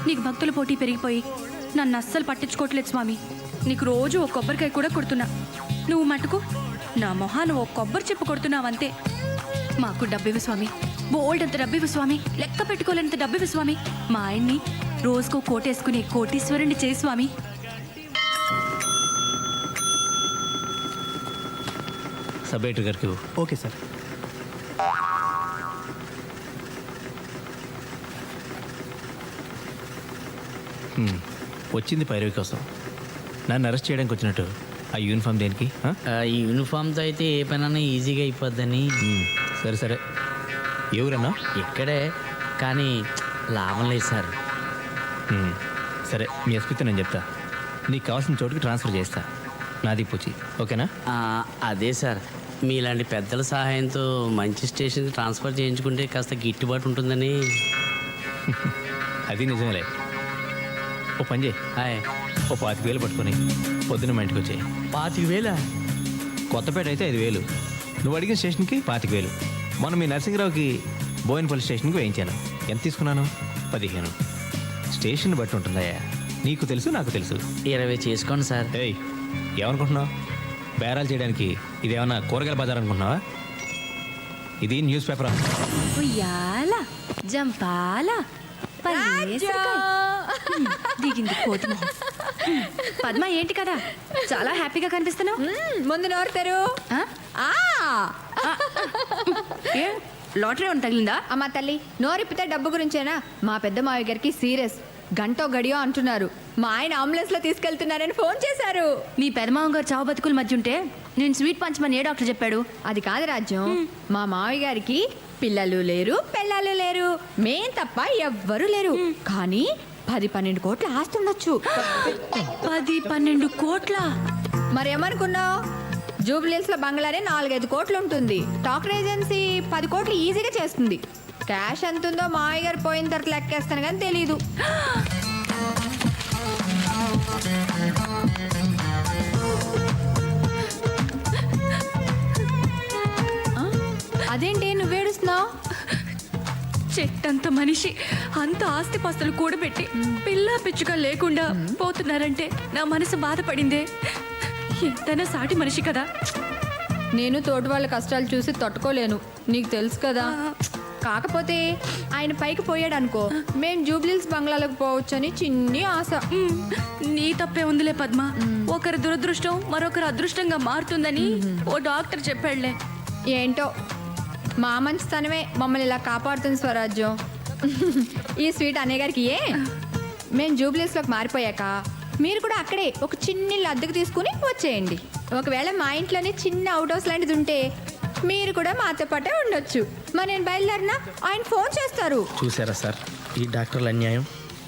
నీకు భక్తుల పోటీ పెరిగిపోయి నన్ను అస్సలు పట్టించుకోవట్లేదు స్వామి. నీకు రోజు ఒక కొబ్బరికాయ కూడా కొడుతున్నా. నువ్వు మటుకు నా మొహాన్ని ఓ కొబ్బరి చెప్పు కొడుతున్నావంతే. మాకు డబ్బివ్వు స్వామి, బోల్డ్ అంత డబ్బివ్వు స్వామి, లెక్క పెట్టుకోలేనంత డబ్బివ్వు స్వామి. మా ఆయన్ని రోజుకో కోటేసుకుని కోటీశ్వరుని చేయి స్వామి. సబ్ ఎడిటర్ గారికి. Okay sir. వచ్చింది పైరవి కోసం. నన్ను అరెస్ట్ చేయడానికి వచ్చినట్టు ఆ యూనిఫామ్ దేనికి? ఈ యూనిఫామ్తో అయితే ఏ పనైనా ఈజీగా అయిపోద్దని. సరే సరే, ఎవరన్నా? ఇక్కడే, కానీ లాభం లేదు సార్. సరే, మీ ఎస్పీతో నేను చెప్తా. నీకు కావాల్సిన చోటుకి ట్రాన్స్ఫర్ చేస్తా. నాది పూచి, ఓకేనా? అదే సార్, మీలాంటి పెద్దల సహాయంతో మంచి స్టేషన్కి ట్రాన్స్ఫర్ చేయించుకుంటే కాస్త గిట్టుబాటు ఉంటుందని. అది నిజమేలే. ఓ పని చేయి, హాయ్. ఓ 25,000 పట్టుకొని పొద్దున్న మా ఇంటికి వచ్చాయి. 25,000? కొత్తపేట అయితే 5,000. నువ్వు అడిగిన స్టేషన్కి 25,000. మొన్న మీ నరసింహరావుకి బోయినపల్లి స్టేషన్కి వేయించాను. ఎంత తీసుకున్నాను? 15. స్టేషన్ బట్టి ఉంటుందయ్యా. నీకు తెలుసు, నాకు తెలుసు. 20 చేసుకోండి సార్. ఏయ్, ఏమనుకుంటున్నావు? బేరాలు చేయడానికి ఇదేమన్నా కూరగాయల బజార్ అనుకుంటున్నావా? ఇది న్యూస్ పేపర్. ఉయ్యాల జంపాల దిగింది కోతి మొహం. పద్మ, ఏంటి కదా చాలా హ్యాపీగా కనిపిస్తున్నావు? ముందు నోరుతారు. లాటరీ ఏమైనా తగిలిందా? అమ్మా తల్లి, నోరిప్పితే డబ్బు గురించేనా? మా పెద్ద మావయ్య గారికి సీరియస్, గంటో గడియో అంటున్నారు. మా ఆయన అంబులెన్స్ లో తీసుకెళ్తున్నారని ఫోన్ చేశారు. మీ పెదమావ గారు చావు బతుకుల మధ్య ఉంటే నేను స్వీట్ పంచమని ఏ డాక్టర్ చెప్పాడు? అది కాదు రాజ్యం, మా మావయ్య గారికి పిల్లలు లేరు, పెళ్ళాలు లేరు, మేం తప్ప ఎవ్వరూ లేరు. కానీ 10-12 కోట్ల ఆస్తి ఉండొచ్చు. 10-12 కోట్ల? మరేమనుకున్నావు? జూబ్లీహిల్స్ లో బంగ్లానే 4-5 కోట్లు ఉంటుంది. టాకర్ ఏజెన్సీ 10 కోట్లు ఈజీగా చేస్తుంది. క్యాష్ ఎంత ఉందో మావయ్య గారు పోయిన తర్వాత లెక్కేస్తాను కానీ తెలీదు. అదేంటి నువ్వేడుస్తున్నావు? చెట్టంత మనిషి అంత ఆస్తిపాస్తులు కూడబెట్టి పిల్ల పిచ్చుగా లేకుండా పోతున్నారంటే నా మనసు బాధపడిందే. ఎంతైనా సాటి మనిషి కదా. నేను తోటి వాళ్ళ కష్టాలు చూసి తట్టుకోలేను, నీకు తెలుసు కదా. కాకపోతే ఆయన పైకి పోయాడు అనుకో, మేము జూబ్లీహిల్స్ బంగ్లాలకు పోవచ్చని చిన్ని ఆశ. నీ తప్పే ఉందిలే పద్మ. ఒకరి దురదృష్టం మరొకరు అదృష్టంగా మారుతుందని ఓ డాక్టర్ చెప్పాడులే. ఏంటో మా మంచితనమే మమ్మల్ని ఇలా కాపాడుతుంది స్వరాజ్యం. ఈ స్వీట్ అన్నయ్య గారికి మేము జూబ్లీహిల్స్లోకి మారిపోయాక మీరు కూడా అక్కడే ఒక చిన్న ఇల్లు అద్దెకు తీసుకుని వచ్చేయండి. ఒకవేళ మా ఇంట్లోనే చిన్న అవుట్ హౌస్ లాంటిది ఉంటే మీరు కూడా మాతో పాటే ఉండొచ్చు. మరి నేను బయలుదేరినా ఆయన ఫోన్ చేస్తారు. చూసారా సార్, ఈ డాక్టర్ల అన్యాయం.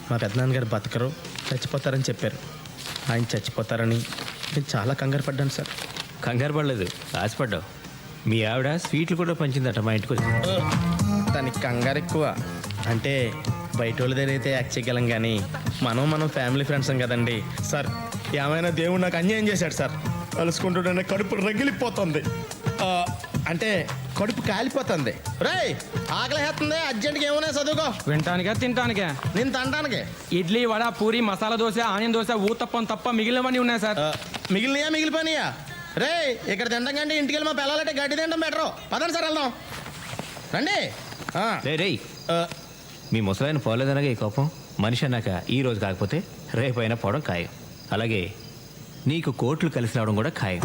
మా పెద్దనాన్నగారు బతకరు, చచ్చిపోతారని చెప్పారు. ఆయన చచ్చిపోతారని నేను చాలా కంగారు పడ్డాను సార్. కంగారు పడలేదు, ఆశపడ్డావు. మీ ఆవిడ స్వీట్లు కూడా పంచిందట మా ఇంటికి వచ్చి. దానికి కంగారు ఎక్కువ. అంటే బయట వాళ్ళ దగ్గర అయితే యాక్ట్ చేయగలం, కానీ మనం ఫ్యామిలీ ఫ్రెండ్స్ కదండి సార్. ఏమైనా దేవుడు నాకు అన్యాయం చేశాడు సార్. కలుసుకుంటుంటే కడుపు రగిలిపోతుంది. అంటే కడుపు కాలిపోతుంది. రేయ్, ఆకలి వేస్తుంది, అర్జెంట్గా ఏమైనా చదువుకో. వింటానికా తింటానికా? నేను తినడానికి ఇడ్లీ, వడ, పూరి, మసాలా దోశ, ఆనియన్ దోశ, ఊతప్పం తప్ప మిగిలినవన్నీ ఉన్నాయి సార్. మిగిలిపోయినాయా? రే, ఇక్కడ తినడం కంటే ఇంటికి వెళ్ళి మా పిల్లలంటే గడ్డి తినడం బెటరు. పదండి సార్, వెళ్దాం రండి. రే, మీ ముసలాయన పోలేదనగా ఈ కోపం. మనిషి అన్నాక ఈ రోజు కాకపోతే రేపైనా పోవడం ఖాయం. అలాగే నీకు కోట్లు కలిసి రావడం కూడా ఖాయం.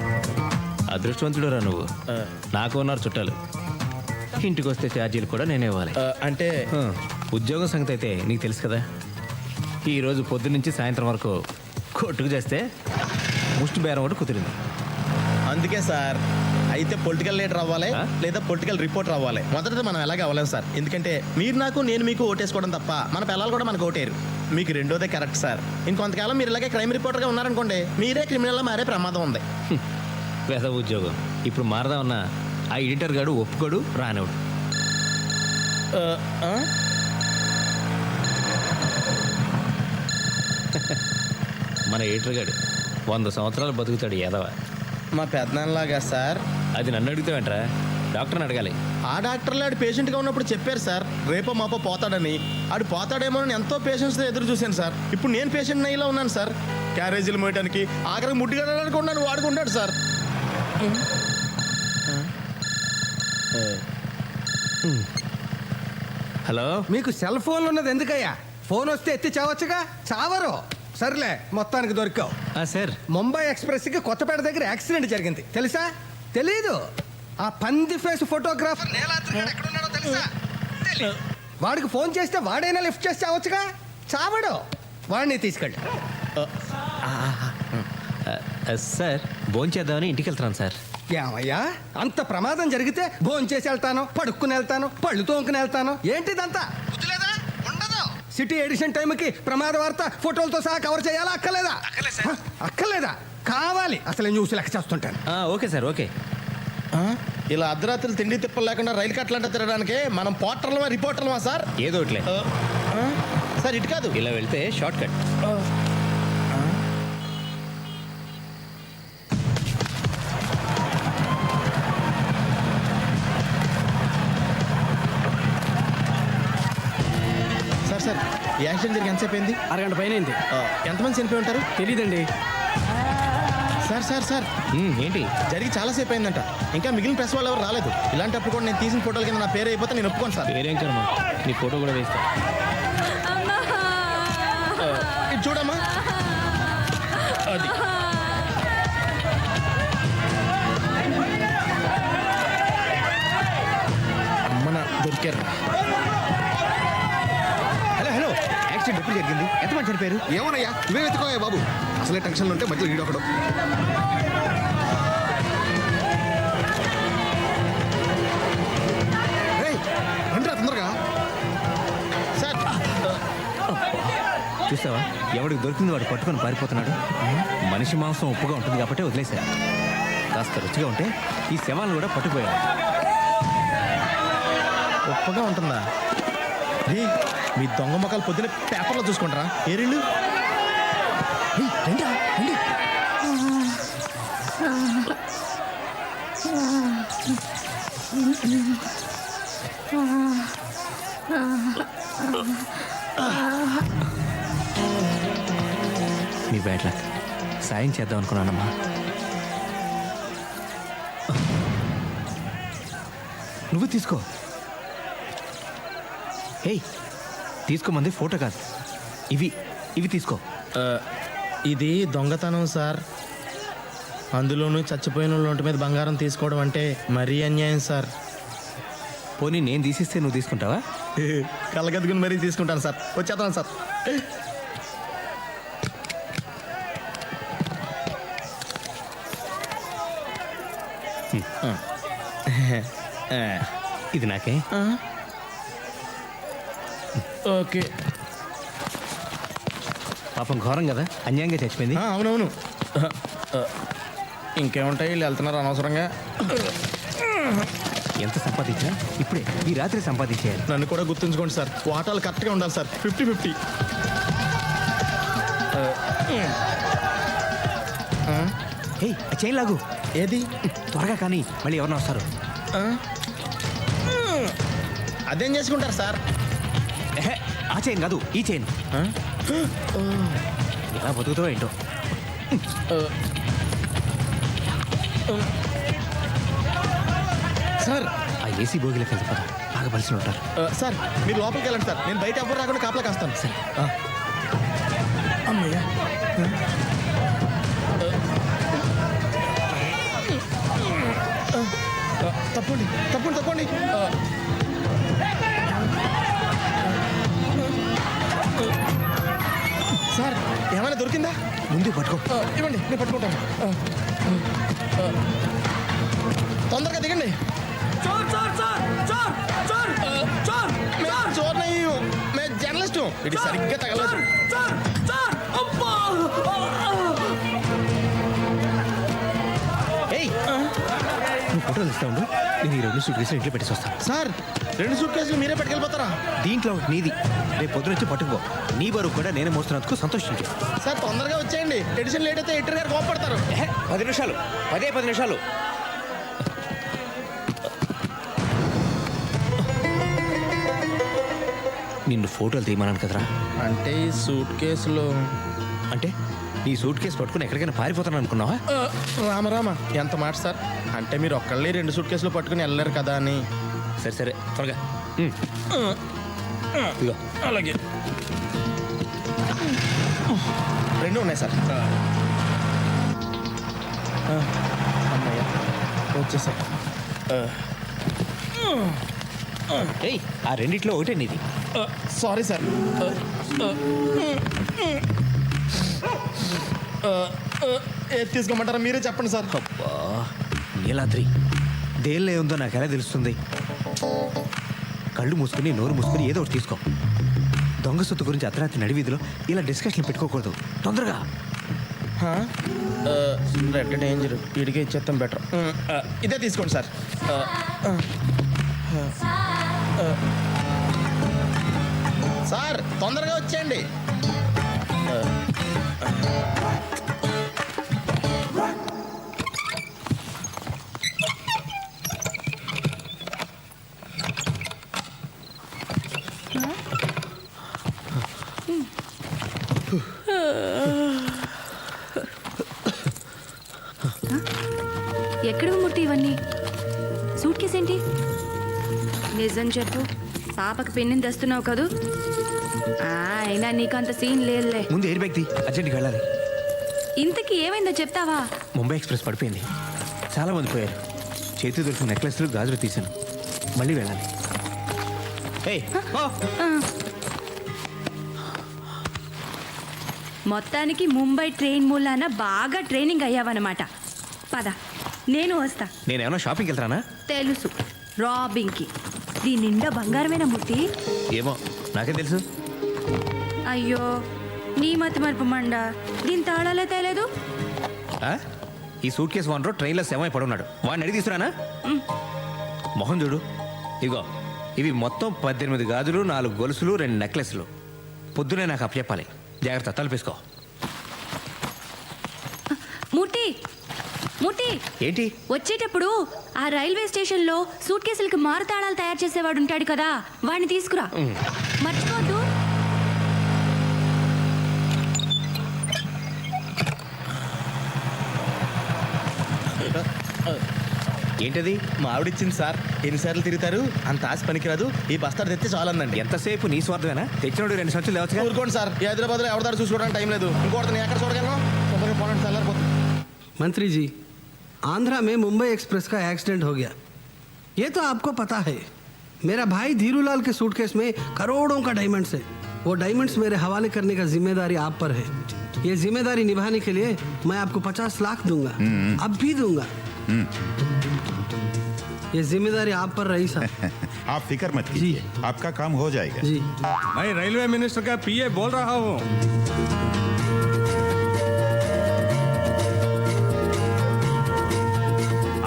అదృష్టవంతుడు రా నువ్వు. నాకు ఉన్నారు చుట్టాలు. ఇంటికి వస్తే ఛార్జీలు కూడా నేనే ఇవ్వాలి. అంటే ఉద్యోగం సంగతి అయితే నీకు తెలుసు కదా. ఈరోజు పొద్దున్న నుంచి సాయంత్రం వరకు కోర్టుకు చేస్తే ముష్టి బేరం ఒకటి కుదిరింది. అందుకే సార్, అయితే పొలిటికల్ లీడర్ అవ్వాలి లేదా పొలిటికల్ రిపోర్టర్ అవ్వాలి. మొదటిది మనం ఎలాగ అవ్వలేం సార్. ఎందుకంటే మీరు నాకు, నేను మీకు ఓటేసుకోవడం తప్ప మన పిల్లలు కూడా మనకు ఓటేరు. మీకు రెండోదే కరెక్ట్ సార్. ఇంకొంతకాలం మీరు ఇలాగే క్రైమ్ రిపోర్టర్గా ఉన్నారనుకోండి, మీరే క్రిమినల్గా మారే ప్రమాదం ఉంది. పేద ఉద్యోగం ఇప్పుడు మారదామన్నా ఆ ఎడిటర్ గాడు ఒప్పుకోడు, రానివాడు. మన ఎడిటర్ గాడు 100 సంవత్సరాలు బతుకుతాడు. ఏదవా మా పెద్దనాన్నలాగా సార్. అది నన్ను అడుగుతావేంట్రా? డాక్టర్ని అడగాలి. ఆ డాక్టర్లు ఆడు పేషెంట్గా ఉన్నప్పుడు చెప్పారు సార్ రేపో మాపో పోతాడని. ఆడు పోతాడేమో అని ఎంతో పేషెంట్స్తో ఎదురు చూశాను సార్. ఇప్పుడు నేను పేషెంట్ అయ్యేలా ఉన్నాను సార్. క్యారేజీలు మోయడానికి ఆఖరికి ముట్టిగడడానికి ఉన్నాను వాడుకుంటాడు సార్. హలో. మీకు సెల్ ఫోన్ ఉన్నది ఎందుకయ్యా? ఫోన్ వస్తే ఎత్తి చావచ్చుగా. చావరు. సర్లే, మొత్తానికి దొరికావు. సార్, ముంబై ఎక్స్ప్రెస్కి కొత్తపేట దగ్గర యాక్సిడెంట్ జరిగింది, తెలుసా? తెలీదు. ఆ పంది ఫేస్ ఫోటోగ్రాఫర్ నీలాద్రి గాడు ఎక్కడున్నాడో తెలుసా? తెలీదు. వాడికి ఫోన్ చేస్తే వాడైనా లిఫ్ట్ చేసి చావచ్చుగా. చావడు. వాడిని తీసుకెళ్ళి. సార్ భోంచేద్దామని ఇంటికి వెళ్తున్నాను సార్. ఏమయ్యా, అంత ప్రమాదం జరిగితే భోంచేసి వెళ్తాను, పడుక్కుని వెళ్తాను, పళ్ళు తోముకుని వెళ్తాను. ఏంటిదంతా? బుద్ధిలేదా? ఉండదు. సిటీ ఎడిషన్ టైంకి ప్రమాద వార్త ఫోటోలతో సహా కవర్ చేయాలా? అక్కర్లేదా? అక్కర్లేదా? కావాలి. అసలు నేను చూసి లెక్క చేస్తుంటాను. Okay sir, okay. ఇలా అర్ధరాత్రులు తిండి తిప్పలు లేకుండా రైలు కట్టలంట తిరగడానికి మనం పోటర్లమా రిపోర్టర్లమా సార్? ఏదో ఒకట్లే. సార్ ఇటు కాదు, ఇలా వెళ్తే షార్ట్ కట్. సార్ సార్ ఈ యాక్సిడెంట్ జరిగి ఎంతసేపు అయింది? అరగంట పైన అయింది. ఎంతమంది చనిపోయి ఉంటారు? తెలీదండి. సార్ సార్ సార్ ఏంటి? జరిగి చాలాసేపు అయిందంట. ఇంకా మిగిలిన ప్రెస్ వాళ్ళు ఎవరు రాలేదు. ఇలాంటప్పుడు కూడా నేను తీసిన ఫోటోల కింద నా పేరు అయిపోతే నేను ఒప్పుకోను సార్. వేరేం కర్మ, నీ ఫోటో కూడా వేస్తా. ఇది చూడమ్మా. అది అమ్మన దొరికారు. హలో హలో, యాక్సిడెంట్ ఎప్పుడు జరిగింది? ఎంతమంది చనిపోయారు? ఏమోనయ్యా, నువ్వే వెతుకోయా బాబు. అసలే టెన్షన్లో ఉంటే మధ్యలో ఈడొకడు. రండిరా తొందరగా. సార్ చూసావా, ఎవడికి దొరికింది వాడు పట్టుకొని పారిపోతున్నాడు. మనిషి మాంసం ఉప్పుగా ఉంటుంది కాబట్టి వదిలేసా. కాస్త రుచిగా ఉంటే ఈ శవాలను కూడా పట్టుకుపోయాడు. గొప్పగా ఉంటుందా? రే, మీ దొంగ మొక్కలు పొద్దున పేపర్లో చూసుకుంటారా? ఏరిళ్ళు రండి. మీ బ్యాడ్ లక్. సాయం చేద్దాం అనుకున్నానమ్మా. నువ్వు తీసుకో. ఏయ్, తీసుకోమంది ఫోటో కాదు, ఇవి తీసుకో. ఇది దొంగతనం సార్. అందులోనూ చచ్చిపోయిన వాళ్ళ ఒంటి మీద బంగారం తీసుకోవడం అంటే మరీ అన్యాయం సార్. పోనీ నేను తీసిస్తే నువ్వు తీసుకుంటావా? కళ్ళగద్దుకుని మరీ తీసుకుంటాను సార్. వచ్చేస్తాను సార్. ఇది నాకే. ఓకే. పాపం ఘోరం కదా, అన్యాయంగా చచ్చిపోయింది. అవునవును. ఇంకేముంటాయి, వీళ్ళు వెళ్తున్నారు అనవసరంగా. ఎంత సంపాదించినా ఇప్పుడే ఈ రాత్రి సంపాదించేయాలి. నన్ను కూడా గుర్తుంచుకోండి సార్. వాటాలు కరెక్ట్గా ఉండాలి సార్. 50-50. హే, చైన్ లాగు. ఏది? త్వరగా కానీ మళ్ళీ ఎవరన్నా వస్తారు. అదేం చేసుకుంటారు సార్? ఎహె, ఆ చైన్ కాదు, ఈ చైన్. ఎలా బతుకుతావో ఏంటో. సార్ ఆ ఏసీ భోగిలోకి వెళ్తే పద, బాగా బలిసి ఉంటారు. సార్ మీరు లోపలికి వెళ్ళండి సార్. నేను బయట ఎవరు రాకుండా కాపలా కాస్తాను. సరే. అమ్మయ్యా. తప్పండి తప్పండి తప్పండి. సార్ ఏమైనా దొరికిందా? ముందు పట్టుకో. ఇవ్వండి, నేను పట్టుకుంటాను. తొందరగా దిగండి. చోర్ మేము జర్నలిస్టు. ఇది సరిగ్గా తగలదు. ఏయ్, నువ్వు ఫోటోలు ఇస్తా ఉండు, నేను ఈ 2 సూట్ కేసులు ఇంట్లో పెట్టేసి వస్తాను. సార్ 2 సూట్ కేసులు మీరే పట్టుకెళ్ళిపోతారా? దీంట్లో ఒకటి నీది, రేపు పొద్దున వచ్చి పట్టుకుపో. నీ బరువు కూడా నేను మోస్తున్నందుకు సంతోషించు. సార్ తొందరగా వచ్చేయండి. ఎడిషన్ లేట్ అయితే ఎడిటర్ గారు కోపడతారు. 10 నిమిషాలు, 10 నిమిషాలు. నిన్ను ఫోటోలు తీయమన్నాను కదరా. అంటే ఈ సూట్ కేసులో అంటే నీ సూట్ కేసు పట్టుకుని ఎక్కడికైనా పారిపోతాను అనుకున్నావా? రామరామ ఎంత మాట సార్. అంటే మీరు ఒక్కళ్ళే 2 సూట్ కేసులు పట్టుకుని వెళ్ళలేరు కదా అని. సరే సరే త్వరగా. ఇదిగో. అలాగే 2 ఉన్నాయి సార్. అమ్మయ్య వచ్చేసా. ఏయ్, ఆ రెండిట్లో ఒకటే నీది. Sorry sir. ఏది తీసుకోమంటారా మీరే చెప్పండి సార్. అబ్బా, నీలాద్రి దేనిలో ఉందో నాకు ఎలా తెలుస్తుంది? కళ్ళు మూసుకుని నోరు మూసుకుని ఏదో ఒకటి తీసుకో. దొంగ సొత్తు గురించి అర్ధరాత్రి నడివీధిలో ఇలా డిస్కషన్ పెట్టుకోకూడదు. తొందరగా. రెడ్ డేంజర్ వీడికే ఇచ్చేస్తాం బెటర్. ఇదే తీసుకోండి సార్. సార్ తొందరగా వచ్చేయండి. ఎక్కడ ముట్టి ఇవన్నీ? సూట్ కేసు ఏంటి? నిజం చెప్పు, పాపకి పెన్నిని తెస్తున్నావు కదూ? అయినా నీకంత సీన్ లేదులే. ముందు ఎయిర్ బ్యాగ్ తీ, అర్జెంట్గా వెళ్ళాలి. ఇంతకీ ఏమైందో చెప్తావా? ముంబై ఎక్స్ప్రెస్ పడిపోయింది, చాలా మంది పోయారు. చేతి దొరికిన నెక్లెస్లు గాజులు తీశాను. మళ్ళీ వెళ్ళాలి. ఏయ్, ఓ! మొత్తానికి ముంబై ట్రైన్ మూలాన బాగా ట్రైనింగ్ అయ్యావన్నమాట. పద, నేను వస్తా. నేనేమన్నా షాపింగ్కి వెళ్తానా? తెలుసు, రాబింగ్కి. దీని నిండా బంగారమేనా మూర్తి? ఏమో, నాకే తెలుసు. అయ్యో, నీ మతి మరుపు మండ. దీని తాళాలే తేలేదు. ఆ? ఈ సూట్ కేసు ఓనరు ట్రైన్లో శవమై పడున్నాడు. వాడిని అడిగి తీసుకురానా? మొహం చూడు. ఇగో, ఇవి మొత్తం 18 గాజులు, 4 గొలుసులు, 2 నెక్లెస్లు. పొద్దునే నాకు అప్పచెప్పాలి. జాగ్రత్త, తలపేసుకో. మూర్తి, మూర్తి, ఏంటి? వచ్చేటప్పుడు ఆ రైల్వే స్టేషన్లో సూట్ కేసులకి మారు తాళాలు తయారు చేసేవాడు ఉంటాడు కదా, వాడిని తీసుకురా. మర్చిపోద్దు. ఏంటది? మా ఆవిడిచ్చింది సార్. ఎన్నిసార్లు తిరుగుతారు? అంత ఆశ పనికిరాదు. ఈ బస్తాడు తెస్తే చాలందండి. ఎంతసేపు నీ స్వార్థమేనా? తెచ్చినోడు 2 సంచులు లేవచ్చుగా. ఊరుకోండి సార్. ఈ హైదరాబాద్లో ఎవరిదారు చూసుకోవడానికి టైం లేదు. ఇంకోటి నేను ఎక్కడ చూడగలను? తొందరగా పోనండి, చల్లారిపోతుంది. मंत्री जी, आंध्रा में मुंबई एक्सप्रेस का एक्सीडेंट हो गया। ये तो आपको पता है। मेरा भाई धीरूलाल के सूटकेस में करोड़ों का डायमंड्स है। वो डायमंड्स मेरे हवाले करने का जिम्मेदारी आप पर है। ये जिम्मेदारी निभाने के लिए मैं आपको 50 लाख दूंगा, अब भी दूंगा। ये जिम्मेदारी आप पर रही साहब। आप फिक्र मत कीजिए, आपका काम हो जाएगा। जी, मैं रेलवे मिनिस्टर का पीए बोल रहा हूँ।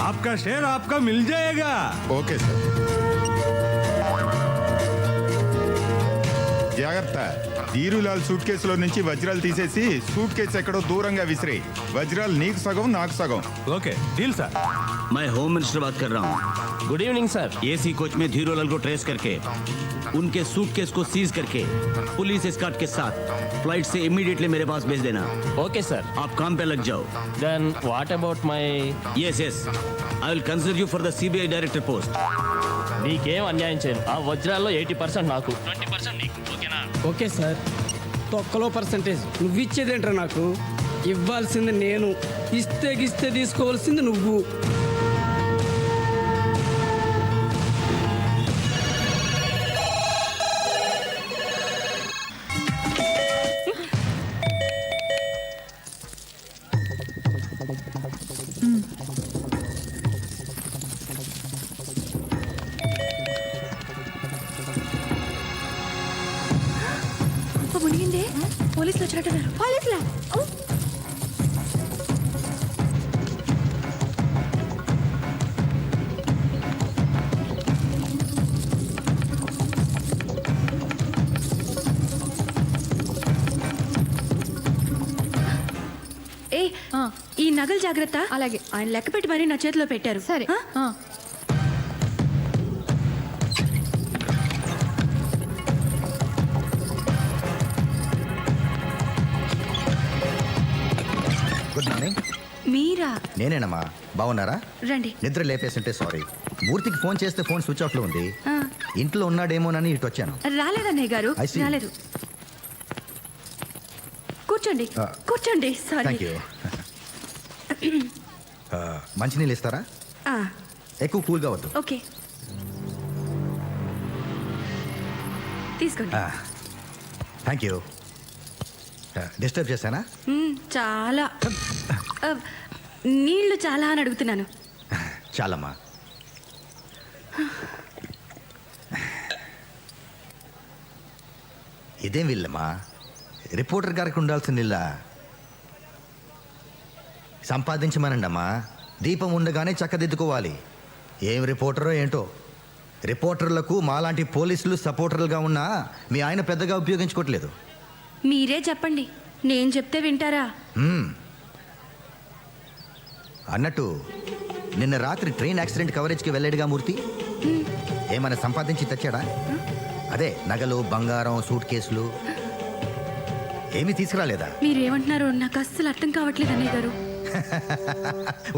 आपका शेयर आपका मिल जाएगा। Okay sir. జాగ్రత్త. ధీరులాల్ సూట్ కేసులో నుంచి వజ్రాలు తీసేసి సూట్ కేసు ఎక్కడో దూరంగా విసిరే. వజ్రాలు నీకు సగం, నాకు సగం. Okay deal sir. मैं होम मिनिस्टर बात कर रहा हूँ। Good evening sir. AC coach में धीरूलाल को ट्रेस करके उनके सूटकेस को सीज करके पुलिस एस्कॉर्ट के साथ फ्लाइट से इमीडिएटली मेरे पास भेज देना। Okay sir. आप काम पे लग जाओ। Then what about my? Yes yes, I will consider you for the CBI director post. నీకేం అన్యాయం చేయను. ఆ వజ్రాల్లో 80% నాకు, 20% నీకు. ఓకేనా? Okay sir. తొక్కలో పర్సంటేజ్ నువ్వు ఇచ్చేదేంట్రా? నాకు ఇవ్వాల్సింది నేను, ఇస్తే తీసుకోవాల్సింది నువ్వు. మునిగిందే. పోలీసులు వచ్చినట్టున్నారు. పోలీసులా? ఏ, ఈ నగలు జాగ్రత్త. అలాగే. ఆయన లెక్క పెట్టి మరీ నా చేతిలో పెట్టారు. సరే. ఆ? మీరా? నేనేనమ్మా. బాగున్నారా? రండి. నిద్ర లేపేస్తుంటే సారీ. మూర్తికి ఫోన్ చేస్తే ఫోన్ స్విచ్ ఆఫ్లో ఉంది. ఆ, ఇంట్లో ఉన్నాడేమోనని ఇటు వచ్చాను. రాలేదన్నయ్య గారు, I see. రాలేదు. కూర్చోండి, ఆ. కూర్చోండి. సారీ. Thank you. మంచినీళ్ళు ఇస్తారా? ఆ, ఎక్కువ కూల్గా వద్దు. ఓకే, తీసుకోండి. Thank you. డిస్టర్బ్ చేశానా? చాలా నీళ్లు చాలా అని అడుగుతున్నాను. చాలమ్మా. ఇదేం వీళ్ళమ్మా, రిపోర్టర్ గారికి ఉండాల్సిన ఇల్లా? సంపాదించమనండి అమ్మా. దీపం ఉండగానే చక్కదిద్దుకోవాలి. ఏం రిపోర్టరో ఏంటో. రిపోర్టర్లకు మాలాంటి పోలీసులు సపోర్టర్లుగా ఉన్నా మీ ఆయన పెద్దగా ఉపయోగించుకోవట్లేదు. మీరే చెప్పండి, నేను చెప్తే వింటారా? అన్నట్టు నిన్న రాత్రి ట్రైన్ యాక్సిడెంట్ కవరేజ్కి వెళ్ళాడుగా మూర్తి. ఏమైనా సంపాదించి తెచ్చాడా? అదే నగలు, బంగారం, సూట్ కేసులు ఏమీ తీసుకురాలేదా? మీరేమంటున్నారో నాకు అస్సలు అర్థం కావట్లేదు అన్నయ్య గారు.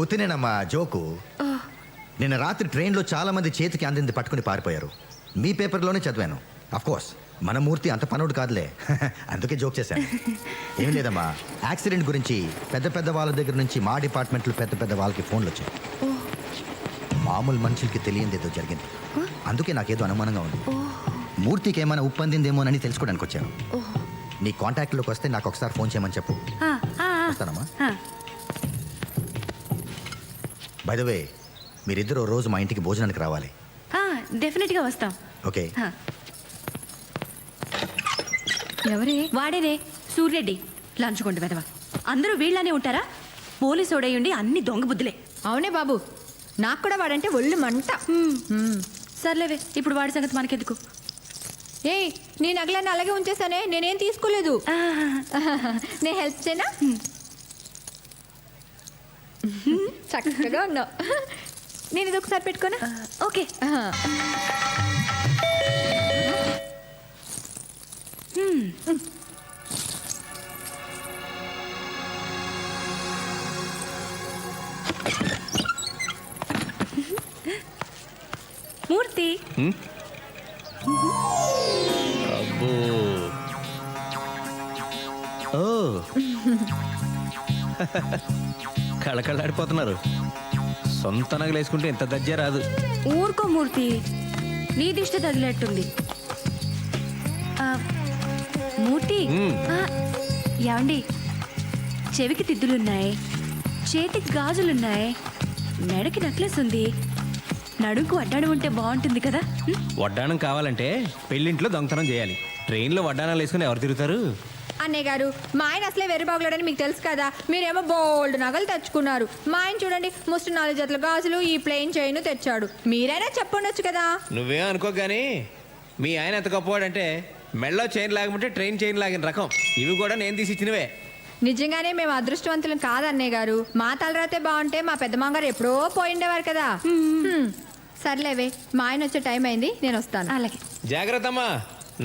ఉత్తినేనమ్మా, జోకు. నిన్న రాత్రి ట్రైన్లో చాలా మంది చేతికి అందింది పట్టుకుని పారిపోయారు. మీ పేపర్లోనే చదివాను. కోర్స్ మన మూర్తి అంత పనుడు కాదులే. అందుకే జోక్ చేశాను. ఏం లేదమ్మా, యాక్సిడెంట్ గురించి పెద్ద పెద్ద వాళ్ళ దగ్గర నుంచి మా డిపార్ట్మెంట్లో పెద్ద పెద్ద వాళ్ళకి ఫోన్లు వచ్చాయి. మామూలు మనుషులకి తెలియంది ఏదో జరిగింది. అందుకే నాకేదో అనుమానంగా ఉంది. మూర్తికి ఏమైనా ఉప్పందిందేమోనని తెలుసుకోవడానికి వచ్చాను. నీ కాంటాక్ట్లోకి వస్తే నాకు ఒకసారి ఫోన్ చేయమని చెప్పు. ఆ, ఆ, ఆ. వస్తానమ్మా. ఆ, బై ద వే, మీరిద్దరూ రోజు మా ఇంటికి భోజనానికి రావాలి. ఆ, డెఫినెట్గా వస్తాం. ఓకే. ఆ. ఎవరే? వాడేనే సూర్యరెడ్డి, లంచ్ కొండ వెదవ. అందరూ వీళ్ళనే ఉంటారా? పోలీసు ఓడయ్యుండి అన్ని దొంగ బుద్ధులే. అవునే బాబు, నాకు కూడా వాడంటే ఒళ్ళు మంట. సర్లేవే, ఇప్పుడు వాడి సంగతి మనకెందుకు. ఏయ్, నీ నగలన్నీ అలాగే ఉంచేసానే, నేనేం తీసుకోలేదు. నేను హెల్ప్ చేయనా? చక్కగా ఉన్నావు. నేను ఇది ఒకసారి పెట్టుకోనా? ఓకే. మూర్తి, అబ్బో. ఓ. కళకళలాడిపోతున్నారు. సొంత నగలు వేసుకుంటే ఎంత దజ్జా రాదు. ఊరుకో మూర్తి, నీ దిష్టి తగిలేట్టుంది. ఆ, మూర్తి, ఆ, ఏమండి, చెవికి తిద్దులున్నాయి, చేతికి గాజులున్నాయి, మెడకి నెక్లెస్ ఉంది, నడుకు వడ్డాణం ఉంటే బాగుంటుంది కదా. వడ్డాణం కావాలంటే పెళ్ళింట్లో దొంగతనం చేయాలి. ట్రైన్లో వడ్డాణాలు వేసుకుని ఎవరు తిరుగుతారు? అన్నయ్య గారు, మా ఆయన అసలే వెర్రిబాగులాడని మీకు తెలుసు కదా. మీరేమో బోల్డ్ నగలు తెచ్చుకున్నారు. మా ఆయన చూడండి, ముష్టి 4 జతల గాజులు, ఈ ప్లెయిన్ చైన్ తెచ్చాడు. మీరైనా చెప్పుండొచ్చు కదా. నువ్వేం అనుకో గానీ మీ ఆయన ఎంత గొప్పవాడంటే మెళ్ళో చైన్ లాగమంటే ట్రైన్ చైన్ లాగిన రకం. ఇవి కూడా నేను తీసి ఇచ్చినవే. నిజంగానే మేము అదృష్టవంతులం కాదు అన్నయ్య గారు. మా తలరాతే బాగుంటే మా పెద్ద మామగారు ఎప్పుడో పోయిండేవారు కదా. సర్లేవే, మా ఆయన వచ్చే టైం అయింది, నేను వస్తాను. అలాగే. జాగ్రత్త అమ్మా,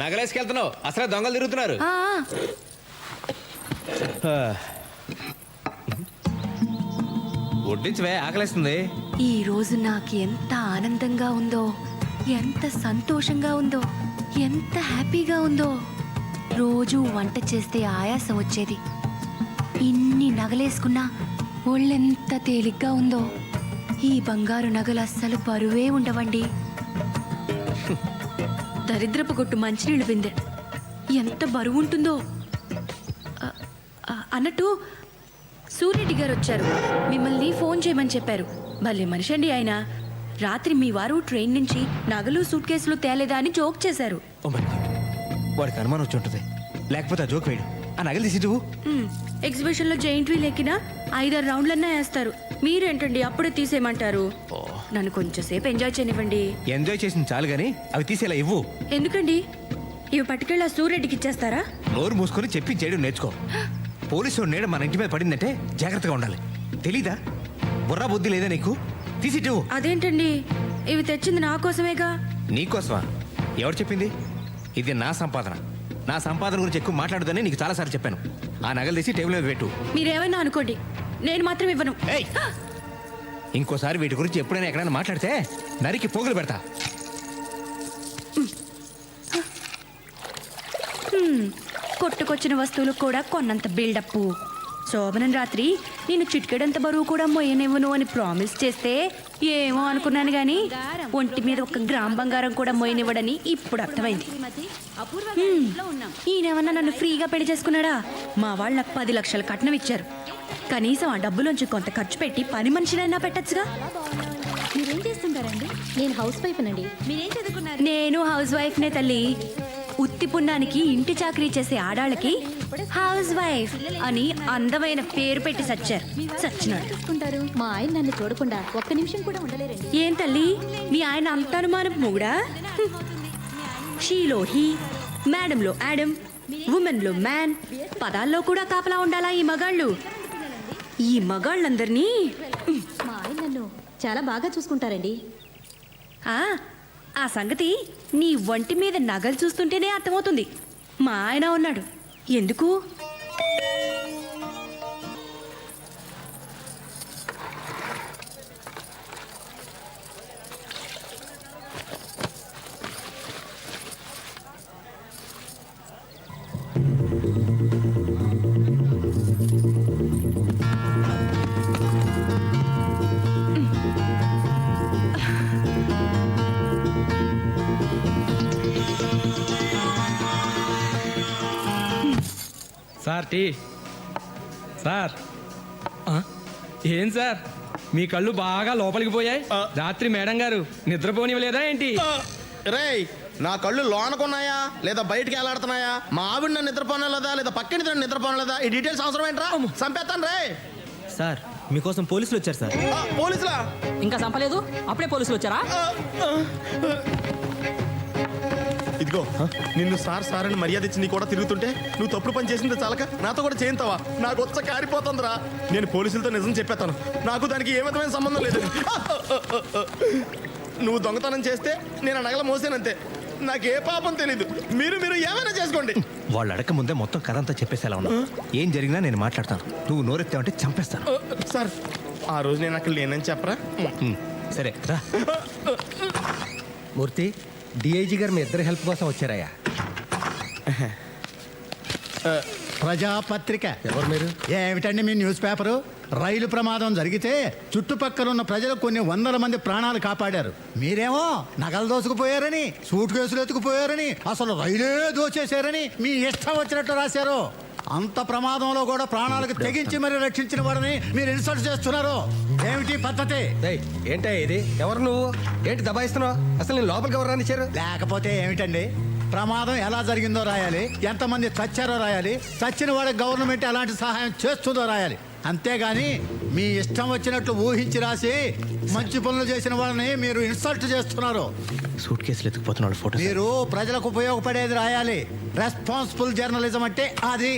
నగలేసుకెళ్తున్నావు. అసలు దొంగలు తిరుగుతున్నారు. ఆ, వడ్డించవే, ఆకలేస్తుంది. ఈ రోజు నాకు ఎంత ఆనందంగా ఉందో, ఎంత సంతోషంగా ఉందో, ఎంత హ్యాపీగా ఉందో. రోజు వంట చేస్తే ఆయాసం వచ్చేది. ఇన్ని నగలేసుకున్నా ఒళ్ళెంత తేలిగ్గా ఉందో. ఈ బంగారు నగలు అస్సలు బరువే ఉండవండి. దరిద్రపు కొట్టు మంచినీళ్ళు బిందె ఎంత బరువు ఉంటుందో. అన్నట్టు సూర్యరెడ్డి గారు వచ్చారు, మిమ్మల్ని ఫోన్ చేయమని చెప్పారు. భలే మనిషి అండి ఆయన. రాత్రి మీ వారు ట్రైన్ నుంచి నగలు సూట్ కేసులు తేలేదా అని జోక్ చేశారు. ఓ మై గాడ్, వాడికి అనుమానం వచ్చి ఉంటుంది. లేకపోతే ఆ జోక్ వేయడు. ఆ నగలు తీసి నువ్వు ఎగ్జిబిషన్లో జైంట్ వీల్ ఎక్కినా 5-6 రౌండ్లన్నా వేస్తారు. మీరేంటండి అప్పుడే తీసేయమంటారు? నన్ను కొంచెంసేపు ఎంజాయ్ చేయనివ్వండి. ఎంజాయ్ చేసింది చాలు గానీ అవి తీసేలా ఇవ్వు. ఎందుకండి? ఇవి పట్టుకెళ్ళి ఆ సూర్యరెడ్డికి ఇచ్చేస్తారా? నోరు మూసుకొని చెప్పి చేయడం నేర్చుకో. పోలీసు నీడ మన ఇంటి మీద పడిందంటే జాగ్రత్తగా ఉండాలి. తెలీదా? బుర్రా బుద్ధి లేదా నీకు? తీసిట్టు. అదేంటండి, ఇవి తెచ్చింది నా కోసమేగా. నీకోసమా? ఎవరు చెప్పింది? ఇది నా సంపాదన. నా సంపాదన గురించి ఎక్కువ మాట్లాడదని నీకు చాలాసార్లు చెప్పాను. ఆ నగలు తీసి టేబుల్ మీద పెట్టు. మీరేమైనా అనుకోండి, నేను మాత్రం ఇవ్వను. ఏయ్ ఇంకోసారి వీటి గురించి ఎప్పుడైనా ఎక్కడైనా మాట్లాడితే నరికి పోగులు పెడతా. కొట్టుకొచ్చిన వస్తువులు కూడా కొన్నంత బిల్డప్. శోభనం రాత్రి నేను చిటికెడంత బరువు కూడా మొయ్యనివ్వను అని ప్రామిస్ చేస్తే ఏమో అనుకున్నాను గాని ఒంటి మీద 1 గ్రామ్ బంగారం కూడా మొయ్యనివ్వడని ఇప్పుడు అర్థమైంది. ఈయనేమన్నా నన్ను ఫ్రీగా పెళ్లి చేసుకున్నాడా? మా వాళ్ళు నాకు 10 లక్షల కట్నం ఇచ్చారు. కనీసం ఆ డబ్బులోంచి కొంత ఖర్చు పెట్టి పని మనిషినైనా పెట్టచ్చుగా. మీరేం చేస్తుంటారండి? నేను హౌస్ వైఫ్ నండి. మీరేం చదువుకున్నారు? నేను హౌస్ వైఫ్నే తల్లి. ఉత్తి పుణ్యానికి ఇంటి చాకరీ చేసే ఆడాళ్ళకి హౌస్ వైఫ్ అని అందమైన పేరు పెట్టి సచ్చినాడు. చూసుకుంటారు. మా ఆయన నన్ను చూడకుండా 1 నిమిషం కూడా ఉండలేరండి. ఏం తల్లి మీ ఆయన అంత అనుమానం మొగుడా? షీలో హీ, మేడంలో యాడమ్, ఉమెన్లో మ్యాన్, పదాల్లో కూడా కాపలా ఉండాలా ఈ మగాళ్ళు? ఈ మగాళ్ళందరినీ మా ఆయన నన్ను చాలా బాగా చూసుకుంటారండి. ఆ సంగతి నీ ఒంటి మీద నగలు చూస్తుంటేనే అర్థమవుతుంది. మా ఆయన ఉన్నాడు. ఎందుకు? Sir tea sir. ఏం సార్ మీ కళ్ళు బాగా లోపలికి పోయాయి? రాత్రి మేడం గారు నిద్రపోనివ్వలేదా ఏంటి? రేయ్ నా కళ్ళు లోనకున్నాయా లేదా బయటికి ఎలాడుతున్నాయా? మా ఆవిడ నన్ను నిద్రపోనలేదా లేదా పక్కన నిద్రపోనలేదా? ఈ డీటెయిల్స్ అవసరం ఏంట్రా? చంపేస్తాను రే. సార్ మీకోసం పోలీసులు వచ్చారు సార్. పోలీసులా? ఇంకా చంపలేదు, అప్పుడే పోలీసులు వచ్చారా? ఇదిగో నిన్ను సార్ సార్ అని మర్యాద ఇచ్చి నీ కూడా తిరుగుతుంటే నువ్వు తప్పుడు పని చేసింది చాలక నాతో కూడా చేయింతావా? నాకు వచ్చ కారిపోతుందిరా. నేను పోలీసులతో నిజం చెప్పేస్తాను. నాకు దానికి ఏ విధమైన సంబంధం లేదు. నువ్వు దొంగతనం చేస్తే నేను ఆ నగల మోసానంతే. నాకే పాపం తెలీదు. మీరు ఏమైనా చేసుకోండి. వాళ్ళు అడగక ముందే మొత్తం కథ అంతా చెప్పేసేలా ఉన్నా. ఏం జరిగినా నేను మాట్లాడతాను. నువ్వు నోరెత్తావంటే చంపేస్తాను. సార్ ఆ రోజు నేను అక్కడ లేనని చెప్పరా? సరే రా. మూర్తి, డిఐజీ గారు మీ ఇద్దరి హెల్ప్ కోసం వచ్చారయ్యా. ప్రజాపత్రిక. ఎవరు మీరు? ఏమిటండి మీ న్యూస్ పేపరు? రైలు ప్రమాదం జరిగితే చుట్టుపక్కల ఉన్న ప్రజలు కొన్ని 100 మంది ప్రాణాలు కాపాడారు. మీరేమో నగలు దోసుకుపోయారని, సూట్ కేసులు ఎత్తుకుపోయారని, అసలు రైలే దోచేశారని మీ ఇష్టం వచ్చినట్టు రాశారు. అంత ప్రమాదంలో కూడా ప్రాణాలకు తెగించి మరి రక్షించిన వారిని మీరు ఇన్సల్ట్ చేస్తున్నారు. ఏమిటి పద్ధతి? ఏంటయ్యా ఇది? ఎవరు నువ్వు? ఏంటి దబాయిస్తున్నావు? అసలు నేను లోపలికి ఎవరు రానిచ్చారు? లేకపోతే ఏమిటండి? ప్రమాదం ఎలా జరిగిందో రాయాలి, ఎంతమంది చచ్చారో రాయాలి, చచ్చిన వాడికి గవర్నమెంట్ ఎలాంటి సహాయం చేస్తుందో రాయాలి. అంతేగాని మీ ఇష్టం వచ్చినట్లు ఊహించి రాసి మంచి పనులు చేసిన వాళ్ళని మీరు ఇన్సల్ట్ చేస్తున్నారు. సూట్ కేసులు ఎత్తుకుపోతున్న ఫోటో. మీరు ప్రజలకు ఉపయోగపడేది రాయాలి. రెస్పాన్సిబుల్ జర్నలిజం అంటే అది.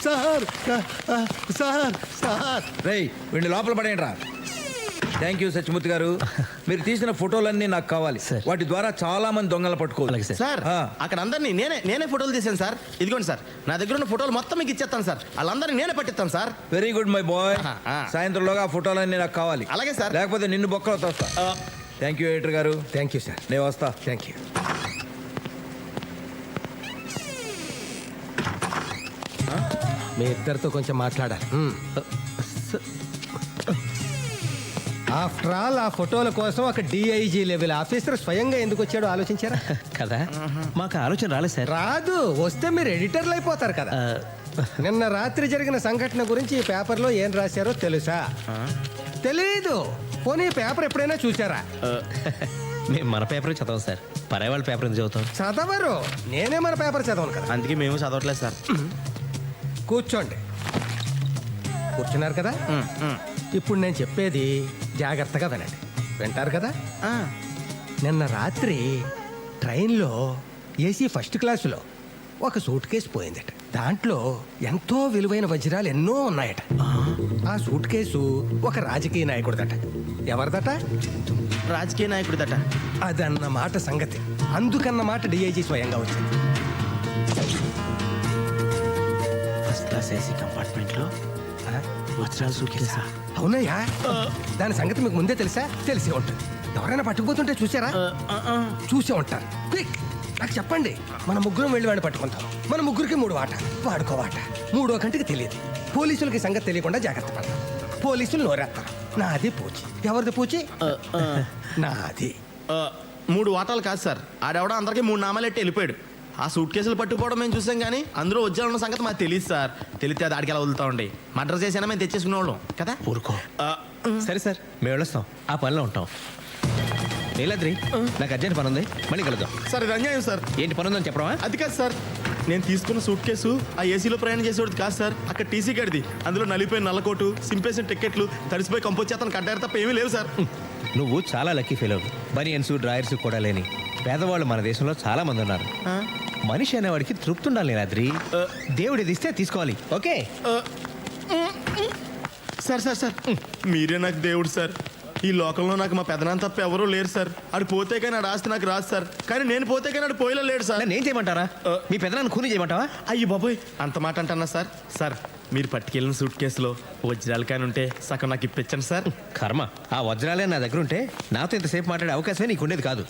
సార్ సార్ సార్ రేయ్ వీడిని లోపల పడేయండి రా. థ్యాంక్ యూ సత్యమూర్తి గారు. మీరు తీసిన ఫోటోలన్నీ నాకు కావాలి. వాటి ద్వారా చాలా మంది దొంగలు పట్టుకోవాలి సార్. అక్కడ అందరినీ నేనే ఫోటోలు తీసాను సార్. ఇదిగోండి సార్, నా దగ్గర ఉన్న ఫోటోలు మొత్తం మీకు ఇచ్చేస్తాను సార్. వాళ్ళందరినీ నేనే పట్టిస్తాను sir. Very good my boy. సాయంత్రంలోగా ఆ ఫోటోలన్నీ నాకు కావాలి. అలాగే సార్. లేకపోతే నిన్ను బొక్కలో తోస్తా. థ్యాంక్ యూ ఎడిటర్ గారు. Thank you sir. నేను వస్తా. Thank you. మీ ఇద్దరితో కొంచెం మాట్లాడాలి. ఆఫ్టర్ ఆల్ ఆ ఫోటోల కోసం ఒక డిఐజీ లెవెల్ ఆఫీసర్ స్వయంగా ఎందుకు వచ్చాడో ఆలోచించారా? కదా మాకు ఆలోచన రాలేదు సార్. రాదు, వస్తే మీరు ఎడిటర్లు అయిపోతారు కదా. నిన్న రాత్రి జరిగిన సంఘటన గురించి ఈ పేపర్లో ఏం రాశారో తెలుసా? తెలీదు. పోనీ పేపర్ ఎప్పుడైనా చూసారా? మేము మన పేపర్ చదవం సార్. పరాయి వాళ్ళ పేపర్ ఎందుకు చదువుతాం? చదవరు. నేనే మన పేపర్ చదవను కదా. అందుకే మేము చదవట్లేదు సార్. కూర్చోండి. కూర్చున్నారు కదా. ఇప్పుడు నేను చెప్పేది జాగ్రత్తగా వినండి. వింటారు కదా? నిన్న రాత్రి ట్రైన్లో ఏసీ ఫస్ట్ క్లాసులో ఒక సూట్ కేసు పోయిందట. దాంట్లో ఎంతో విలువైన వజ్రాలు ఎన్నో ఉన్నాయట. ఆ సూట్ కేసు ఒక రాజకీయ నాయకుడిదట. ఎవరిదట? రాజకీయ నాయకుడిదట. అదన్నమాట సంగతి. అందుకన్నమాట డిఐజీ స్వయంగా వచ్చింది. ఫస్ట్ క్లాస్ ఏసీ కంపార్ట్మెంట్లో వజ్రాల సూట్ కేసా? అవునయ్యా దాని సంగతి మీకు ముందే తెలుసా? తెలిసే ఉంటుంది. ఎవరైనా పట్టుకుపోతుంటే చూసారా? చూసే ఉంటారు. క్విక్, నాకు చెప్పండి. మన ముగ్గురం వెళ్ళి వాడిని పట్టుకుంటాం. మన ముగ్గురికి 3 వాట, వాడుకో వాట. 3వ కంటికి తెలియదు. పోలీసులకి సంగతి తెలియకుండా జాగ్రత్త పడతాం. పోలీసులు నోరేస్తారు. నాది పూచి. ఎవరిది పూచి? నాది. 3 వాటాలు కాదు సార్, ఆడెవడో అందరికీ 3 నామాలు ఎట్టి వెళ్ళిపోయాడు. ఆ సూట్ కేసులు పట్టుకుపోవడం మేము చూసాం కానీ అందులో వజ్రాలు ఉన్న సంగతి మాకు తెలియదు సార్. తెలిస్తే అది ఆడికి ఎలా వదులుతామండి. మర్డర్ చేసినా మేము తెచ్చేసుకునేవాళ్ళం కదా. ఊరుకో. సరే సార్, మేము వెళ్ళొస్తాం. ఆ పనిలో ఉంటాం. నీలాద్రి, నాకు అర్జెంట్ పని ఉంది, మళ్ళీ కలుద్దాం. సార్ ఇది అన్యాయం సార్. ఏంటి పని ఉందని చెప్పడమా? అది కాదు సార్, నేను తీసుకున్న సూట్ కేసు ఆ ఏసీలో ప్రయాణం చేసేవాడు కాదు సార్. అక్కడ టీసీ గడిది. అందులో నలిపోయిన నల్లకోటు, సింపేసిన టికెట్లు, తడిసిపోయి కంపోజ్ చేతను కట్టారు తప్ప ఏమీ లేవు సార్. నువ్వు చాలా లక్కీ ఫెయిల్ అవ్వు. బనియన్స్ డ్రాయర్స్ కూడా లేని పేదవాళ్ళు మన దేశంలో చాలా మంది ఉన్నారు. మనిషి అనేవాడికి తృప్తి ఉండాలి నీలాద్రి. దేవుడు ఇది ఇస్తే తీసుకోవాలి. ఓకే సార్ సార్ సార్ మీరే నాకు దేవుడు సార్. ఈ లోకంలో నాకు మా పెదనాన్న తప్ప ఎవరూ లేరు సార్. ఆడు పోతే కానీ ఆడు ఆస్తి నాకు రాదు సార్. కానీ నేను పోతే కానీ ఆడు పోయిలో లేడు సార్. నేను చేయమంటారా? మీ పెదనాన్ని కూని చేయమంటావా? అయ్యి బాబోయ్, అంత మాట అంటున్నా సార్. సార్ మీరు పట్టుకెళ్ళిన సూట్ కేసులో వజ్రాలు కానీ ఉంటే సగం నాకు ఇప్పించండి సార్. కర్మ, ఆ వజ్రాలే నా దగ్గర ఉంటే నాతో ఇంతసేపు మాట్లాడే అవకాశమే నీకు ఉండేది కాదు.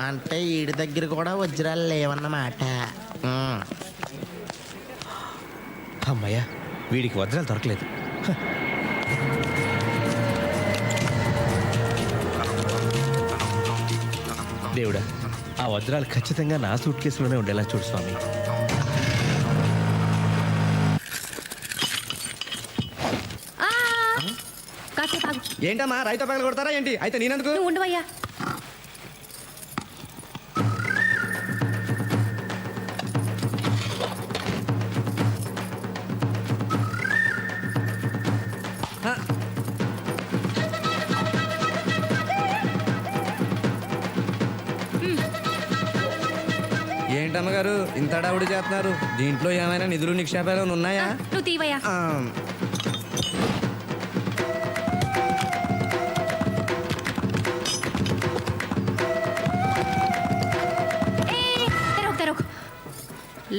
అంటే వీడి దగ్గర కూడా వజ్రాలు లేవన్నమాట. అమ్మయ్యా, వీడికి వజ్రాలు దొరకలేదు. దేవుడా, ఆ వజ్రాలు ఖచ్చితంగా నా సూట్ కేసులోనే ఉండేలా చూడు స్వామి. కాసేపు ఆగు. ఏంటమ్మా రైతు పగలు కొడతారా ఏంటి? అయితే నేనెందుకు? నువ్వు ఉండవయ్యా. ఏంటమ్మగారు ఇంత డౌడి చేస్తున్నారు? దీంట్లో ఏమైనా నిధులు నిక్షేపాలు ఉన్నాయా? నువ్వు తీవయ్యా. తెరవకు.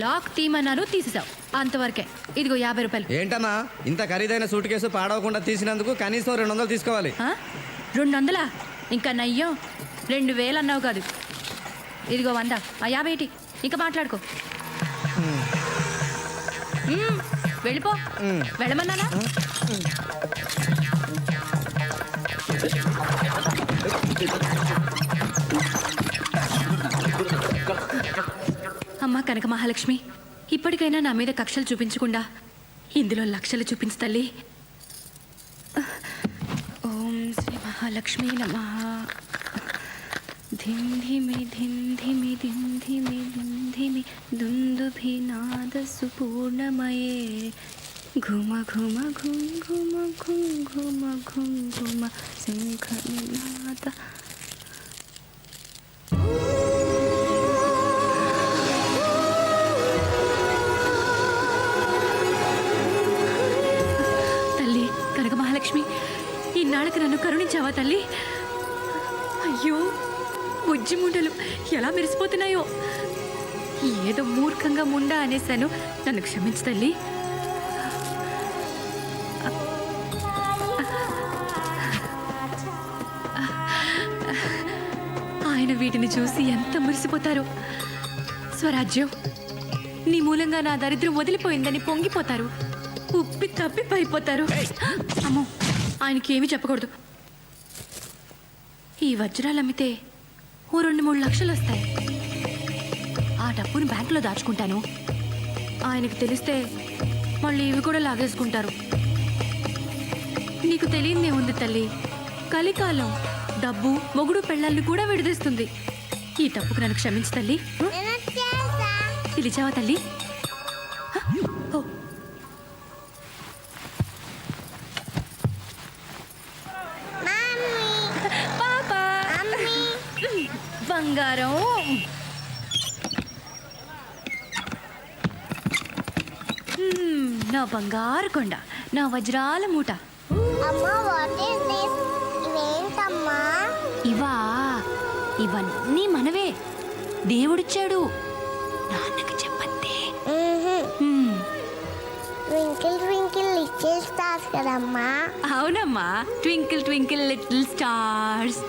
లాక్ తీమన్నాను, తీసేసావు. అంతవరకే. ఇదిగో 50 రూపాయలు. ఏంటమ్మా ఇంత ఖరీదైన సూట్ కేసు పాడవకుండా తీసినందుకు కనీసం 200 తీసుకోవాలి. 200? ఇంకా నయ్యం. 2000 అన్నావు కాదు. ఇదిగో 100. ఆ 50 ఏంటి? ఇంకా మాట్లాడుకో. వెళ్ళిపో. వెళ్ళమన్నానా? అమ్మా కనక మహాలక్ష్మి, ఇప్పటికైనా నా మీద కక్షలు చూపించకుండా ఇందులో లక్షలు చూపించు తల్లి. ఓం శ్రీ మహాలక్ష్మి నమః. ధిం ధిమి ధిం ధిమి ధిం ధిమి ధిం ధిమి దుందుభినాద సుపూర్ణమయే ఘుమ ఘుమ ఘుం ఘుమ ఘుం ఘుమ ఘుం ఘుమ శంఖనాద. తల్లి కనక మహాలక్ష్మి, ఇన్నాళ్ళకి నన్ను కరుణించావా తల్లి? అయ్యో, బుజ్జి ముండలు ఎలా మెరిసిపోతున్నాయో. ఏదో మూర్ఖంగా ముండా అనేశాను, నన్ను క్షమించు తల్లి. ఆయన వీటిని చూసి ఎంత మురిసిపోతారో. స్వరాజ్యం, నీ మూలంగా నా దరిద్రం వదిలిపోయిందని పొంగిపోతారు. ఉప్పి తప్పి పడిపోతారు. అమ్మో, ఆయనకి ఏమీ చెప్పకూడదు. ఈ వజ్రాలు అమ్మితే ఓ 2-3 లక్షలు వస్తాయి. ఆ డబ్బుని బ్యాంకులో దాచుకుంటాను. ఆయనకు తెలిస్తే మళ్ళీ ఇవి కూడా లాగేసుకుంటారు. నీకు తెలియదే ఉంది తల్లి, కలికాలం డబ్బు మొగుడు పెళ్ళాలను కూడా విడదీస్తుంది. ఈ తప్పుకు నన్ను క్షమించు తల్లి. పిలిచావా తల్లి? ఓ, పాపా బంగారం. నా బంగారు కొండ, నా వజ్రాల మూట. ఇవా, ఇవన్నీ మనవే. దేవుడిచ్చాడు. నాన్నకి చెప్పద్దే. ట్వింకిల్ ట్వింకిల్ లిటిల్ స్టార్స్ కదమ్మా. అవునమ్మా, ట్వింకిల్ ట్వింకిల్ లిటిల్ స్టార్స్.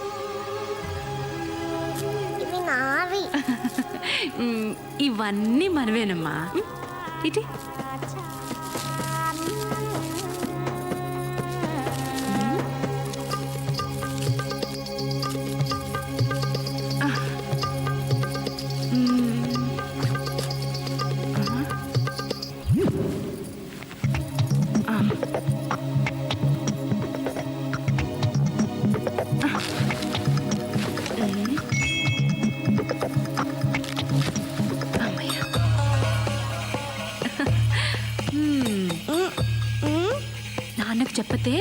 ఇవి నావి. ఇవన్నీ మనవేనమ్మా. ఇటీ నాన్నకు చెప్పతే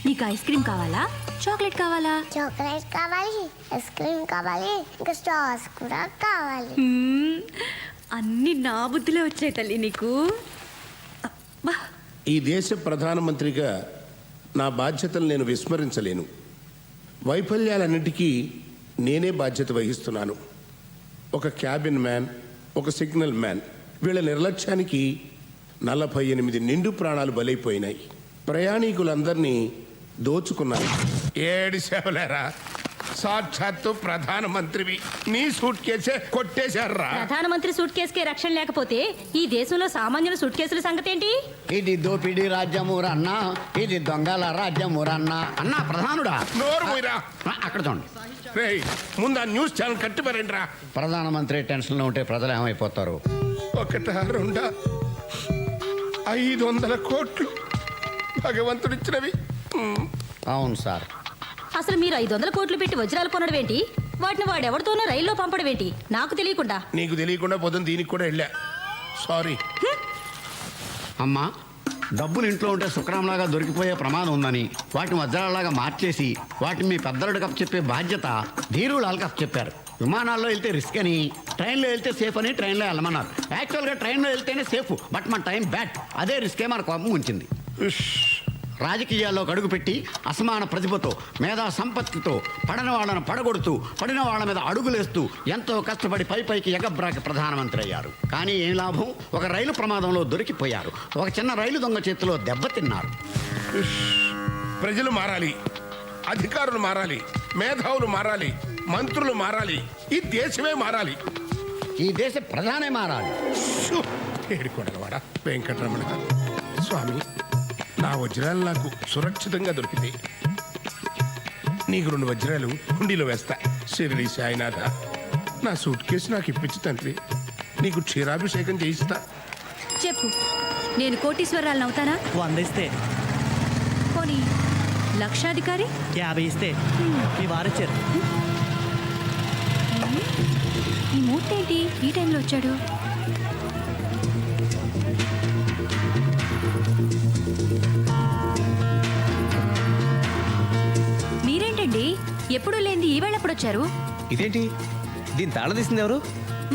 నీకు ఐస్ క్రీమ్ కావాలా, చాక్లెట్ కావాలా? చాక్లెట్ కావాలి, ఐస్ క్రీమ్ కావాలి, ఇంకా స్టార్స్ కూడా కావాలి. అన్ని నా బుద్ధిలో వచ్చాయి తల్లి నీకు. అబ్బా. ఈ దేశ ప్రధానమంత్రిగా నా బాధ్యతలు నేను విస్మరించలేను. వైఫల్యాలన్నిటికీ నేనే బాధ్యత వహిస్తున్నాను. ఒక క్యాబిన్ మ్యాన్, ఒక సిగ్నల్ మ్యాన్, వీళ్ళ నిర్లక్ష్యానికి 48 నిండు ప్రాణాలు బలైపోయినాయి. ప్రయాణికులందరినీ దోచుకున్నాను. ఏడు సేవలేరా, సాక్షాత్తు ప్రధానమంత్రివి, నీ సూట్ కేసే కొట్టేశారా? ప్రధానమంత్రి సూట్ కేసుకే రక్షణ లేకపోతే ఈ దేశంలో సామాన్యుల సూట్ కేసుల సంగతి ఏంటి? ఇది దోపిడీ రాజ్యమూరన్నా, ఇది దొంగల రాజ్యమూరన్నా. అన్నా ప్రధానుడా, నోరు పోయిరా. అక్కడ చూడండి. రేయ్, ముందు ఆ న్యూస్ ఛానల్ కట్టిపారండి రా. ప్రధానమంత్రి టెన్షన్లో ఉంటే ప్రజలు ఏమైపోతారు? 1, 2, 500 కోట్లు భగవంతుడిచ్చినవి. అవును సార్. అసలు మీరు 500 కోట్లు పెట్టి వజ్రాలు కొనడం ఏంటి? వాటిని వాడెవరితోనో రైల్లో పంపడం ఏంటి? నాకు తెలియకుండా. నీకు తెలియకుండా పొద్దున్న దీనికి కూడా వెళ్ళా. సారీ. అమ్మా, డబ్బులు ఇంట్లో ఉంటే శుక్రంలాగా దొరికిపోయే ప్రమాదం ఉందని వాటిని వజ్రాలలాగా మార్చేసి వాటిని మీ పెద్దలకు అప్పచెప్పే బాధ్యత ధీరులాలకు అప్పచెప్పారు. విమానాల్లో వెళ్తే రిస్క్ అని, ట్రైన్లో వెళ్తే సేఫ్ అని ట్రైన్లో వెళ్ళమన్నారు. యాక్చువల్గా ట్రైన్లో వెళ్తేనే సేఫ్, బట్ మన టైం బ్యాడ్. అదే రిస్కే మన కోపం ఉంచింది. రాజకీయాల్లో అడుగుపెట్టి అసమాన ప్రతిభతో, మేధా సంపత్తితో పడని వాళ్ళను పడగొడుతూ, పడిన వాళ్ళ మీద అడుగులేస్తూ ఎంతో కష్టపడి పైకి ఎగబ్రాకి ప్రధానమంత్రి అయ్యారు. కానీ ఏం లాభం? ఒక రైలు ప్రమాదంలో దొరికిపోయారు. ఒక చిన్న రైలు దొంగ చేతిలో దెబ్బతిన్నారు. ప్రజలు మారాలి, అధికారులు మారాలి, మేధావులు మారాలి, మంత్రులు మారాలి, ఈ దేశమే మారాలి. ఈ దేశ ప్రధానే మారాలి. ఏడుకొండలవాడ వెంకటరమణ స్వామి, నా వజ్రాలు నాకు సురక్షితంగా దొరికింది. నీకు 2 వజ్రాలు హుండీలో వేస్తా. షిరిడి సాయినాథ, నా సూట్ కేసు నాకు ఇప్పించు తండ్రి. నీకు క్షీరాభిషేకం చేయిస్తా. చెప్పు, నేను కోటీశ్వరాలను అవుతానా? 100 ఇస్తే. పోనీ లక్షాధికారి? 50 ఇస్తే. మీ వారొచ్చారు. ఈ మూర్తి ఏంటి ఈ టైంలో వచ్చాడు? మీరేంటండి ఎప్పుడు లేనిది ఈ వేళ ఎప్పుడు వచ్చారు? ఇదేంటి, దీని తాళం తీసింది ఎవరు?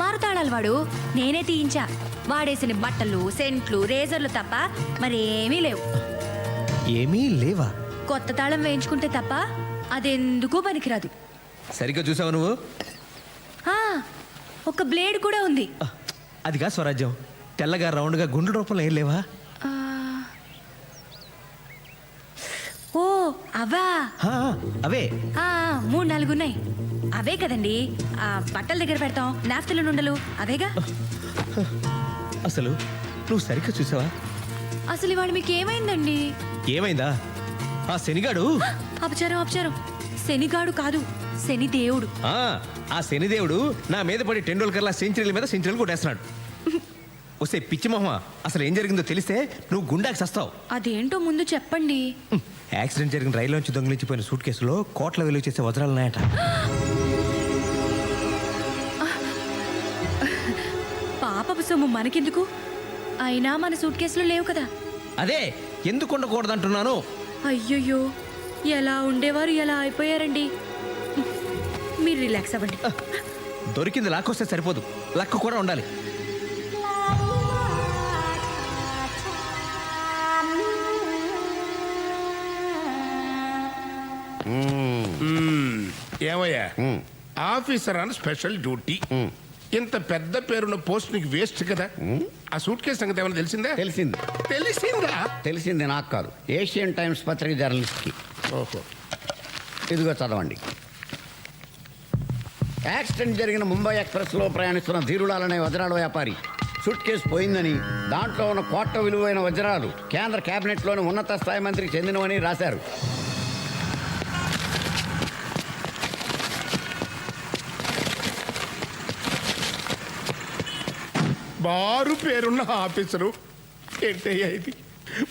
మారుతాళాలు వాడు, నేనే తీయించా. వాడేసిన బట్టలు, సెంట్లు, రేజర్లు తప్ప మరేమీ లేవు. ఏమీ లేవా? కొత్త తాళం వేయించుకుంటే తప్ప అదెందుకూ పనికిరాదు. సరిగ్గా చూసావు నువ్వు? ఆ, ఒక బ్లేడ్ కూడా ఉంది. అదిగా స్వరాజ్యం. తెల్లగా రౌండ్గా గుండ్ల రూపంలో ఏం లేవా? ఓ అవా? అవే 3-4 ఉన్నాయి. అవే కదండి, ఆ బట్టల దగ్గర పెడతాం, నాఫ్తలు నుండలు అవేగా. అసలు నువ్వు సరిగ్గా చూసావా? అసలు ఇవాళ మీకు ఏమైందండి? ఏమైందా? ఆ శనిగాడు. అపచారం అపచారం. శనిగాడు కాదు, శనిదేవుడు. ఆ శనిదేవుడు నా మీద పడి టెండూల్కర్లా సెంచరీల మీద సెంచరీలు కొట్టేస్తున్నాడు. వస్తే పిచ్చి మొహమ, అసలు ఏం జరిగిందో తెలిస్తే నువ్వు గుండాకి సస్తావు. అదేంటో ముందు చెప్పండి. యాక్సిడెంట్ జరిగిన రైల్లోంచి దొంగిలించిపోయిన సూట్ కేసులో కోట్ల విలువ చేసే వజ్రాలు ఉన్నాయట. పాపపు సొమ్ము మనకెందుకు? అయినా మన సూట్ కేసులో లేవు కదా. అదే ఎందుకు ఉండకూడదంటున్నాను. అయ్యయ్యో, ఎలా ఉండేవారు ఎలా అయిపోయారండి. మీరు రిలాక్స్ అవ్వండి. దొరికింది లాక్కొస్తే సరిపోదు, లక్ కూడా ఉండాలి. ఏమయ్యా, ఆఫీసర్ అని స్పెషల్ డ్యూటీ. ఇంత పెద్ద పేరున్న పోస్ట్ నీకు వేస్ట్ కదా. ఆ సూట్ కేసు సంగతి ఏమైనా తెలిసిందా? తెలిసిందా? తెలిసింది నాకు కాదు, ఏషియన్ టైమ్స్ పత్రిక జర్నలిస్ట్కి. ఓహో. ఇదిగో చదవండి. యాక్సిడెంట్ జరిగిన ముంబై ఎక్స్ప్రెస్లో ప్రయాణిస్తున్న ధీరులాల్ అనే వజ్రాల వ్యాపారి సూట్ కేసు పోయిందని, దాంట్లో ఉన్న కోట్ల విలువైన వజ్రాలు కేంద్ర కేబినెట్లోని ఉన్నత స్థాయి మంత్రికి చెందినవని రాశారు. బారు పేరున్న ఆఫీసరు ఏంటయ్యా ఇది?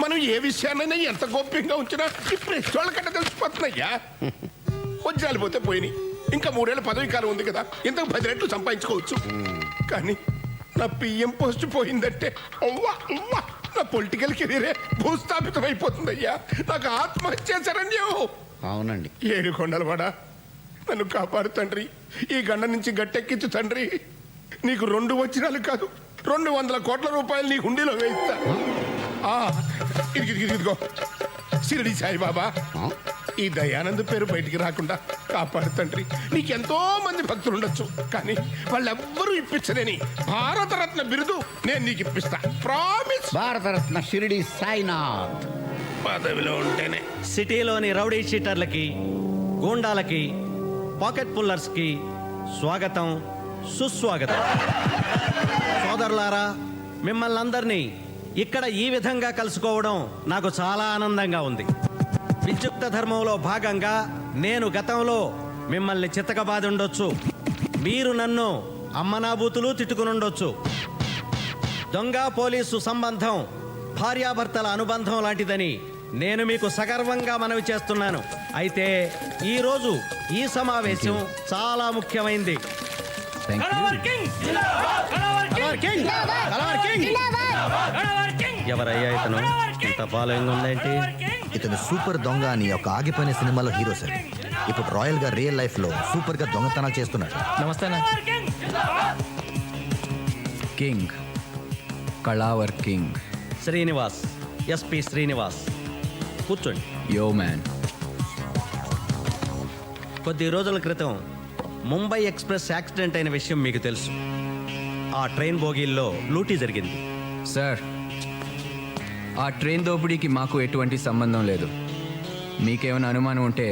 మనం ఏ విషయాన్నైనా ఎంత గోప్యంగా ఉంచినా ఈ ప్రెస్ వాళ్ళకంటే తెలిసిపోతున్నాయ్యా. వజ్రాలు పోతే పోయినాయి, ఇంకా 3 ఏళ్ళ పదవి కాలం ఉంది కదా, ఇంతకు 10 రెట్లు సంపాదించుకోవచ్చు. కానీ నా పిఎం పోస్ట్ పోయిందంటే అవ్వా అవ్వా, నా పొలిటికల్ కెరీరే భూస్థాపితం అయిపోతుందయ్యా. నాకు ఆత్మహత్య శరణ్యం. అవునండి. ఏడుకొండలవాడా, నన్ను కాపాడు తండ్రి. ఈ గండ నుంచి గట్టెక్కించు తండ్రి. నీకు 2 వజ్రాలు కాదు, 200 కోట్ల రూపాయలు నీ హుండీలో వేయిస్తా. ఇదిగో షిరిడి సాయిబాబా, ఈ దయానంద్ పేరు బయటికి రాకుండా కాపాడు తండ్రి. నీకెంతో మంది భక్తులు ఉండొచ్చు, కానీ వాళ్ళెవ్వరూ ఇప్పించలేని భారతరత్న బిరుదు నేను నీకు ఇప్పిస్తా. ప్రామిస్. భారతరత్న షిరిడి సాయినాథ్. పదవిలో ఉంటేనే. సిటీలోని రౌడీ షీటర్లకి, గూండాలకి, పాకెట్ పుల్లర్స్కి స్వాగతం, సుస్వాగతం. సోదరులారా, మిమ్మల్ని అందరినీ ఇక్కడ ఈ విధంగా కలుసుకోవడం నాకు చాలా ఆనందంగా ఉంది. విద్యుక్త ధర్మంలో భాగంగా నేను గతంలో మిమ్మల్ని చితకబాది ఉండొచ్చు, మీరు నన్ను అమ్మనాబూతులు తిట్టుకునుండొచ్చు. దొంగ పోలీసు సంబంధం భార్యాభర్తల అనుబంధం లాంటిదని నేను మీకు సగర్వంగా మనవి చేస్తున్నాను. అయితే ఈరోజు ఈ సమావేశం చాలా ముఖ్యమైంది. ఎవరయ్యా ఇతను? ఇంత ఫాలోయింగ్ ఉందేంటి? ఇతను సూపర్ దొంగ అని ఒక ఆగిపోయిన సినిమాలో హీరో సార్. ఇప్పుడు రాయల్ గా రియల్ లైఫ్ లో సూపర్ గా దొంగతనాలు చేస్తున్నాడు. నమస్తే. కింగ్, కళావర్ కింగ్ శ్రీనివాస్, ఎస్పి శ్రీనివాస్. కూర్చోండి. Yo man. కొద్ది రోజుల క్రితం ముంబై ఎక్స్ప్రెస్ యాక్సిడెంట్ అయిన విషయం మీకు తెలుసు. ఆ ట్రైన్ బోగీల్లో లూటీ జరిగింది. సార్, ఆ ట్రైన్ దోపిడీకి మాకు ఎటువంటి సంబంధం లేదు. మీకేమైనా అనుమానం ఉంటే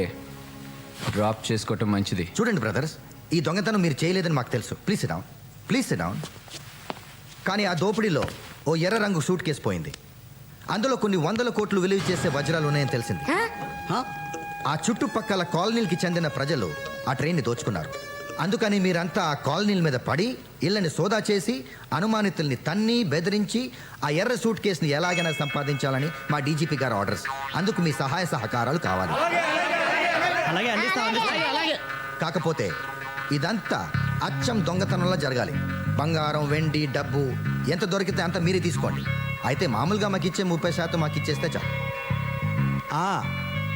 డ్రాప్ చేసుకోవటం మంచిది. చూడండి బ్రదర్స్, ఈ దొంగతనం మీరు చేయలేదని మాకు తెలుసు. Please SIT down, please SIT down. కానీ ఆ దోపిడీలో ఓ ఎర్ర రంగు సూట్ కేసు పోయింది. అందులో కొన్ని 100 కోట్లు విలువ చేసే వజ్రాలు ఉన్నాయని తెలిసింది. ఆ చుట్టుపక్కల కాలనీలకి చెందిన ప్రజలు ఆ ట్రైన్ని దోచుకున్నారు. అందుకని మీరంతా ఆ కాలనీల మీద పడి ఇళ్ళని సోదా చేసి అనుమానితుల్ని తన్ని బెదిరించి ఆ ఎర్ర సూట్ కేసుని ఎలాగైనా సంపాదించాలని మా డీజీపీ గారు ఆర్డర్స్. అందుకు మీ సహాయ సహకారాలు కావాలి. కాకపోతే ఇదంతా అచ్చం దొంగతనంలో జరగాలి. బంగారం, వెండి, డబ్బు ఎంత దొరికితే అంత మీరే తీసుకోండి. అయితే మామూలుగా మాకు ఇచ్చే 30% మాకు ఇచ్చేస్తే చాలు.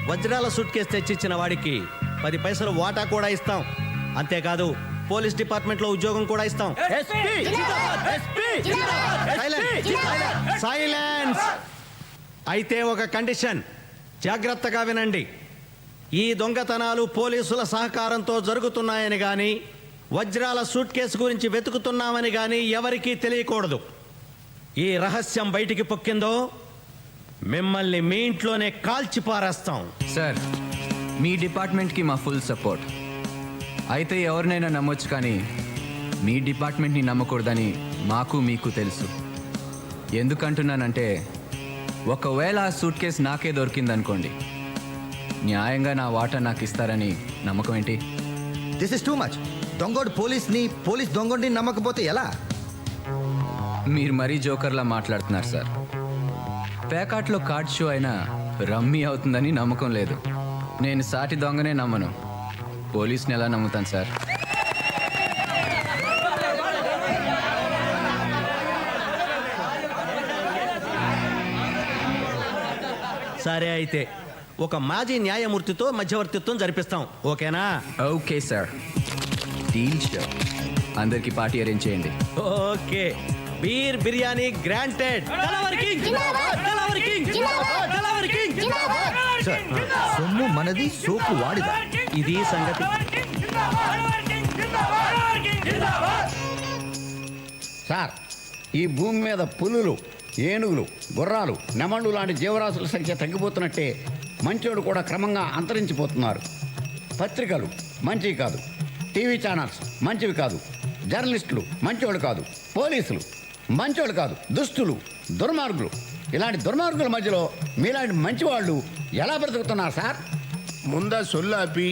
వజ్రాల సూట్ కేసు తెచ్చిచ్చిన వాడికి 10 పైసలు వాటా కూడా ఇస్తాం. అంతేకాదు, పోలీస్ డిపార్ట్మెంట్లో ఉద్యోగం కూడా ఇస్తాం. సైలెన్స్. అయితే ఒక కండిషన్, జాగ్రత్తగా వినండి. ఈ దొంగతనాలు పోలీసుల సహకారంతో జరుగుతున్నాయని కానీ, వజ్రాల సూట్ కేసు గురించి వెతుకుతున్నామని కానీ ఎవరికీ తెలియకూడదు. ఈ రహస్యం బయటికి పొక్కిందో మిమ్మల్ని మీ ఇంట్లోనే కాల్చి పారేస్తాం. సార్, మీ డిపార్ట్మెంట్కి మా ఫుల్ సపోర్ట్. అయితే ఎవరినైనా నమ్మొచ్చు, కానీ మీ డిపార్ట్మెంట్ని నమ్మకూడదని మాకు మీకు తెలుసు. ఎందుకంటున్నానంటే, ఒకవేళ ఆ సూట్ కేసు నాకే దొరికిందనుకోండి, న్యాయంగా నా వాటా నాకు ఇస్తారని నమ్మకం ఏంటి? This is too much. దొంగోడు పోలీస్ దొంగోడిని నమ్మకపోతే ఎలా? మీరు మరీ జోకర్లా మాట్లాడుతున్నారు సార్. పేకాట్లో కార్డ్ షో అయినా రమ్మీ అవుతుందని నమ్మకం లేదు. నేను సాటి దొంగనే నమ్మను, పోలీస్ని ఎలా నమ్ముతాను సార్? సరే, అయితే ఒక మాజీ న్యాయమూర్తితో మధ్యవర్తిత్వం జరిపిస్తాం. ఓకేనా? Okay sir, deal show. అందరికి పార్టీ అరేంజ్ చేయండి. ఓకే. Beer biryani granted. సొమ్ము మనది, సోపు వాడిదా? ఇది సంగతి. సార్, ఈ భూమి మీద పులులు, ఏనుగులు, గుర్రాలు, నెమళ్ళు లాంటి జీవరాశుల సంఖ్య తగ్గిపోతున్నట్టే మంచోడు కూడా క్రమంగా అంతరించిపోతున్నారు. పత్రికలు మంచివి కాదు, టీవీ ఛానల్స్ మంచివి కాదు, జర్నలిస్టులు మంచోళ్ళు కాదు, పోలీసులు మంచోళ్ళు కాదు, దుస్తులు, దుర్మార్గులు. ఇలాంటి దుర్మార్గుల మధ్యలో మీలాంటి మంచివాళ్ళు ఎలా బ్రతుకుతున్నారు సార్? ముందా సొల్లాపి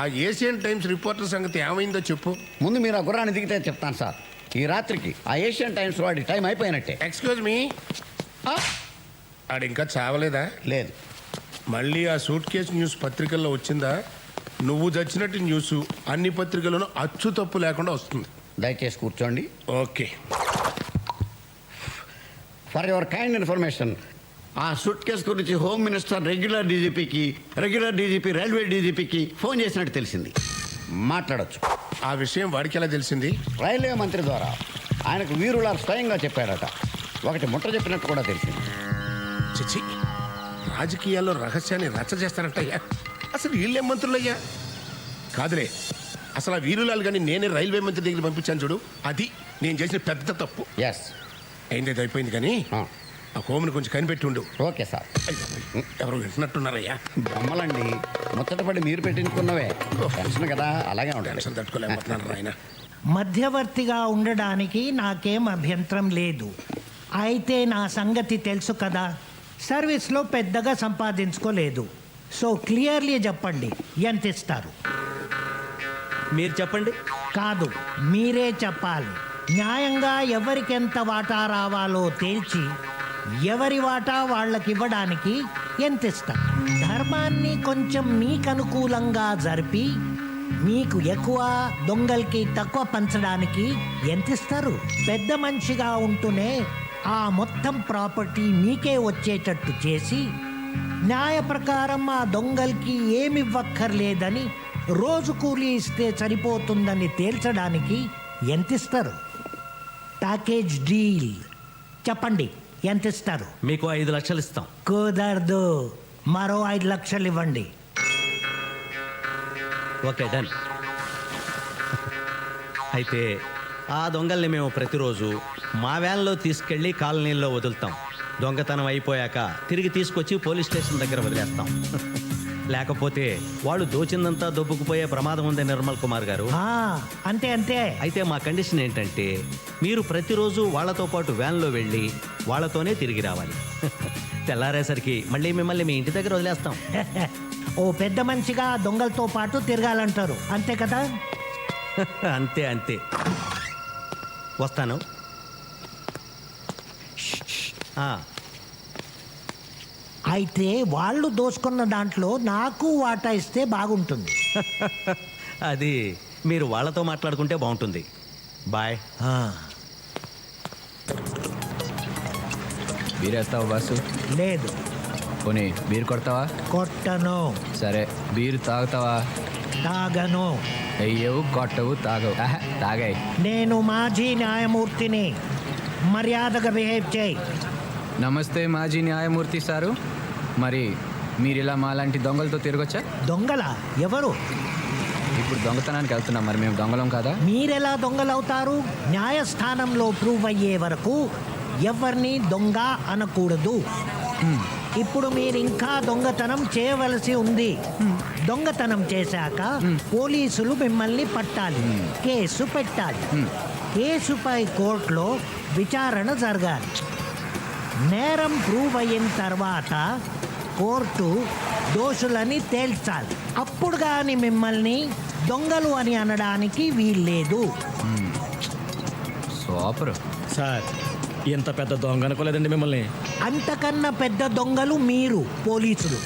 ఆ ఏషియన్ టైమ్స్ రిపోర్టర్ సంగతి ఏమైందో చెప్పు. ముందు మీరు ఆ గుర్రాన్ని దిగితే చెప్తాను సార్. ఈ రాత్రికి ఆ ఏషియన్ టైమ్స్ వాడి టైం అయిపోయినట్టే. ఎక్స్క్యూజ్ మీ, ఆడు ఇంకా చావలేదా? లేదు. మళ్ళీ ఆ సూట్ కేసు న్యూస్ పత్రికల్లో వచ్చిందా? నువ్వు చచ్చినట్టు న్యూస్ అన్ని పత్రికల్లోనూ అచ్చు తప్పు లేకుండా వస్తుంది. దయచేసి కూర్చోండి. Okay. For your kind information, ఆ సూట్ కేసు గురించి home minister regular DGP railway డీజీపీకి ఫోన్ చేసినట్టు తెలిసింది. మాట్లాడొచ్చు. ఆ విషయం వాడికి ఎలా తెలిసింది? రైల్వే మంత్రి ద్వారా ఆయనకు వీరులాల్ స్వయంగా చెప్పాడట. ఒకటి ముట్ట చెప్పినట్టు కూడా తెలిసింది. చిచి, రాజకీయాల్లో రహస్యాన్ని రచ్చ చేస్తారంటయ్యా. అసలు వీళ్ళే మంత్రులయ్యా? కాదులే, అసలు ఆ వీరులాల్ కానీ నేనే రైల్వే మంత్రి దగ్గర పంపించాను చూడు, అది నేను చేసిన పెద్ద తప్పు. ఎస్, అయింది అయిపోయింది, కానీ ఆ హోమ్ని కొంచెం కనిపెట్టి ఉండు. Okay sir. ఎవరు వింటున్నట్టున్నారయ్యా? బొమ్మలండి, ముచ్చటపడి మీరు పెట్టించుకున్నవే. టెన్షన్ కదా, అలాగే ఉంటాయి. టెన్షన్ తట్టుకోలేకపోతున్నాను ఆయన. మధ్యవర్తిగా ఉండడానికి నాకేం అభ్యంతరం లేదు. అయితే నా సంగతి తెలుసు కదా, సర్వీస్లో పెద్దగా సంపాదించుకోలేదు. సో క్లియర్లీ చెప్పండి, ఎంత ఇస్తారు? మీరు చెప్పండి. కాదు, మీరే చెప్పాలి. న్యాయంగా ఎవరికెంత వాటా రావాలో తేల్చి ఎవరి వాటా వాళ్ళకి ఇవ్వడానికి ఎంత ఇస్తారు? ధర్మాన్ని కొంచెం మీకు అనుకూలంగా జరిపి మీకు ఎక్కువ, దొంగలకి తక్కువ పంచడానికి ఎంత ఇస్తారు? పెద్ద మనిషిగా ఉంటూనే ఆ మొత్తం ప్రాపర్టీ మీకే వచ్చేటట్టు చేసి న్యాయ ప్రకారం ఆ దొంగలకి ఏమివ్వక్కర్లేదని రోజు కూలీ ఇస్తే సరిపోతుందని తేల్చడానికి ఎంత ఇస్తారు? Package deal. చెప్పండి, ఎంత ఇస్తారు? మీకు 5 లక్షలు ఇస్తాం. కుదరదు, మరో 5 లక్షలు ఇవ్వండి. Okay, done. అయితే ఆ దొంగల్ని మేము ప్రతిరోజు మా వ్యాన్లో తీసుకెళ్ళి కాలనీల్లో వదులుతాం. దొంగతనం అయిపోయాక తిరిగి తీసుకొచ్చి పోలీస్ స్టేషన్ దగ్గర వదిలేస్తాం. లేకపోతే వాళ్ళు దోచిందంతా దొబ్బుకుపోయే ప్రమాదం ఉంది నిర్మల్ కుమార్ గారు. అంతే అంతే. అయితే మా కండిషన్ ఏంటంటే మీరు ప్రతిరోజు వాళ్ళతో పాటు వ్యాన్లో వెళ్ళి వాళ్ళతోనే తిరిగి రావాలి. తెల్లారేసరికి మళ్ళీ మిమ్మల్ని మీ ఇంటి దగ్గర వదిలేస్తాం. ఓ పెద్ద మనిషిగా దొంగలతో పాటు తిరగాలంటారు, అంతే కదా? అంతే అంతే. వస్తాను. అయితే వాళ్ళు దోసుకున్న దాంట్లో నాకు వాటా ఇస్తే బాగుంటుంది. అది మీరు వాళ్ళతో మాట్లాడుకుంటే బాగుంటుంది. బాయ్. బీరేస్తావా బాసు? లేదు. పోనీ బీరు కొడతావా? కొట్టను. సరే, బీరు తాగుతావా? తాగను. అయ్యవు, కొట్టవు, తాగవు. తాగాయి. నేను మాజీ న్యాయమూర్తిని, మర్యాదగా బిహేవ్ చేయి. నమస్తే మాజీ న్యాయమూర్తి సారు. మరి మీరు ఇలా మాలాంటి దొంగలతో తిరగొచ్చా? దొంగలా? ఎవరు? ఇప్పుడు దొంగతనానికి వెళ్తున్నాం, మరి మేము దొంగలం కాదా? మీరెలా దొంగలవుతారు? న్యాయస్థానంలో ప్రూవ్ అయ్యే వరకు ఎవరిని దొంగ అనకూడదు. ఇప్పుడు మీరు ఇంకా దొంగతనం చేయవలసి ఉంది. దొంగతనం చేశాక పోలీసులు మిమ్మల్ని పట్టాలి, కేసు పెట్టాలి. కేసుపై కోర్టులో విచారణ జరగాలి. నేరం ప్రూవ్ అయిన తర్వాత కోర్టు దోషులని తేల్చాలి. అప్పుడు కానీ మిమ్మల్ని దొంగలు అని అనడానికి వీల్లేదు. సూపర్ సార్, ఎంత పెద్ద దొంగ అనుకోలేదండి మిమ్మల్ని. అంతకన్నా పెద్ద దొంగలు మీరు పోలీసులు.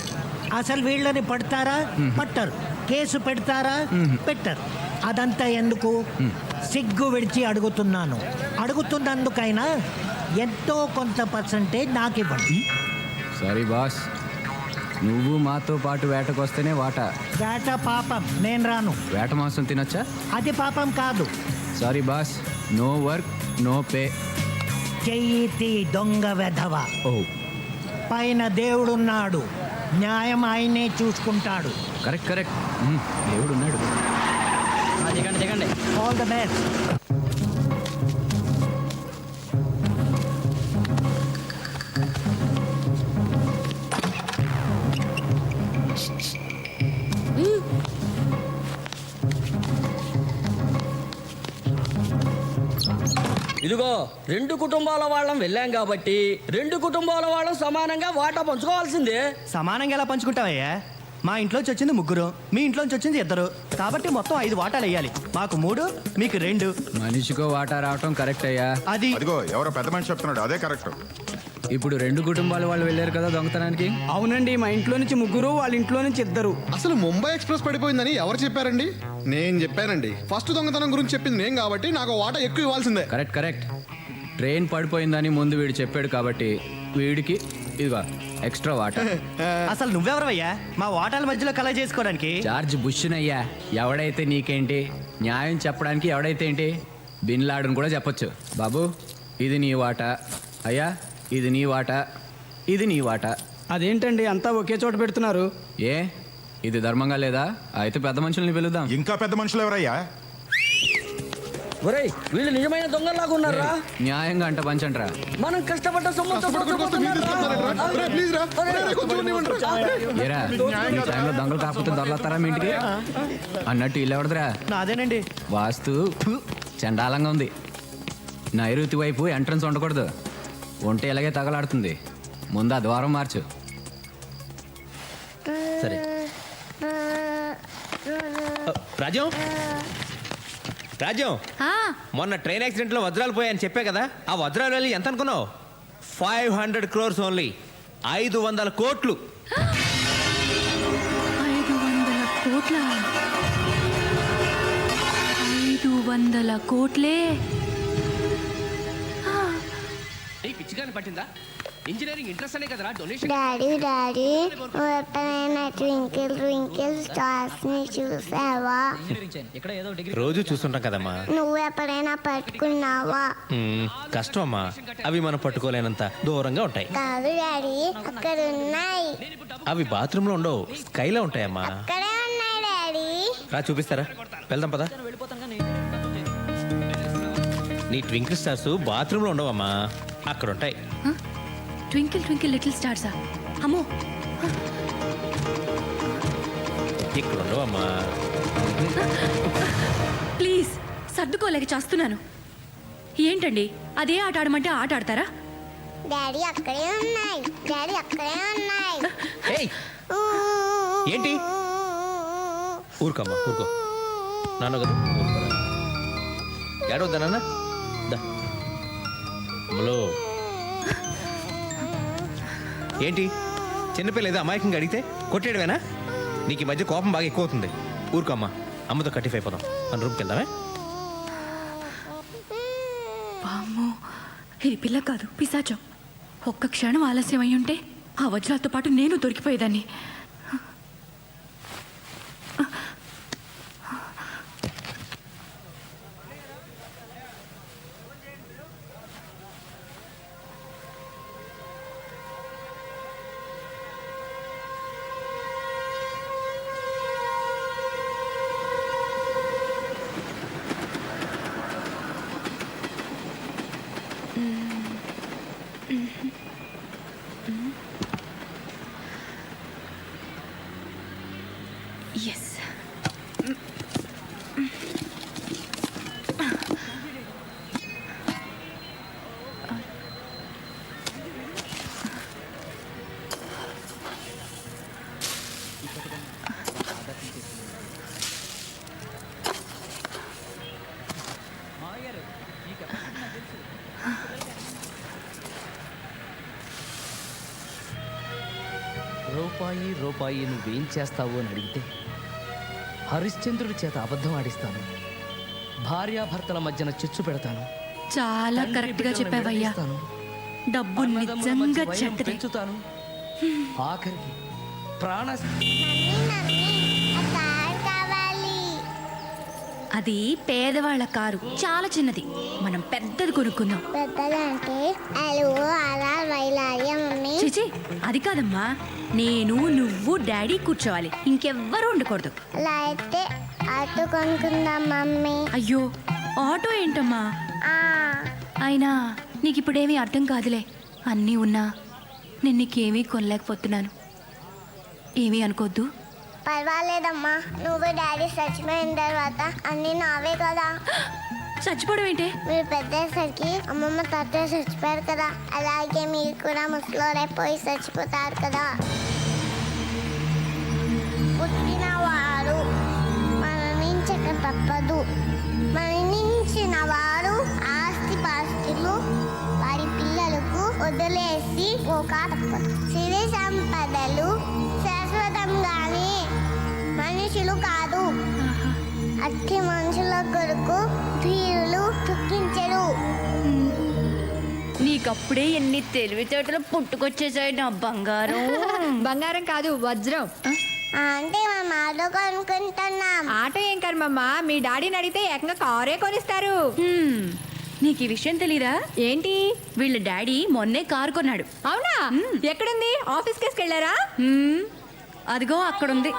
అసలు వీళ్ళని పడతారా? పట్టరు. కేసు పెడతారా? పెట్టరు. అదంతా ఎందుకు? సిగ్గు విడిచి అడుగుతున్నాను. అడుగుతున్నందుకైనా ఎంతో కొంత పర్సంటేజ్ నాకు ఇవ్వండి. సారీ బాస్, నువ్వు మాతో పాటు వేటకొస్తేనే వాటా. వేట పాపం, నేను రాను. వేట మాంసం తినొచ్చా? అది పాపం కాదు. Sorry boss, no work no pay. చెయ్యి దొంగ వెధవ. ఓ, పైన దేవుడున్నాడు, న్యాయం ఆయనే చూసుకుంటాడు. కరెక్ట్ కరెక్ట్, దేవుడున్నాడు. All the best. ఇదిగో 2 కుటుంబాల వాళ్ళం వెళ్ళాం కాబట్టి 2 కుటుంబాల వాళ్ళం సమానంగా వాటా పంచుకోవాల్సిందే. సమానంగా ఎలా పంచుకుంటావయ్యా? మా ఇంట్లోంచి వచ్చింది 3, మీ ఇంట్లోంచి వచ్చింది 2, కాబట్టి మొత్తం 5 వాటాలు వేయాలి. మాకు 3, మీకు 2. మనిషికో వాటా రావటం కరెక్ట్ అయ్యా. అది అదిగో ఎవరో పెద్ద మనిషి చెప్తున్నాడు, అదే కరెక్ట్. ఇప్పుడు 2 కుటుంబాల వాళ్ళు వెళ్ళారు కదా దొంగతనానికి. అవునండి, మా ఇంట్లో నుంచి 3, వాళ్ళ ఇంట్లో నుంచి 2. అసలు ముంబై ఎక్స్ప్రెస్ పడిపోయిందని ఎవరు చెప్పారండి? నేను చెప్పానండి. ఫస్ట్ దొంగతనం గురించి చెప్పింది నేను కాబట్టి నాకు వాటా ఎక్కువ ఇవ్వాల్సిందే. Correct correct. ట్రైన్ పడిపోయిందని ముందు వీడు చెప్పాడు కాబట్టి వీడికి ఇదిగో ఎక్స్ట్రా వాటా. అసలు నువ్వెవరవయ్యా మా వాటాల మధ్యలో కలెక్ట్ చేసుకోవడానికి? జార్జ్ బుష్నయ్యా. ఎవడైతే నీకేంటి, న్యాయం చెప్పడానికి ఎవడైతే ఏంటి, బిన్ లాడన్ కూడా చెప్పొచ్చు. బాబు ఇది నీ వాటా, అయ్యా ఇది నీ వాటా, ఇది నీ వాటా. అదేంటండి అంతా ఒకే చోట పెడుతున్నారు? ఏ ఇది ధర్మంగా లేదా? అయితే పెద్ద మనుషుల్ని పిలుద్దాం. ఇంకా పెద్ద మనుషులు ఎవరయ్యా? ఒరేయ్ వీళ్ళు నిజమైన దొంగలాగా ఉన్నారా? న్యాయంగా అంట పంచంట్రా. మనం కష్టపడ్డ సొమ్ముతో ఏరా ఈ టైంలో దొంగలు కాకపోతే దొరలతారా మీ ఇంటికి అన్నట్టు ఇల్లు ఎవడదురా? నాదేనండి. వాస్తు చండాలంగా ఉంది. నైరుతి వైపు ఎంట్రన్స్ ఉండకూడదు, ఉంటే ఇలాగే తగలాడుతుంది. ముందు ఆ ద్వారం మార్చు. సరే రాజ్యం, రాజ్యం, మొన్న ట్రైన్ యాక్సిడెంట్లో వజ్రాలు పోయాయని చెప్పే కదా, ఆ వజ్రాలు వెళ్ళి ఎంత అనుకున్నావు? 500 crores ఓన్లీ. 500 కోట్లు. 500 కోట్ల? 500 కోట్లే? పిచ్చిగాని పట్టిందా? ఇంజనీరింగ్ ఇంట్రెస్ట్ అనే కదరా డొనేషన్. డాడీ నువ్వు ఎప్పుడైనా ట్వింకిల్ ట్వింకిల్ స్టార్స్ ని చూసావా? రోజు చూస్తుంటాం కదమ్మా. నువ్వు ఎప్పుడైనా పట్టుకున్నావా? కష్టం అమ్మా, అవి మనం పట్టుకోలేనంత దూరంగా ఉంటాయి. కాదు డాడీ, అక్కడ ఉన్నాయి. అవి బాత్రూంలో ఉండవు, స్కైలో ఉంటాయమ్మా. అక్కడే ఉన్నాయి డాడీ. రా చూపిస్తారా, వెళ్దాం పదా. నీ ట్వింకిల్ స్టార్స్ బాత్రూంలో ఉండవమ్మా, అక్కడ ఉంటాయి. ట్వింకిల్ ట్వింకిల్ లిటిల్ స్టార్సా? అమ్మో, ఇక్కడ ఉండవమ్మా. ప్లీజ్ సర్దుకోలేక చేస్తున్నాను. ఏంటండి అదే ఆట ఆడమంటే ఆట ఆడతారా? డాడీ అక్కడే ఉన్నాయి. డాడీ అక్కడే ఉన్నాయి. ఏంటి? ఊరుకోమ్మా, ఊరుకో. నాన్న కదా ఏడవద్దా నాన్న? ఏంటి చిన్నపిల్ల ఏదో అమాయకంగా అడిగితే కొట్టేయడమేనా? నీకు ఈ మధ్య కోపం బాగా ఎక్కువ అవుతుంది. ఊరుకోమ్మా, అమ్మతో కట్టిఫ్ అయిపోదాం. మన రూమ్కి వెళ్దామే. వామ్మో, ఇది పిల్ల కాదు, పిశాచం. ఒక్క క్షణం ఆలస్యం అయి ఉంటే ఆ వజ్రాలతో పాటు నేను దొరికిపోయేదాన్ని. ఎస్. రూపాయి రూపాయి నువ్వేం చేస్తావు అని అడిగితే హరిశ్చంద్రుడి చేత అబద్ధం ఆడిస్తాను. భార్యాభర్తల మధ్యన చిచ్చు పెడతాను. చాలా కరెక్ట్ గా చెప్పావయ్యా. డబ్బు నిజంగా చెడ్డది. పెంచుతాను. ఆఖరికి ప్రాణ అది పేదవాళ్ళ కారు, చాలా చిన్నది. మనం పెద్దది కొనుక్కుందాం. పెద్దదంటే అలా వైలాల్యం మమ్మీ. చిచి, అది కాదమ్మా. నేను, నువ్వు, డాడీ కూర్చోవాలి, ఇంకెవ్వరూ ఉండకూడదు. అలా అయితే ఆటో కొనుక్కుందాం మమ్మీ. అయ్యో, ఆటో ఏంటమ్మా? అయినా నీకు ఇప్పుడేమీ అర్థం కాదులే. అన్నీ ఉన్నా నేను నీకేమీ కొనలేకపోతున్నాను. ఏమీ అనుకోద్దు. పర్వాలేదమ్మా, నువ్వు డాడీ చచ్చిపోయిన తర్వాత అన్నీ నావే కదా. చచ్చిపోవడం ఏంటే? మీరు పెద్దసరికి అమ్మమ్మ తాతయ్య చచ్చిపోయారు కదా, అలాగే మీరు కూడా ముసలోడైపోయి చచ్చిపోతారు కదా. పుట్టిన వారు మరణించక తప్పదు. మరణించిన వారు ఆస్తి పాస్తులు వారి పిల్లలకు వదిలేసి పోక తప్పదు. సిరి సంపదలు శాశ్వతంగానే, మనుషులు కాదు. అట్టి మనుషుల కొరకు ధీరులు దుఃఖించరు. నీకప్పుడే ఎన్ని తెలివితేటలు పుట్టుకొచ్చేసాయి నా బంగారం. బంగారం కాదు, వజ్రం. అంటే మనం ఆటో కొనుక్కుంటున్నాం. ఆటో ఏం కర్మమ్మా, మీ డాడీని అడిగితే ఏకంగా కారే కొనిస్తారు. నీకు ఈ విషయం తెలీదా? ఏంటి? వీళ్ళ డాడీ మొన్నే కారు కొన్నాడు. అవునా? ఎక్కడుంది? ఆఫీస్ కేసుకు వెళ్ళారా? అదిగో అక్కడుంది.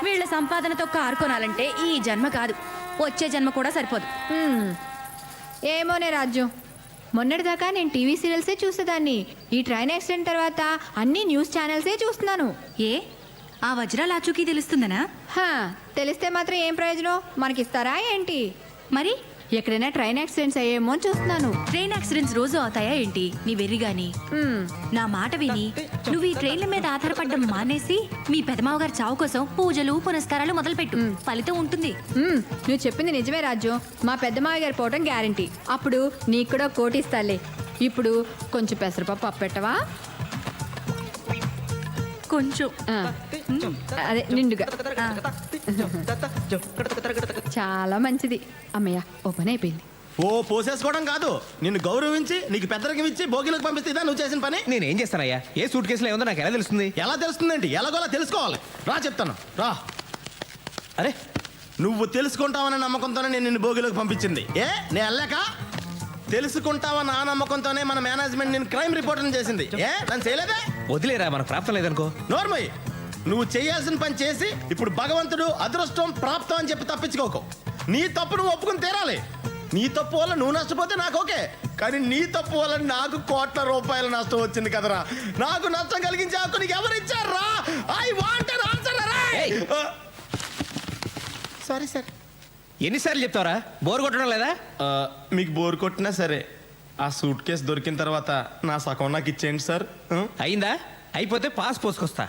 వీళ్ళ సంపాదనతో కారు కొనాలంటే ఈ జన్మ కాదు, వచ్చే జన్మ కూడా సరిపోదు. ఏమోనే రాజ్యం, మొన్నటిదాకా నేను టీవీ సీరియల్సే చూసేదాన్ని. ఈ ట్రైన్ యాక్సిడెంట్ తర్వాత అన్ని న్యూస్ ఛానల్సే చూస్తున్నాను. ఏ ఆ వజ్రాల ఆచూకీ తెలుస్తుందనా? తెలిస్తే మాత్రం ఏం ప్రయోజనం? మనకిస్తారా ఏంటి? మరి ఎక్కడైనా ట్రైన్ యాక్సిడెంట్స్ అయ్యేమో అని చూస్తున్నాను. ట్రైన్ యాక్సిడెంట్స్ రోజు అవుతాయా ఏంటి? నీ వెర్రి గాని. నా మాట విని నువ్వు ఈ ట్రైన్ల మీద ఆధారపడడం మానేసి మీ పెదమావ గారి చావు కోసం పూజలు పునస్కారాలు మొదలుపెట్టు. ఫలితం ఉంటుంది. నువ్వు చెప్పింది నిజమే రాజ్యం. మా పెద్దమావ గారు పోవటం గ్యారంటీ. అప్పుడు నీకు కూడా కోటి ఇస్తాలే. ఇప్పుడు కొంచెం పెసరపప్పు అప్పెట్టవా? కొంచెం అదే నిండుగా. చాలా మంచిది. అమ్మయ్య, ఓ పని అయిపోయింది. ఓ పోసేసుకోవడం కాదు, నిన్ను గౌరవించి నీకు పెద్దరికం ఇచ్చి భోగిలకు పంపిస్తే ఇదా నువ్వు చేసిన పని? నేనేం చేస్తానయ్యా? ఏ సూట్ కేసులో ఏముందో నాకు ఎలా తెలుస్తుంది? ఎలా తెలుస్తుందండి? ఎలాగోలా తెలుసుకోవాలి. రా చెప్తాను, రా. అరే, నువ్వు తెలుసుకుంటావన్న నమ్మకంతోనే నేను నిన్ను భోగిలోకి పంపించింది. నేను వెళ్ళాక తెలుసుకుంటావన్న ఆ నమ్మకంతోనే మన మేనేజ్మెంట్ నేను క్రైమ్ రిపోర్టర్ చేసింది. దాన్ని చేయలేదే? వదిలేరా, మనకు ప్రాప్తం లేదనుకో. నోర్మయ్య, నువ్వు చేయాల్సిన పని చేసి ఇప్పుడు భగవంతుడు అదృష్టం ప్రాప్తం అని చెప్పి తప్పించుకోకు. నీ తప్పు నువ్వు ఒప్పుకుని తీరాలి. నీ తప్పు వల్ల నువ్వు నష్టపోతే నాకు ఓకే, కానీ నీ తప్పు వల్ల నాకు కోట్ల రూపాయల నష్టం వచ్చింది కదరా. నాకు నష్టం కలిగించే హక్కు నీకు ఎవరు ఇచ్చారా? I want an answer. Sorry sir. ఎన్నిసార్లు చెప్తావరా? బోర్ కొట్టడం లేదా? మీకు బోర్ కొట్టినా సరే ఆ సూట్ కేసు దొరికిన తర్వాత నా సగం నాకు ఇచ్చేయండి సార్. అయిందా? అయిపోతే పాస్ పోసుకొస్తా.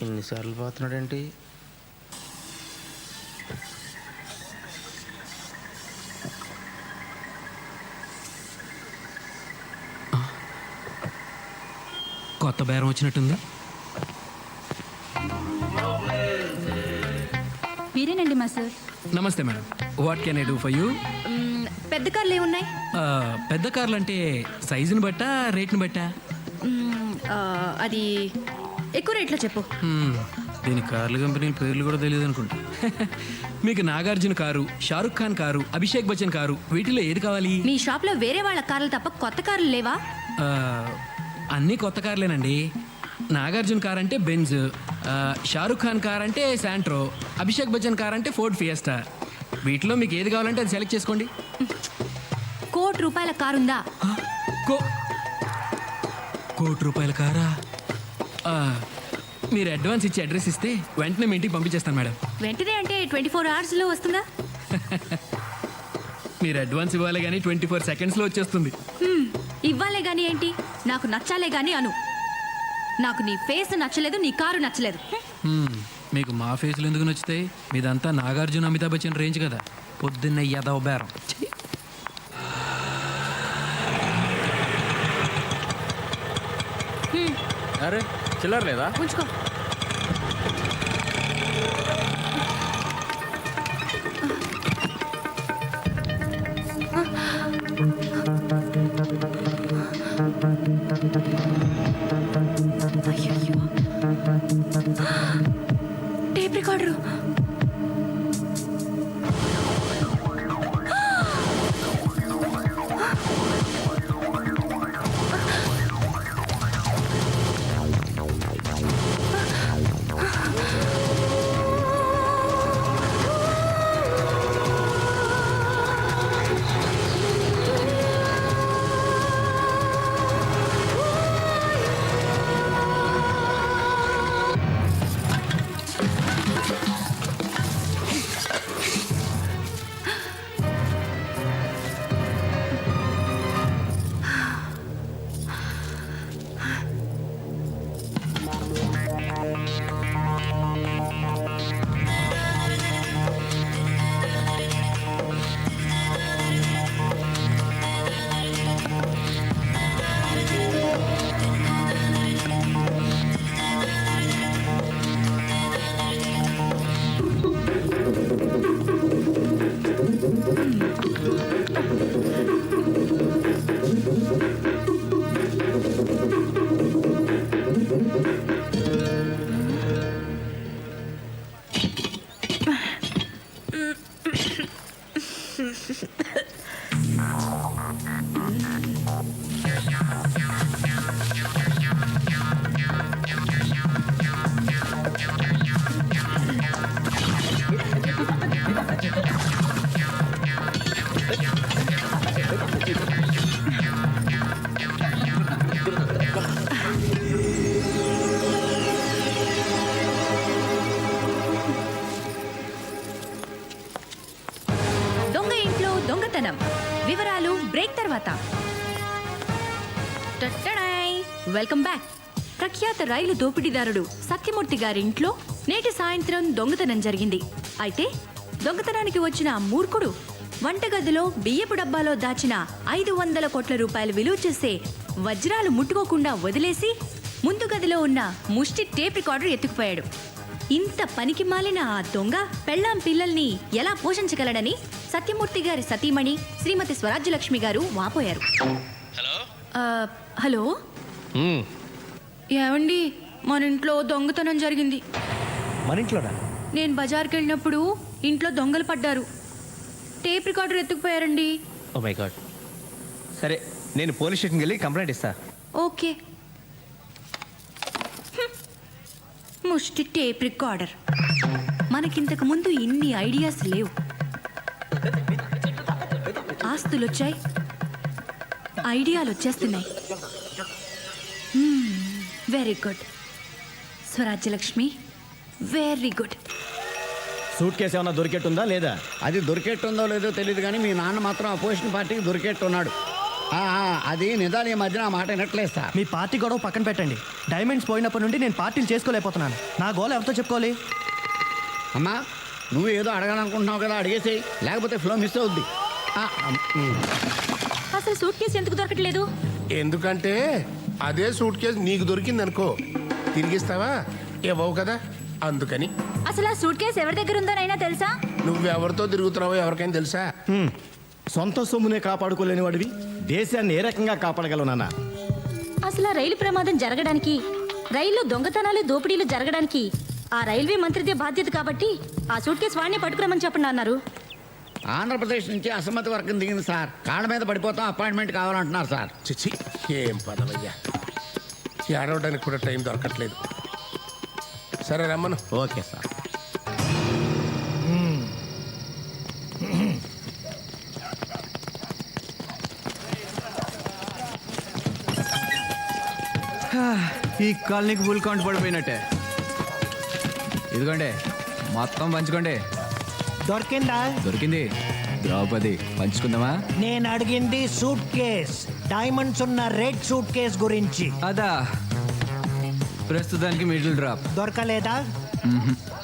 ఎన్నిసార్లు పోతున్నాడేంటి? కొత్త బేరం వచ్చినట్టుంది. మీరేనండి మా సార్. నమస్తే madam, what can I do for you? పెద్ద కార్లు ఏమున్నాయి? పెద్ద కార్లు అంటే సైజుని బట్టా రేట్ని బట్టా? అది ఎక్కువ రేట్లో చెప్పు. దీని కార్ల కంపెనీ పేర్లు కూడా తెలియదు అనుకుంటా. మీకు Nagarjuna car, Shahrukh Khan car, Abhishek Bachchan car, వీటిలో ఏది కావాలి? మీ షాప్లో వేరే వాళ్ళ కార్లు తప్ప కొత్త కార్లు లేవా? అన్నీ కొత్త కార్లేనండి. నాగార్జున కార్ అంటే బెంజ్, షారుఖ్ ఖాన్ కార్ అంటే శాంట్రో, అభిషేక్ బచ్చన్ కార్ అంటే ఫోర్డ్ ఫియస్టా. వీటిలో మీకు ఏది కావాలంటే అది సెలెక్ట్ చేసుకోండి. ₹1,00,00,000 కారుందా? ₹1,00,00,000 కారా? మీరు అడ్వాన్స్ ఇచ్చి అడ్రస్ ఇస్తే వెంటనే మీ ఇంటికి పంపించేస్తాను మేడం. వెంటనే అంటే 24 అవర్స్లో వస్తుందా? మీరు అడ్వాన్స్ ఇవ్వాలి కానీ 24 సెకండ్స్లో వచ్చేస్తుంది. ఇవ్వాలే గాని ఏంటి, నాకు నచ్చాలే గాని అను. నాకు నీ ఫేస్ నచ్చలేదు, నీ కారు నచ్చలేదు. మీకు మా ఫేస్లు ఎందుకు నచ్చుతాయి? మీదంతా నాగార్జున అమితాబ్ బచ్చన్ రేంజ్ కదా. పొద్దున్న యదవ బేరం. అరే చిల్లర లేదా? ఉంచుకో. Tape recorder. దొంగ ఇంట్లో దొంగతనం వివరాలు బ్రేక్ తర్వాత. టట్టడాయ్! Welcome back. ప్రఖ్యాత రైలు దోపిడీదారుడు సత్యమూర్తి గారి ఇంట్లో నేటి సాయంత్రం దొంగతనం జరిగింది. అయితే దొంగతనానికి వచ్చిన ఆ మూర్ఖుడు వంటగదిలో బియ్యపు డబ్బాలో దాచిన 500 కోట్ల రూపాయలు విలువ చేసే వజ్రాలు ముట్టుకోకుండా వదిలేసి ముందు గదిలో ఉన్న ముష్టి టేప్ రికార్డర్ ఎత్తుకుపోయాడు. ఇంత పనికి మాలిన ఆ దొంగ పెళ్ళాం పిల్లల్ని ఎలా పోషించగలడని సత్యమూర్తి గారి సతీమణి శ్రీమతి స్వరాజ్యలక్ష్మి గారు వాపోయారు. హలో, ఏమండి, మన ఇంట్లో దొంగతనం జరిగింది. మన ఇంట్లోనా? నేను బజార్కి వెళ్ళినప్పుడు ఇంట్లో దొంగలు పడ్డారు. టేప్ రికార్డర్ ఎత్తుకుపోయారండి. Oh my god. సరే, నేను పోలీస్ స్టేషన్కి వెళ్ళి కంప్లైంట్ ఇస్తా. ఓకే. ముష్టి టేప్ రికార్డర్. మనకింతకు ముందు ఇన్ని ఐడియాస్ లేవు. ఆస్తులు వచ్చాయి, ఐడియాలు వచ్చేస్తున్నాయి. Very good Swarajyalakshmi, very good. Suit case ఏమన్నా దొరికేట్టుందా లేదా? అది దొరికేట్టుందో లేదో తెలియదు కానీ మీ నాన్న మాత్రం అపోజిషన్ పార్టీకి దొరికేట్టున్నాడు. అది నిజాలు ఈ మధ్యన ఆ మాట వినట్లేదు సార్. మీ పార్టీ గొడవ పక్కన పెట్టండి. డైమండ్స్ పోయినప్పటి నుండి నేను పార్టీలు చేసుకోలేకపోతున్నాను. నా గోల్ ఎవరితో చెప్పుకోవాలి? అమ్మా, నువ్వు ఏదో అడగాలనుకుంటున్నావు కదా, అడిగేసేయి, లేకపోతే ఫ్లో మిస్ అవుద్ది. అసలు సూట్ కేసు ఎందుకు దొరకట్లేదు? ఎందుకంటే అదే సూట్ కేసు నీకు దొరికింది అనుకో, తిరిగిస్తావా? ఇవ్వవు కదా, అందుకని. అసలు ఆ సూట్ కేసు ఎవరి దగ్గర ఉందోనైనా తెలుసా? నువ్వెవరితో తిరుగుతున్నావో ఎవరికైనా తెలుసా? సొంత సొమ్మునే కాపాడుకోలేని వాడివి దేశాన్ని ఏ రకంగా కాపాడగలవు నాన్న? అసలు ఆ రైలు ప్రమాదం జరగడానికి, రైల్లో దొంగతనాలు దోపిడీలు జరగడానికి ఆ రైల్వే మంత్రిదే బాధ్యత కాబట్టి ఆ సూట్ కేసు వాడిని పట్టుకురమని చెప్పండి అన్నారు. ఆంధ్రప్రదేశ్ నుంచి అసమ్మతి వర్గం దిగింది సార్. కాళ్ళ మీద పడిపోతాం, అపాయింట్మెంట్ కావాలంటున్నారు సార్. చిచ్చి, ఏం పదవయ్యా, ఏడవడానికి కూడా టైం దొరకట్లేదు. సరే రమ్మను. Okay sir. ఈ కాలనీకి ఫుల్ కౌంట్ పడిపోయినట్టే. ఇదిగోండి, మొత్తం పంచుకోండి. దొరికిందా? దొరికింది. ద్రౌపది, పంచుకుందామా? నేను అడిగింది సూట్ కేస్, డైమండ్స్ ఉన్న రెడ్ సూట్ కేస్ గురించి. అదా, ప్రస్తుతానికి మిడిల్ డ్రాప్. దొరకలేదా?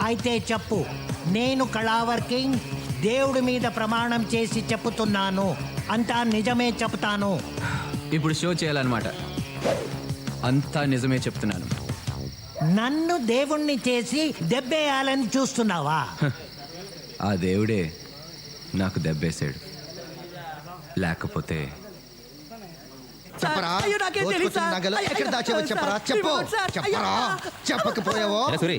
అయితే చెప్పు. నేను కళావర్ కింగ్ దేవుడి మీద ప్రమాణం చేసి చెప్పుతున్నాను, అంతా నిజమే చెప్తాను. ఇప్పుడు షో చేయాలన్నమాట. అంతా నిజమే చెప్తున్నాను. నన్ను దేవుణ్ణి చేసి దెబ్బేయాలని చూస్తున్నావా? ఆ దేవుడే నాకు దెబ్బేశాడు. లేకపోతే చెప్పరా, దోచుకొచ్చిన నగలు ఎక్కడ దాచావో చెప్పరా, చెప్పు. చెప్పరా, చెప్పకపోయావో. సూరి,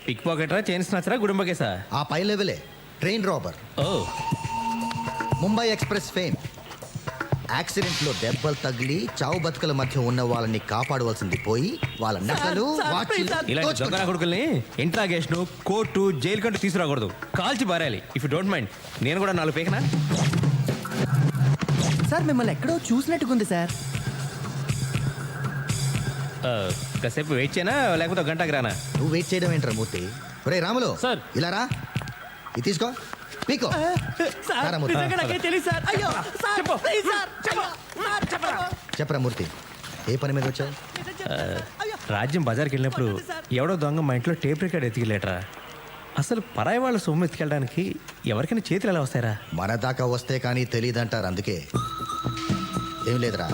పిక్ పాకెటరా, చైన్ స్నాచరా, గుడుంబకేసా? ఆ పై లెవెలే ట్రైన్ రాబర్. ఓ, ముంబై ఎక్స్ప్రెస్ ఫేమ్. యాక్సిడెంట్లో దెబ్బలు తగిలి చావు బతుకల మధ్య ఉన్న వాళ్ళని కాపాడవలసింది పోయి వాళ్ళ నగలు, వాచీలు ఇలాంటి దొంగ కొడుకుల్ని ఇంట్రాగేషన్, కోర్టు, జైలు కంటూ తీసుకురాకూడదు. కాల్చి పారేయాలి. ఇఫ్ యూ డోంట్ మైండ్, నేను కూడా 4 పేకనా? సార్, మిమ్మల్ని ఎక్కడో చూసినట్టుకుంది సార్. కాసేపు వెయిట్ చేయనా, లేకపోతే గంటకి రానా? నువ్వు వెయిట్ చేయడం ఏంట్రా మూర్తి? ఒరే రాములు, సార్. ఇలా రా, ఇది తీసుకో, పీకో. రారా మూర్తి. చెప్పరా మూర్తి, ఏ పని మీద వచ్చావు? రాజ్యం బజార్కి వెళ్ళినప్పుడు ఎవడో దొంగ మా ఇంట్లో టేప్ రికార్డ్ ఎత్తికెళ్ళేట్రా. అసలు పరాయి వాళ్ళ సొమ్ము ఎత్తుకెళ్ళడానికి ఎవరికైనా చేతులు ఎలా వస్తాయరా? మన దాకా వస్తే కానీ తెలియదంటారు. అందుకే ఏం లేదురా,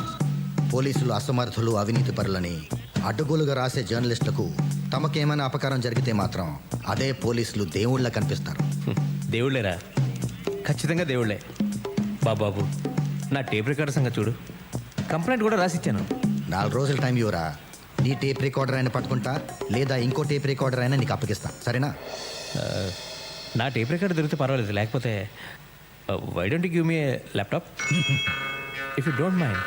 పోలీసులు అసమర్థులు, అవినీతి పరులని అడ్డగోలుగా రాసే జర్నలిస్టులకు తమకేమైనా అపకారం జరిగితే మాత్రం అదే పోలీసులు దేవుళ్ళ కనిపిస్తారు. దేవుళ్ళేరా, ఖచ్చితంగా దేవుళ్ళే. బాబాబు, నా టేప్ రికార్డర్ సంగతి చూడు. కంప్లైంట్ కూడా రాసిచ్చాను. 4 రోజుల టైం ఇవ్వరా, నీ టేప్ రికార్డర్ అయినా పట్టుకుంటా, లేదా ఇంకో టేప్ రికార్డర్ అయినా నీకు అప్పగిస్తా, సరేనా? నా టేప్ రికార్డర్ దొరికితే పర్వాలేదు, లేకపోతే why don't give me laptop if you don't mind.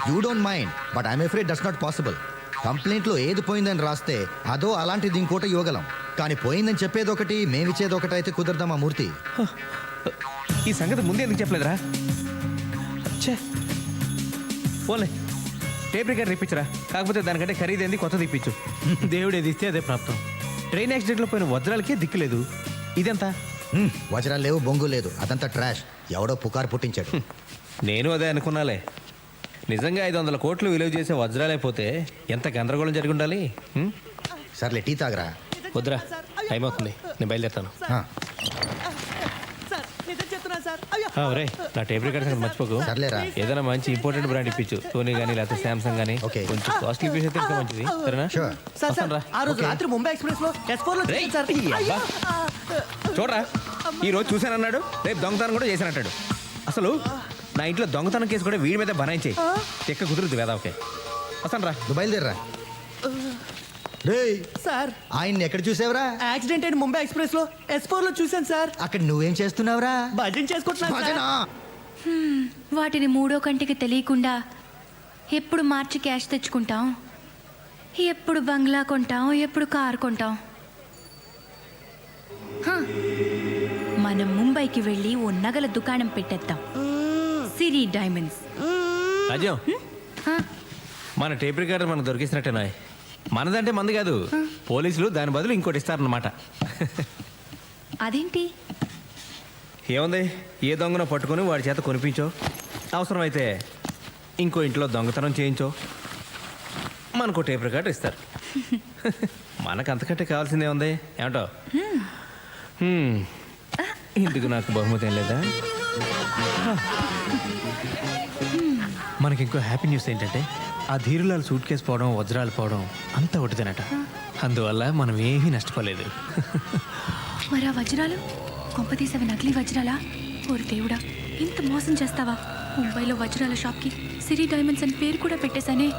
You don't mind but I'm afraid that's not possible. కంప్లైంట్లో ఏది పోయిందని రాస్తే అదో అలాంటిది ఇంకోటి ఇవ్వగలం, కానీ పోయిందని చెప్పేది ఒకటి మేమిచ్చేది ఒకటి అయితే కుదరదామా మూర్తి? ఈ సంగతి ముందే ఎందుకు చెప్పలేదురా? ఛే, పోలే టేప్ రికార్డర్ ఇప్పించరా, కాకపోతే దానికంటే ఖరీదైంది కొత్తది ఇప్పించు. దేవుడు ఏది ఇస్తే అదే ప్రాప్తం. ట్రైన్ యాక్సిడెంట్లో పోయిన వజ్రాలకే దిక్కులేదు, ఇదంతా వజ్రాలు లేవు, బొంగు లేదు, అదంతా ట్రాష్. ఎవడో పుకారు పుట్టించాడు. నేను అదే అనుకున్నాలే. నిజంగా 500 కోట్లు విలువ చేసే వజ్రాలైపోతే ఎంత గందరగోళం జరిగి ఉండాలి. సర్లే టీ తాగరా. వద్దురా, టైం అవుతుంది, నేను బయలుదేరుతాను. ఒరే, నా టేప్ రికార్డ్ సంగతి మర్చిపోకు. సర్లేరా. ఏదైనా మంచి ఇంపార్టెంట్ బ్రాండ్ ఇప్పించు, సోనీ కానీ లేకపోతే శాంసంగ్ కానీ. కొంచెం కాస్ట్లీ పీస్ అయితే ఇంకా మంచిది, సరేనా? వస్తాను రా. ఆ రోజు రాత్రి ముంబై ఎక్స్ప్రెస్ లో S4 లో రేయ్, సార్. అబ్బా. చూడరా, ఈ రోజు చూశానన్నాడు, రేపు దొంగతనం కూడా చేశానంటాడు. అసలు నా ఇంట్లో దొంగతనం కేసు కూడా వీడి మీద బనాయించేయి. ఎక్క కుదురుద్ది వేదా. ఓకే, వస్తాను రా. నువ్వు బయలుదేరరా. రేయ్ సార్, ఆయన్ని ఎక్కడ చూసావురా? యాక్సిడెంట్ అయిన ముంబై ఎక్స్ప్రెస్ లో S4 లో చూశాను సార్. అక్కడ నువ్వేం చేస్తున్నావురా? భజన చేసుకుంటున్నాను సార్. భజనా? వాటిని మూడో కంటికి తెలియకుండా ఎప్పుడు మార్చి క్యాష్ తెచ్చుకుంటాం, ఎప్పుడు బంగ్లా కొంటాం, ఎప్పుడు కారు కొంటాం. హ, మనం ముంబైకి వెళ్ళి ఓ నగల దుకాణం పెట్టేద్దాం, సిరి డైమండ్స్. రాజ్యం, మన టేప్ రికార్డర్ మనకు దొరికిసినట్టేనా? మనదంటే మంది కాదు, పోలీసులు దాని బదులు ఇంకోటి ఇస్తారన్నమాట. అదేంటి? ఏముంది, ఏ దొంగను పట్టుకొని వాడి చేత కొనిపించో, అవసరమైతే ఇంకో ఇంట్లో దొంగతనం చేయించో, మనకు టేప్ రికార్డర్ ఇస్తారు. మనకు అంతకంటే కావాల్సిందే ఉంది, ఏమంటావు? ఇందుకు నాకు బహుమతి ఏం లేదా? మనకి ఇంకో హ్యాపీ న్యూస్ ఏంటంటే ఆ ధీరులాల్ సూట్ కేసు పోవడం, వజ్రాలు పోవడం అంతా ఒకటిదేనట. అందువల్ల మనం ఏమీ నష్టపోలేదు. మరి ఆ వజ్రాలు కొంపతీసవి నకిలీ వజ్రాలా? ఓరి దేవుడా, ఇంత మోసం చేస్తావా? ముంబైలో వజ్రాల షాప్కి సిరి డైమండ్స్ అని పేరు కూడా పెట్టేశానే.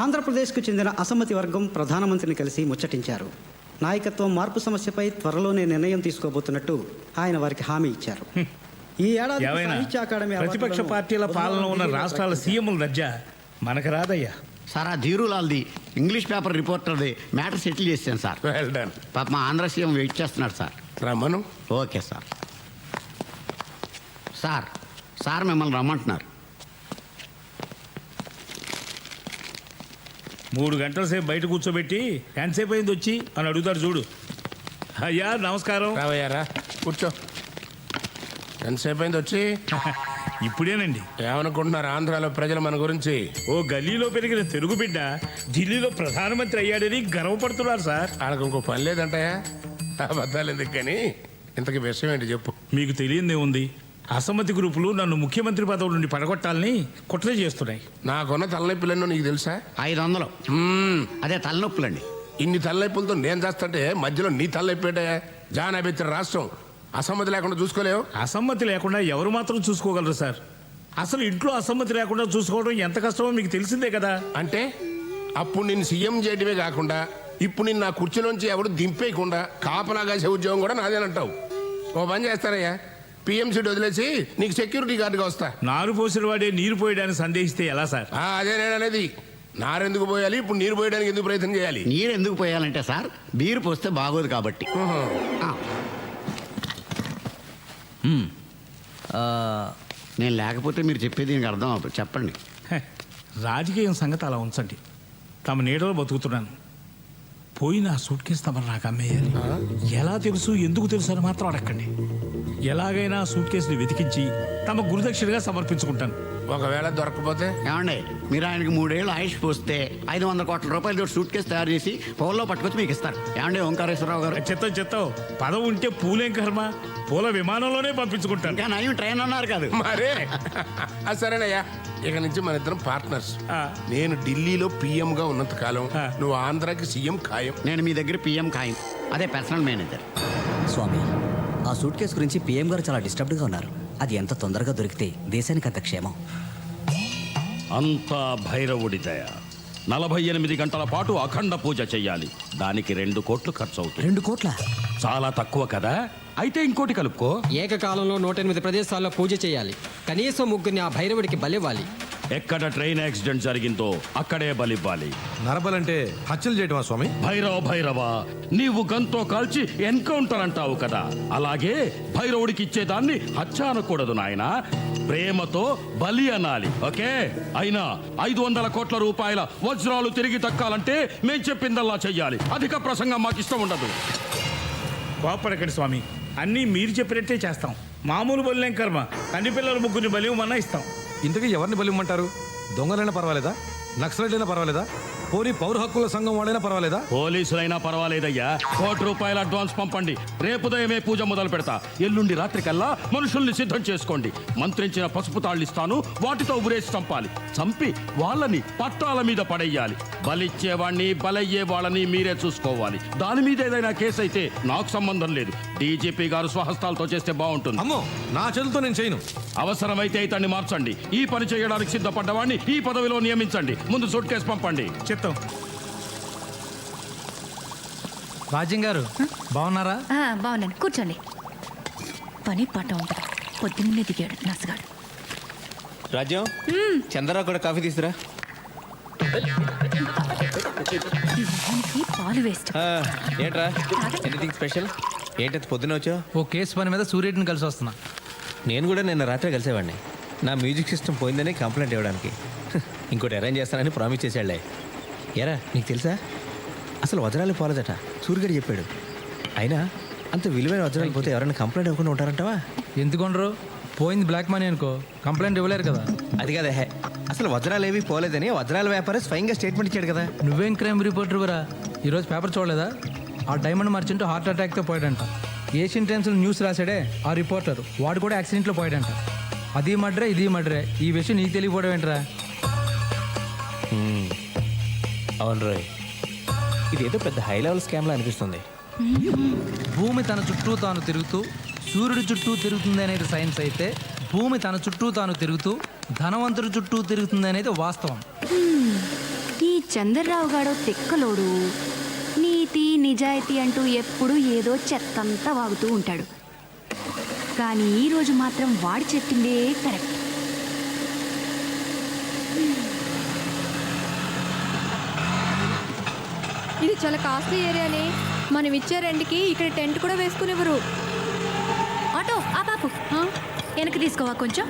ఆంధ్రప్రదేశ్కు చెందిన అసమ్మతి వర్గం ప్రధానమంత్రిని కలిసి ముచ్చటించారు. నాయకత్వం మార్పు సమస్యపై త్వరలోనే నిర్ణయం తీసుకోబోతున్నట్టు ఆయన వారికి హామీ ఇచ్చారు. ఈ ఏడాది సాహిత్య అకాడమీ ప్రతిపక్ష పార్టీల పాలన ఉన్న రాష్ట్రాల సీఎంల దర్జా మనకు రాదయ్యా. సార్, ఆ ధీరులాల్ది ఇంగ్లీష్ పేపర్ రిపోర్టర్ది మ్యాటర్ సెటిల్ చేశాను సార్. Well done. పాప మా ఆంధ్ర సీఎం వెయిట్ చేస్తున్నాడు సార్. రమ్మను. Okay sir. సార్, సార్ మిమ్మల్ని రమ్మంటున్నారు. 3 గంటల సేపు బయట కూర్చోబెట్టి ఎంతసేపు అయింది వచ్చి అని అడుగుతాడు చూడు. అయ్యా నమస్కారం. రావయ్యారా, కూర్చో. ఎంతసేపు అయింది వచ్చి? ఇప్పుడేనండి. ఏమనుకుంటున్నారు ఆంధ్రాలో ప్రజలు మన గురించి? ఓ గల్లీలో పెరిగిన తెలుగు బిడ్డ ఢిల్లీలో ప్రధానమంత్రి అయ్యాడని గర్వపడుతున్నారు సార్. వాళ్ళకి ఇంకో పని లేదంటాయా? అబద్ధాలు ఎందుకు కానీ ఇంతకీ విషయం ఏంటి చెప్పు. మీకు తెలియందే ఉంది, అసమ్మతి గ్రూపులు నన్ను ముఖ్యమంత్రి పదవి నుండి పడగొట్టాలని కుట్ర చేస్తున్నాయి. నాకున్న తలనొప్పులెన్నో నీకు తెలుసా? 500. అదే తలనొప్పులండి. ఇన్ని తలనొప్పులతో నేను చేస్తుంటే మధ్యలో నీ తలనొప్పేటే? జానాబెత్తిన రాష్ట్రం అసమ్మతి లేకుండా చూసుకోలేవు. అసమ్మతి లేకుండా ఎవరు మాత్రం చూసుకోగలరు సార్? అసలు ఇంట్లో అసమ్మతి లేకుండా చూసుకోవడం ఎంత కష్టమో మీకు తెలిసిందే కదా. అంటే అప్పుడు నిన్ను సీఎం చేయడమే కాకుండా ఇప్పుడు నిన్ను నా కుర్చీలోంచి ఎవడు దింపేయకుండా కాపలా కాసే ఉద్యోగం కూడా నాదేనంటావు. ఓ పని చేస్తారయ్యా, పిఎంసీ వదిలేసి నీకు సెక్యూరిటీ గార్డుగా వస్తా. నారు పోసిన వాడే నీరు పోయడానికి సందేహిస్తే ఎలా సార్? అదే నేను అనేది. నారెందుకు పోయాలి, ఇప్పుడు నీరు పోయడానికి ఎందుకు ప్రయత్నం చేయాలి? నీరు ఎందుకు పోయాలంటే సార్, బీరు పోస్తే బాగోదు కాబట్టి. నేను లేకపోతే మీరు చెప్పేది దీనికి అర్థం అవుతుంది. చెప్పండి. రాజకీయం సంగతి అలా ఉంచండి. తమ నీడలో బతుకుతున్నాను. పోయిన ఆ సూట్ కేసు తమరు నాకు అమ్మేయాలి. ఎలా తెలుసు, ఎందుకు తెలుసు అని మాత్రం అడగండి. ఎలాగైనా సూట్ కేసుని వెతికించి తమ గురుదక్షిణగా సమర్పించుకుంటాను. ఒకవేళ దొరకకపోతే? ఏమండి, మీరు ఆయనకి 3 ఏళ్ళు ఆయుష్ పోస్తే 500 కోట్ల రూపాయలు సూట్ కేసు తయారు చేసి పౌల్లో పట్టుకొచ్చి మీకు ఇస్తారు. ఏమండి ఓంకారేశ్వరరావు గారు? చెత్తం పదవి ఉంటే పూలేం కర్మ, పూల విమానంలోనే పంపించుకుంటాను. ఇంకా నయం ట్రైన్ అన్నారు కాదు మరే. సరేనయ్యా, ఇక నుంచి మన ఇద్దరం పార్ట్నర్స్. నేను ఢిల్లీలో పిఎం గా ఉన్నంత కాలం నువ్వు ఆంధ్రాకి సీఎం ఖాయం. నేను మీ దగ్గర పిఎం ఖాయం, అదే పర్సనల్ మేనేజర్. స్వామి, ఆ సూట్ కేసు గురించి పిఎం గారు చాలా డిస్టర్బ్డ్గా ఉన్నారు. అది ఎంత తొందరగా దొరికితే దేశానికి అంత క్షేమం. అంతా భైరవుడి దయ. 48 గంటల పాటు అఖండ పూజ చెయ్యాలి. దానికి 2 కోట్లు ఖర్చు అవుతుంది. 2 కోట్ల? చాలా తక్కువ కదా? అయితే ఇంకోటి కలుపుకో. ఏకకాలంలో 108 ప్రదేశాల్లో పూజ చేయాలి. కనీసం 3 ఆ భైరవుడికి బలివ్వాలి. ఎక్కడ ట్రైన్ యాక్సిడెంట్ జరిగిందో అక్కడే బలివ్వాలి. నరబలంటే హత్యలు చేయటమా స్వామి? భైరవ నీవు గంతో కాల్చి ఎన్కౌంటర్ అంటావు కదా, అలాగే భైరవుడికి ఇచ్చేదాన్ని హత్య అనకూడదు నాయన, ప్రేమతో బలి అనాలి. ఓకే? అయినా 500 కోట్ల రూపాయల వజ్రాలు తిరిగి దక్కాలంటే మేం చెప్పిందల్లా చెయ్యాలి. అధిక ప్రసంగం మాకు ఇష్టం ఉండదు. కోపడకండి స్వామి, అన్నీ మీరు చెప్పినట్టే చేస్తాం. మామూలు బలిలేం కర్మ, కన్ని పిల్లల ముగ్గురిని బలివ్వమన్నా ఇస్తాం. ఇంతకీ ఎవరిని బలిమ్మంటారు? దొంగలైనా పర్వాలేదా? నక్సలైట్లైనా పర్వాలేదా? పోనీ పౌర హక్కుల సంఘం వాళ్ళైనా పర్వాలేదా? పోలీసులైనా పర్వాలేదయ్యా. 1 కోటి రూపాయల అడ్వాన్స్ పంపండి. రేపు ఉదయమే పూజ మొదలు పెడతా. ఎల్లుండి రాత్రికల్లా మనుషుల్ని సిద్ధం చేసుకోండి. మంత్రించిన పసుపు తాళ్ళిస్తాను, వాటితో ఉరేసి చంపాలి. చంపి వాళ్ళని పట్టాల మీద పడేయాలి. బలిచ్చేవాణ్ణి బలయ్యే వాళ్ళని మీరే చూసుకోవాలి. దాని మీద ఏదైనా కేసు అయితే నాకు సంబంధం లేదు. డీజీపీ గారు స్వహస్తాలతో చేస్తే బాగుంటుంది. అమ్మో, నా చేతులతో నేను చేయను. అవసరమైతే ఇతన్ని మార్చండి. ఈ పని చేయడానికి సిద్ధపడ్డవాడిని ఈ పదవిలో నియమించండి. ముందు సూట్ కేసు పంపండి. చెప్తాం. రాజ్యం గారు బాగున్నారా? బాగున్నాను, కూర్చోండి. పని పాట ఉంటుంది. పొద్దున్నే దిగాడు నసగాడు. రాజ్యం, చంద్రరావు కూడా కాఫీ తీసుకురా. పాలు వేస్ట్. ఏంట్రా, ఎనీథింగ్ స్పెషల్? ఏంటది పొద్దున వచ్చావు? ఓ కేసు పని మీద సూర్యుడిని కలిసి వస్తున్నా. నేను కూడా నిన్న రాత్రి కలిసేవాడిని. నా మ్యూజిక్ సిస్టమ్ పోయిందని కంప్లైంట్ ఇవ్వడానికి. ఇంకోటి అరేంజ్ చేస్తానని ప్రామిస్ చేశాడులే. ఎరా, నీకు తెలుసా అసలు వజ్రాలు పోలేదట, సూర్యుడు చెప్పాడు. అయినా అంత విలువైన వజ్రాలు పోతే ఎవరైనా కంప్లైంట్ ఇవ్వకుండా ఉంటారంటావా? ఎందుకుండరు? పోయింది బ్లాక్ మనీ అనుకో, కంప్లైంట్ ఇవ్వలేరు కదా. అది కదా, అసలు వజ్రాలు ఏవి పోలేదని వజ్రాల వ్యాపారి స్వయంగా స్టేట్మెంట్ ఇచ్చాడు కదా. నువ్వేం క్రైమ్ రిపోర్టర్ వరా? ఈరోజు పేపర్ చూడలేదా? ఆ డైమండ్ మర్చెంట్ హార్ట్ అటాక్తో పోయాడంట. ఏషియన్ టైమ్స్లో న్యూస్ రాశాడే ఆ రిపోర్టర్, వాడు కూడా యాక్సిడెంట్లో పోయాడంట. అది మడ్రే ఇది మడ్రే, ఈ విషయం నీకు తెలియకపోవడం ఏంట్రా? అవును రోయ్, ఇదేదో పెద్ద హై లెవెల్ స్కామ్లా అనిపిస్తుంది. భూమి తన చుట్టూ తాను తిరుగుతూ సూర్యుడి చుట్టూ తిరుగుతుంది అనేది సైన్స్ అయితే, భూమి తన చుట్టూ తాను తిరుగుతూ ధనవంతుడి చుట్టూ తిరుగుతుంది అనేది వాస్తవం. ఈ చంద్రరావు గాడో తెక్కలోడు. నీతి నిజాయితీ అంటూ ఎప్పుడు ఏదో చెత్తంతా వాగుతూ ఉంటాడు. కానీ ఈరోజు మాత్రం వాడు చెప్పిందే కరెక్ట్. ఇది చాలా కాస్ట్లీ ఏరియానే. మనం ఇచ్చే రెంట్కి ఇక్కడ టెంట్ కూడా వేసుకునివ్వరు. ఆటో ఆ పాపు వెనక్కి తీసుకోవా కొంచెం.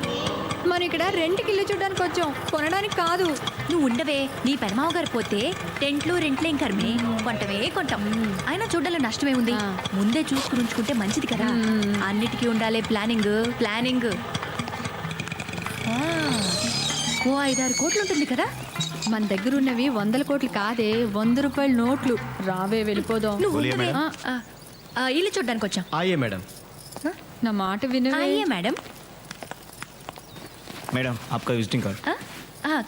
మనం ఇక్కడ రెంట్కి ఇల్లు చూడడానికి వచ్చాం, కొనడానికి కాదు. నువ్వు ఉండవే, నీ పెరమావ గారు పోతే టెంట్లు రెంట్లేం కర్మే, కొంటమే కొంటాం. అయినా చూడాలి, నష్టమే ఉంది. ముందే చూసుకుని ఉంచుకుంటే మంచిది కదా. అన్నిటికీ ఉండాలి ప్లానింగ్. ప్లానింగ్ ఓ 5-6 కోట్లు ఉంటుంది కదా. మన దగ్గర ఉన్నవి 100 కోట్లు కాదే, 100 రూపాయల నోట్లు. రావే వెళ్ళిపోదాం. నువ్వు ఉండవే. ఇల్లు చూడడానికి వచ్చాం. ఆయే మేడం. నా మాట వినవే. అయ్యే మేడం. మేడం आपका विजिटिंग कार्ड.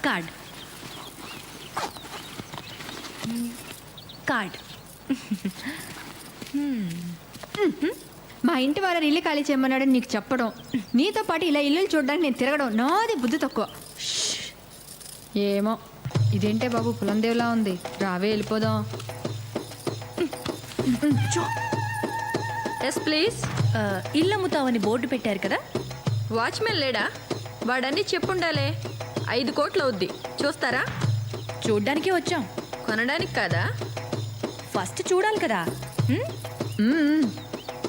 Card card. మా ఇంటి వారిని ఇల్లు ఖాళీ చేయమన్నాడని నీకు చెప్పడం, నీతో పాటు ఇలా ఇల్లు చూడడానికి నేను తిరగడం, నాది బుద్ధి తక్కువ. ఏమో ఇదేంటే బాబు పులందేవ్లా ఉంది. రావే వెళ్ళిపోదాం. Yes please. ఇల్లు అమ్ముతావని బోర్డు పెట్టారు కదా. వాచ్మెన్ లేడా? వాడన్నీ చెప్పుండాలే. 5 కోట్లు అవుద్ది, చూస్తారా? చూడ్డానికి వచ్చాం, కొనడానికి కాదా? ఫస్ట్ చూడాలి కదా.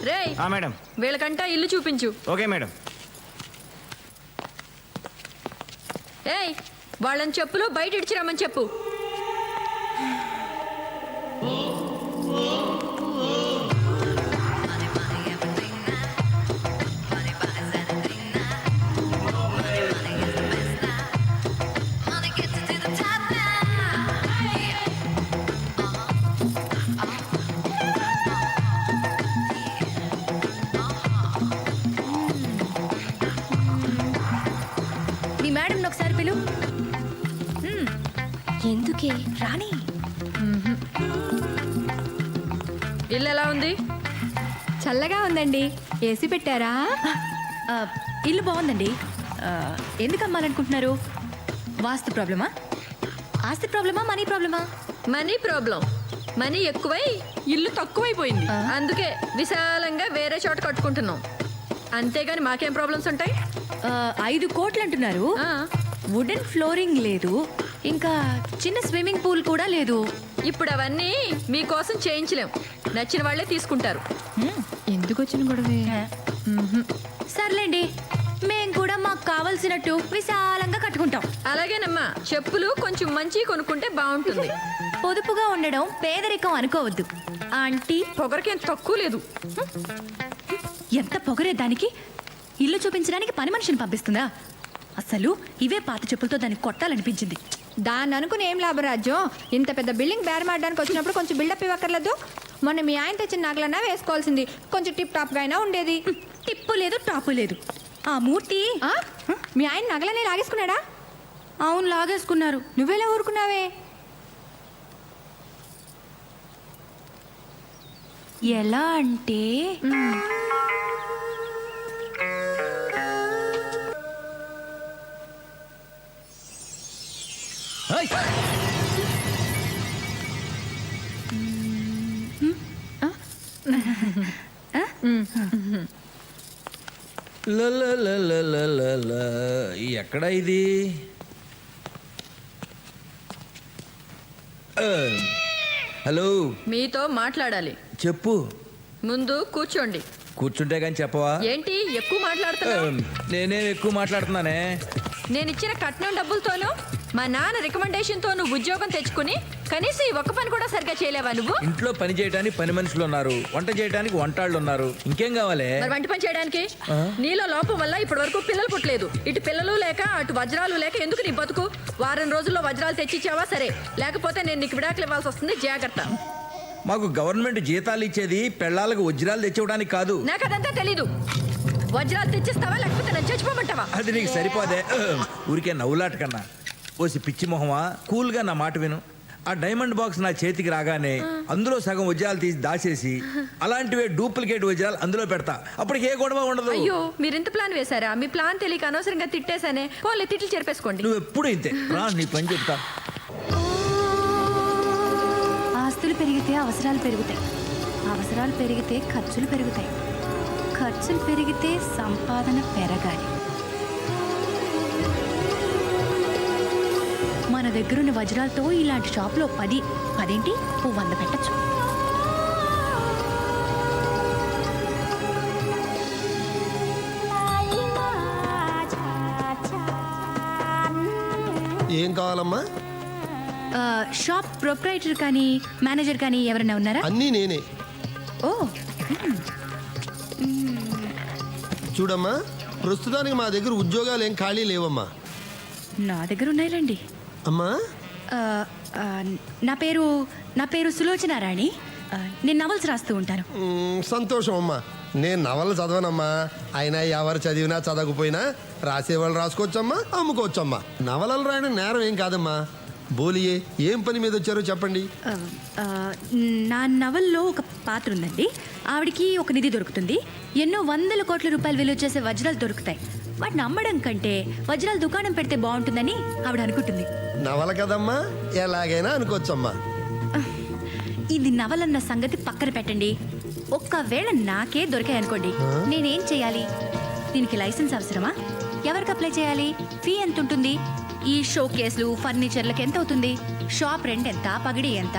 రేయ్ మేడం, వీళ్ళకంటా ఇల్లు చూపించు. Okay madam. ఏయ్, వాళ్ళని చెప్పులు బయట ఇడిచిరమ్మని చెప్పు. నీ మేడం ఒకసారి పిలు. ఎందుకే రాణి? ఇల్లు ఎలా ఉంది? చల్లగా ఉందండి. ఏసీ పెట్టారా? ఇల్లు బాగుందండి. ఎందుకు అమ్మాలనుకుంటున్నారు? వాస్తు ప్రాబ్లమా, ఆస్తి ప్రాబ్లమా, మనీ ప్రాబ్లమా? Money problem. మనీ ఎక్కువై ఇల్లు తక్కువైపోయింది. అందుకే విశాలంగా వేరే చోట కట్టుకుంటున్నాం. అంతేగాని మాకేం ప్రాబ్లమ్స్ ఉంటాయి? 5 కోట్లు అంటున్నారు. వుడెన్ ఫ్లోరింగ్ లేదు, ఇంకా చిన్న స్విమ్మింగ్ పూల్ కూడా లేదు. ఇప్పుడు అవన్నీ మీకోసం చేయించలేం. నచ్చిన వాళ్ళే తీసుకుంటారు. ఎందుకు వచ్చిన గొడవే? సర్లేండి, మేం కూడా మాకు కావలసినట్టు విశాలంగా కట్టుకుంటాం. అలాగేనమ్మా, చెప్పులు కొంచెం మంచి కొనుక్కుంటే బాగుంటుంది. పొదుపుగా ఉండడం పేదరికం అనుకోవద్దు ఆంటీ. పొగరకేం తక్కువ లేదు. ఎంత పొగరే దానికి! ఇల్లు చూపించడానికి పని మనిషిని పంపిస్తుందా? అసలు ఇవే పాత చెప్పులతో దాన్ని కొట్టాలనిపించింది. దాన్ని అనుకుని ఏం లాభరాజ్యం? ఇంత పెద్ద బిల్డింగ్ బేరమాడడానికి వచ్చినప్పుడు కొంచెం బిల్డప్ ఇవ్వక్కర్లేదు. మొన్న మీ ఆయన తెచ్చిన నగలన్నా వేసుకోవాల్సింది. కొంచెం టిప్ టాప్గా అయినా ఉండేది. టిప్పు లేదు, టాపు లేదు. ఆ మూర్తి మీ ఆయన నగలనే లాగేసుకున్నాడా? అవును, లాగేసుకున్నారు. నువ్వెలా ఊరుకున్నావే? ఎలా అంటే ఎక్కడ ఇది? హలో, మీతో మాట్లాడాలి. చెప్పు. ముందు కూర్చోండి. కూర్చుంటే కానీ చెప్పవా? ఏంటి ఎక్కువ మాట్లాడుతున్నావు? నేనేం ఎక్కువ మాట్లాడుతున్నానే? నేను ఇచ్చిన కట్నం డబ్బులతోనూ మా నాన్న రికమెండేషన్ తో నువ్వు ఉద్యోగం తెచ్చుకుని కనీసం ఈ ఒక్క పని కూడా సరిగ్గా చేయలేవా నువ్వు? ఇంట్లో పని చేయడానికి పని మనుషులు ఉన్నారు, వంట చేయడానికి వంటాళ్ళు ఉన్నారు, ఇంకేం కావాలి? మరి వంట పని చేయడానికి నీలో లోపం వల్ల ఇప్పటి వరకు పిల్లలు పుట్టలేదు. ఇటు పిల్లలు లేక అటు వజ్రాలు లేక ఎందుకు నీ బతుకు? వారం రోజుల్లో వజ్రాలు తెచ్చిచ్చావా సరే, లేకపోతే నేను నీకు విడాకులు ఇవ్వాల్సి వస్తుంది. జాగ్రత్త. మాకు గవర్నమెంట్ జీతాలు ఇచ్చేది పెళ్ళాలకు వజ్రాలు తెచ్చివ్వడానికి కాదు. నాకు అదంతా తెలీదు. వజ్రాలు తెచ్చిస్తావా లేకపోతే నన్ను చచ్చిపోమంటావా? అది నీకు సరిపోదే. ఊరికే నవ్వులాట కన్నా ఓసి పిచ్చి మొహమా, కూల్గా నా మాట విను. ఆ డైమండ్ బాక్స్ నా చేతికి రాగానే అందులో సగం వజ్రాలు తీసి దాచేసి అలాంటివే డూప్లికేట్ వజ్రాలు అందులో పెడతా. అప్పటికి ఏ గొడవ ఉండదు. అయ్యో, మీరు ఇంత ప్లాన్ వేశారా? మీ ప్లాన్ తెలియక అనవసరంగా తిట్టేశానే. పోలే, తిట్లు చెరిపేసుకోండి. నువ్వు ఎప్పుడు ఇంతే రా, నీ పని చెప్తా. ఆస్తులు పెరిగితే అవసరాలు పెరుగుతాయి, అవసరాలు పెరిగితే ఖర్చులు పెరుగుతాయి, ఖర్చులు పెరిగితే సంపాదన పెరగాలి. మన దగ్గరున్న వజ్రాలతో ఇలాంటి షాప్లో 10 100 పెట్టచ్చు. ఏం కావాలమ్మా? షాప్ ప్రొప్రైటర్ కానీ మేనేజర్ కానీ ఎవరైనా ఉన్నారా? అన్నీ నేనే. ఓ, చూడమ్మా, ప్రస్తుతానికి మా దగ్గర ఉద్యోగాలు ఏం ఖాళీ లేవమ్మా. నా దగ్గర ఉన్నాయిలండి. అమ్మా, నా పేరు సులోచన రాణి. నేను నవల్స్ రాస్తూ ఉంటాను. సంతోషం అమ్మా. నేను నవలు చదవనమ్మా. అయినా ఎవరు చదివినా చదవకపోయినా రాసేవాళ్ళు రాసుకోవచ్చమ్మా, అమ్ముకోవచ్చమ్మా. నవలలు రాయడం నేరం ఏం కాదమ్మా. బోలియే, ఏం పని మీద వచ్చారో చెప్పండి. నా నవల్లో ఒక పాత్ర ఉందండి. ఆవిడికి ఒక నిధి దొరుకుతుంది. ఎన్నో 100 కోట్ల రూపాయలు విలువ చేసే వజ్రాలు దొరుకుతాయి. వాటిని అమ్మడం కంటే వజ్రాల దుకాణం పెడితే బాగుంటుందని ఆవిడ అనుకుంటుంది. నవల కదమ్మా, ఎలాగైనా అనుకోవచ్చమ్మా. ఇది నవలన్న సంగతి పక్కన పెట్టండి. ఒక్కవేళ నాకే దొరికాయనుకోండి, నేనేం చేయాలి? దీనికి లైసెన్స్ అవసరమా? ఎవరికి అప్లై చేయాలి? ఫీ ఎంత ఉంటుంది? ఈ షో కేసులు ఫర్నిచర్లకు ఎంత అవుతుంది? షాప్ రెంట్ ఎంత? పగిడి ఎంత?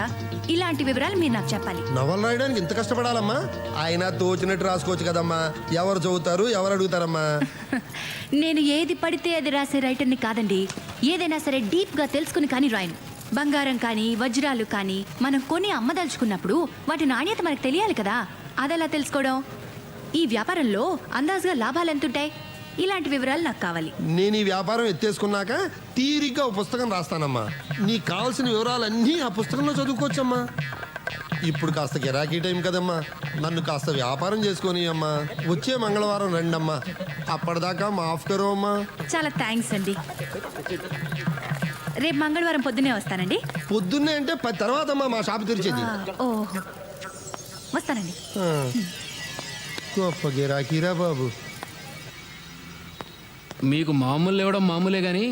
ఇలాంటి వివరాలు మీరు నాకు చెప్పాలి. నవలు రాయడానికి ఇంత కష్టపడాలమ్మా? ఆయన తోచినట్టు రాసుకోవచ్చు కదమ్మా. ఎవరు చదువుతారు, ఎవరు అడుగుతారమ్మా? నేను ఏది పడితే అది రాసే రైటర్ని కాదండి. ఏదైనా సరే డీప్గా తెలుసుకుని కానీ రాయను. బంగారం కానీ వజ్రాలు కానీ మనం కొని అమ్మదలుచుకున్నప్పుడు వాటి నాణ్యత మనకు తెలియాలి కదా. అదెలా తెలుసుకోవడం? ఈ వ్యాపారంలో అందాజుగా లాభాలు ఎంతుంటాయి? ఇలాంటి వివరాలు నాకు కావాలి. నేను ఈ వ్యాపారం ఎత్తేసుకున్నాక తీరిగ్గా ఒక పుస్తకం రాస్తానమ్మా. నీకు కావాల్సిన వివరాలన్నీ ఆ పుస్తకంలో చదువుకోవచ్చమ్మా. ఇప్పుడు కాస్త గిరాకీ టైం కదమ్మా, నన్ను కాస్త వ్యాపారం చేసుకొని అమ్మా. వచ్చే మంగళవారం రండమ్మా. అప్పటిదాకా మాఫ్ కరో అమ్మా. చాలా థ్యాంక్స్ అండి. రేపు మంగళవారం పొద్దున్నే వస్తానండి. పొద్దున్నే అంటే 10 తర్వాత అమ్మా మా షాప్ తెరిచేది. ఓహో, వస్తానండి. గొప్ప గిరాకీరా బాబు. మీకు మామూలు ఇవ్వడం మామూలే కానీ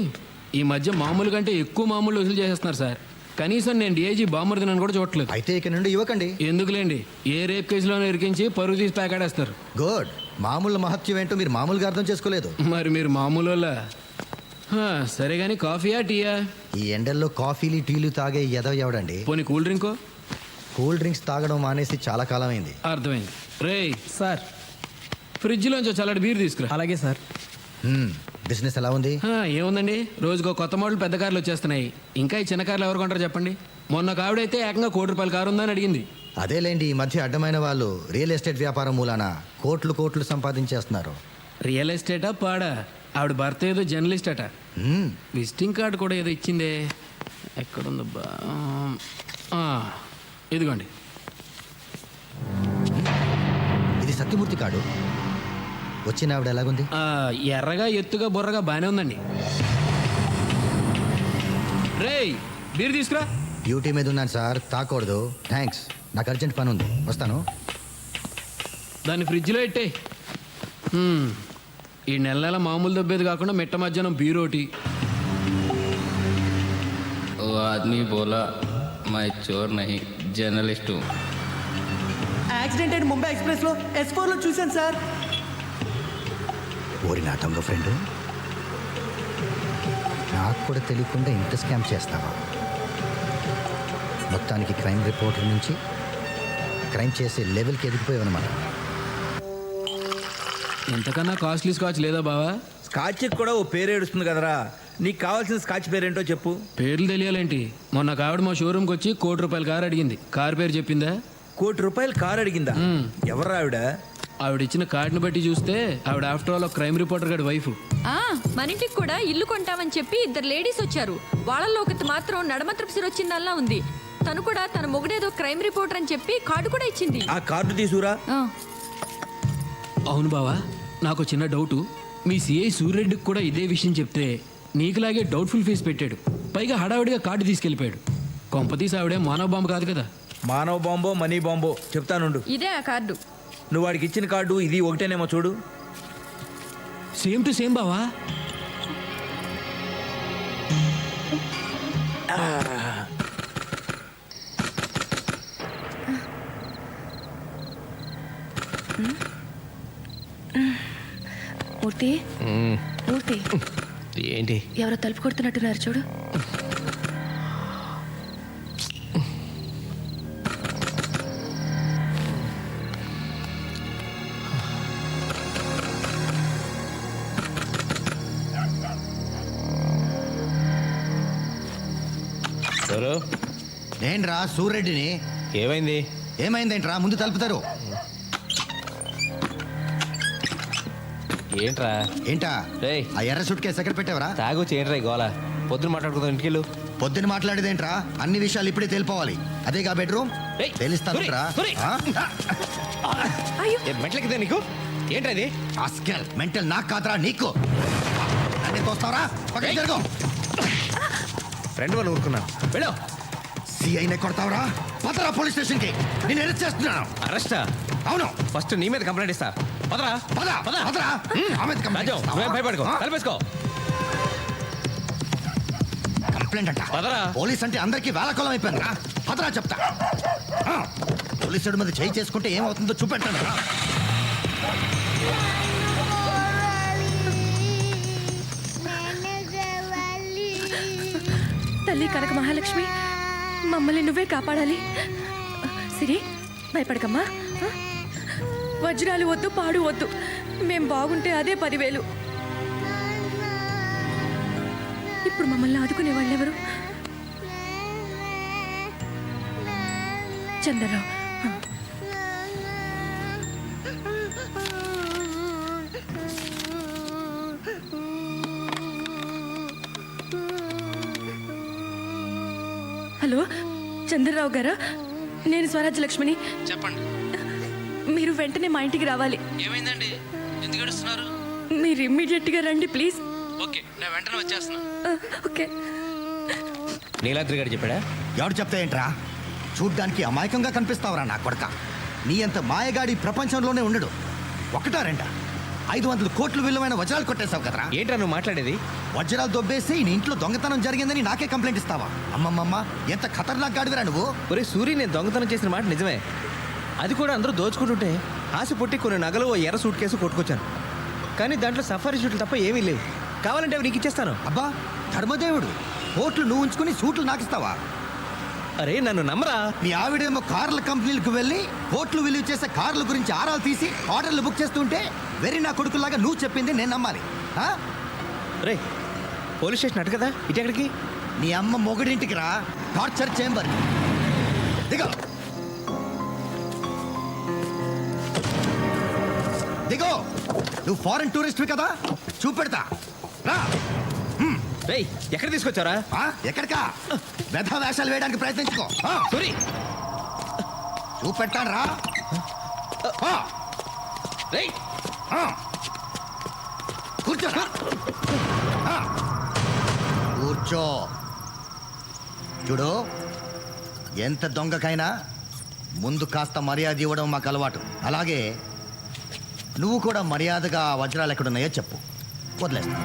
ఈ మధ్య మామూలు కంటే ఎక్కువ మామూలు వసూలు చేసేస్తున్నారు సార్. కనీసం నేను డిఐజీ బామ్మర్దినని కూడా చూడట్లేదు. అయితే ఇక నుండి ఇవ్వకండి. ఎందుకులేండి, ఏ రేప్ కేసులోనే ఇరికించి పరుగు తీసి ప్యాకాడేస్తారు. గుడ్. మామూలు మహత్యం ఏంటో మీరు మామూలుగా అర్థం చేసుకోలేదు. మరి మీరు మామూలు వాళ్ళ? సరే కానీ కాఫీయా టీయా? ఈ ఎండల్లో కాఫీలు టీలు తాగే ఎదవ ఎవడండి? పోనీ కూల్ డ్రింకో? కూల్ డ్రింక్స్ తాగడం మానేసి చాలా కాలం అయింది. అర్థమైంది. రేయ్ సార్, ఫ్రిడ్జ్లోంచి చల్లటి బీర్ తీసుకురా. అలాగే సార్. బిజినెస్ ఎలా ఉంది? ఏముందండి, రోజుకో కొత్త మోడల్ పెద్ద కార్లు వచ్చేస్తున్నాయి. ఇంకా ఈ చిన్న కార్లు ఎవరు కొంటారు చెప్పండి? మొన్న కావిడైతే ఏకంగా ₹1,00,00,000 కారు ఉందని అడిగింది. అదేలేండి, ఈ మధ్య అడ్డమైన వాళ్ళు రియల్ ఎస్టేట్ వ్యాపారం మూలాన కోట్లు సంపాదించేస్తున్నారు. రియల్ ఎస్టేటా పాడా? ఆవిడ భర్త ఏదో జర్నలిస్ట్ అట. విజిటింగ్ కార్డు కూడా ఏదో ఇచ్చిందే. ఎక్కడుందబ్బా? ఇదిగోండి. ఇది సత్యమూర్తి కార్డు. వచ్చిన ఆవిడ ఎలాగుంది? ఎర్రగా ఎత్తుగా బుర్రగా బాగానే ఉందండి. రేయ్ బీర్ తీసుకురా. డ్యూటీ మీద ఉన్నాను సార్, తాకూడదు. థ్యాంక్స్, నాకు అర్జెంట్ పని ఉంది, వస్తాను. దాన్ని ఫ్రిడ్జ్లో పెట్టే. ఈ నెల మామూలు దబ్బేది కాకుండా మిట్ట మధ్యాహ్నం బీర్ ఒకటి. ఓ ఆద్మీ బోలా my Chor Nahi journalist. Accident అయిన ముంబై ఎక్స్ప్రెస్లో S4లో చూశాను సార్. ఓరి నా దొంగ ఫ్రెండ్, నాకు కూడా తెలియకుండా ఇంత స్కామ్ చేస్తావా? మొత్తానికి క్రైమ్ రిపోర్టర్ నుంచి క్రైమ్ చేసే లెవెల్కి ఎదిగిపోయావు అనమాట. ఎంతకన్నా కాస్ట్లీ స్కాచ్ లేదా బావా? స్కాచ్ కూడా ఓ పేరు ఏడుస్తుంది కదరా. నీకు కావాల్సిన స్కాచ్ పేరేంటో చెప్పు. పేర్లు తెలియాలేంటి? మొన్న కావిడ మా షోరూమ్కి వచ్చి ₹1,00,00,000 కారు అడిగింది. కారు పేరు చెప్పిందా? ₹1,00,00,000 కారు అడిగిందా? ఎవరు ఆవిడ? ఆవిడ ఇచ్చిన కార్డుని బట్టి చూస్తే ఆవిడ ఆఫ్టర్ ఆల్ క్రైమ్ రిపోర్టర్ గారి వైఫ్. మన ఇంటికి కూడా ఇల్లు కొంటామని చెప్పి 2 లేడీస్ వచ్చారు. వాళ్ళల్లో ఒకటి మాత్రం నడమత్రపు సిరొచ్చిందల్లా ఉంది. తను కూడా తన మొగుడేదో క్రైమ్ రిపోర్టర్ అని చెప్పి కార్డు కూడా ఇచ్చింది. ఆ కార్డు తీసుకురా. అవును బావా, నాకు చిన్న డౌటు. మీ సిఐ సూర్యరెడ్డికి కూడా ఇదే విషయం చెప్తే నీకులాగే డౌట్ఫుల్ ఫేస్ పెట్టాడు. పైగా హడావిడిగా కార్డు తీసుకెళ్ళిపోయాడు. కొంపతీసి ఆవిడే మానవ బాంబు కాదు కదా? మానవ బాంబో మనీ బాంబో చెప్తానుండు. ఇదే ఆ కార్డు. నువ్వు వాడికి ఇచ్చిన కార్డు ఇది ఒకటేనేమో చూడు. సేమ్ టు సేమ్ బావా. మూర్తి, మూర్తి, ఏంటి? ఎవరో తలుపు కొడుతున్నట్టున్నారు చూడు. ఏంట్రా సూర్యరెడ్డిని? ఏమైంది? ఏమైందేంట్రా? ముందు తలుపుతారు. ఏంట్రా? ఏంటా ఆ ఎర్ర సూట్ కేసు ఎక్కడ పెట్టావరా? తాగొచ్చి ఏంట్రా గోలా? పొద్దున మాట్లాడుకుందాం, ఇంటికెళ్ళు. పొద్దున మాట్లాడేదేంట్రా? అన్ని విషయాలు ఇప్పుడే తెలిపోవాలి. అదేగా బెడ్రూమ్ తెలుస్తాను. మెట్లకిదే నీకు ఏంట్రా ఇది? ఆస్కెల్ మెంటల్ నాకు కాదురా నీకు. అన్నీ తోస్తావరా? పక్కకి జరుగు. ఫ్రెండ్ వాళ్ళు ఊరుకున్నాను, వెళ్ళు. సిఐనే కొడతావరా? పదరా పోలీస్ స్టేషన్ కి. నేను అరెస్ట్ చేస్తున్నాను. అరెస్టా? అవును. ఫస్ట్ నీ మీద కంప్లైంట్ ఇస్తా. పదరా పద పదరా. భయపడుకో, తలపేసుకో. కంప్లైంట్ అంట. పదరా. పోలీస్ అంటే అందరికీ వేళకోళం అయిపోయింది రా. పదరా చెప్తా. పోలీసుడి మీద చేయి చేసుకుంటే ఏమవుతుందో చూపెట్టాను రా. తల్లి కనక మహాలక్ష్మి, మమ్మల్ని నువ్వే కాపాడాలి. సిరి, భయపడకమ్మా. వజ్రాలు వద్దు, పాడు వద్దు. మేం బాగుంటే అదే 10,000. ఇప్పుడు మమ్మల్ని ఆదుకునే వాళ్ళెవరు? చంద్రరావు. హలో, చంద్రరావు గారా? నేను స్వరాజ్య లక్ష్మిని. చెప్పండి. మీరు వెంటనే మా ఇంటికి రావాలి. ఏమైందండి? ఎందుకు ఏడుస్తున్నారు? మీరు ఇమ్మీడియట్గా రండి ప్లీజ్. ఓకే, నేను వెంటనే వచ్చేస్తున్నా. ఓకే. నీలాద్రి గారు చెప్పాడా? ఎవడు చెప్తా ఏంట్రా? చూడ్డానికి అమాయకంగా కనిపిస్తావురా నా కొడక. నీ అంత మాయగాడి ప్రపంచంలోనే ఉండడు. ఒకటా రెండా? 500 కోట్లు విలువైన వజ్రాలు కొట్టేశావు కదరా. ఏంట్రా నువ్వు మాట్లాడేది? వజ్రాలు దొబ్బేసి నీ ఇంట్లో దొంగతనం జరిగిందని నాకే కంప్లైంట్ ఇస్తావా? అమ్మమ్మమ్మ, ఎంత ఖతర్నాక్ గాడివిరా నువ్వు. ఒరే సూరి, నేను దొంగతనం చేసిన మాట నిజమే. అది కూడా అందరూ దోచుకుంటుంటే ఆశ పుట్టి కొన్ని నగలు, ఓ ఎర్ర సూట్ కేసు కొట్టుకొచ్చాను. కానీ దాంట్లో సఫారీ షూట్లు తప్ప ఏమీ లేవు. కావాలంటే అవి నీకు ఇచ్చేస్తాను. అబ్బా ధర్మదేవుడు, కోట్లు నువ్వు ఉంచుకుని సూట్లు నాకిస్తావా? అరే నన్ను నమ్మరా. మీ ఆవిడేమో కార్ల కంపెనీలకు వెళ్ళి కోట్లు విలువ చేసే కార్ల గురించి ఆరాలు తీసి ఆర్డర్లు బుక్ చేస్తుంటే వెరీ నా కొడుకులాగా నువ్వు చెప్పింది నేను నమ్మాలి? రే పోలీస్ స్టేషన్ అటు కదా, ఇటు ఎక్కడికి? నీ అమ్మ మొగుడింటికి రా, టార్చర్ చేంబర్. దిగో దిగో, నువ్వు ఫారెన్ టూరిస్ట్వి కదా, చూపెడతా రా. రేయ్ ఎక్కడ తీసుకొచ్చారా? ఎక్కడికా? వ్యధ వేషాలు వేయడానికి ప్రయత్నించుకో. సూరి చూపెట్టాను రా. రేయ్ కూర్చో కూర్చో. చూడు, ఎంత దొంగకైనా ముందు కాస్త మర్యాద ఇవ్వడం మాకు అలవాటు. అలాగే నువ్వు కూడా మర్యాదగా వజ్రాలు ఎక్కడున్నాయో చెప్పు, వదిలేస్తా.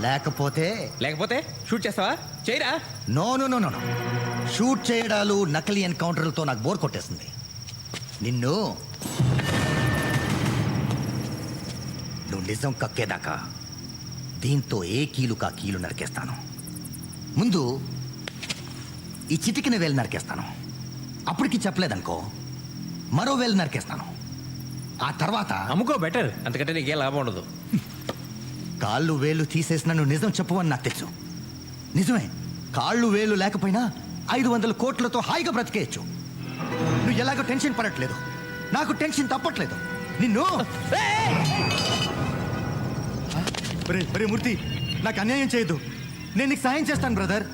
లేకపోతే షూట్ చేస్తావా? చేయరా. No no no no, shoot చేయడాలు నకిలీ ఎన్కౌంటర్లతో నాకు బోర్ కొట్టేస్తుంది. నువ్వు నిజం కక్కేదాకా దీంతో ఏ కీలు కా కీలు నరికేస్తాను. ముందు ఈ చిటికిన వేలు నరికేస్తాను. అప్పటికి చెప్పలేదనుకో, మరో వేలు నరికేస్తాను. ఆ తర్వాత అమ్ముకో, బెటర్. అంతకంటే నీకే లాభం ఉండదు. కాళ్ళు వేలు తీసేసిన నువ్వు నిజం చెప్పవని నాకు తెలుసు. నిజమే, కాళ్ళు వేలు లేకపోయినా 500 కోట్లతో హాయిగా బ్రతికేయచ్చు. నువ్వు ఎలాగో టెన్షన్ పడట్లేదు, నాకు టెన్షన్ తప్పట్లేదు. నిన్ను మూర్తి, నాకు అన్యాయం చేయదు. నేను నీకు సాయం చేస్తాను బ్రదర్.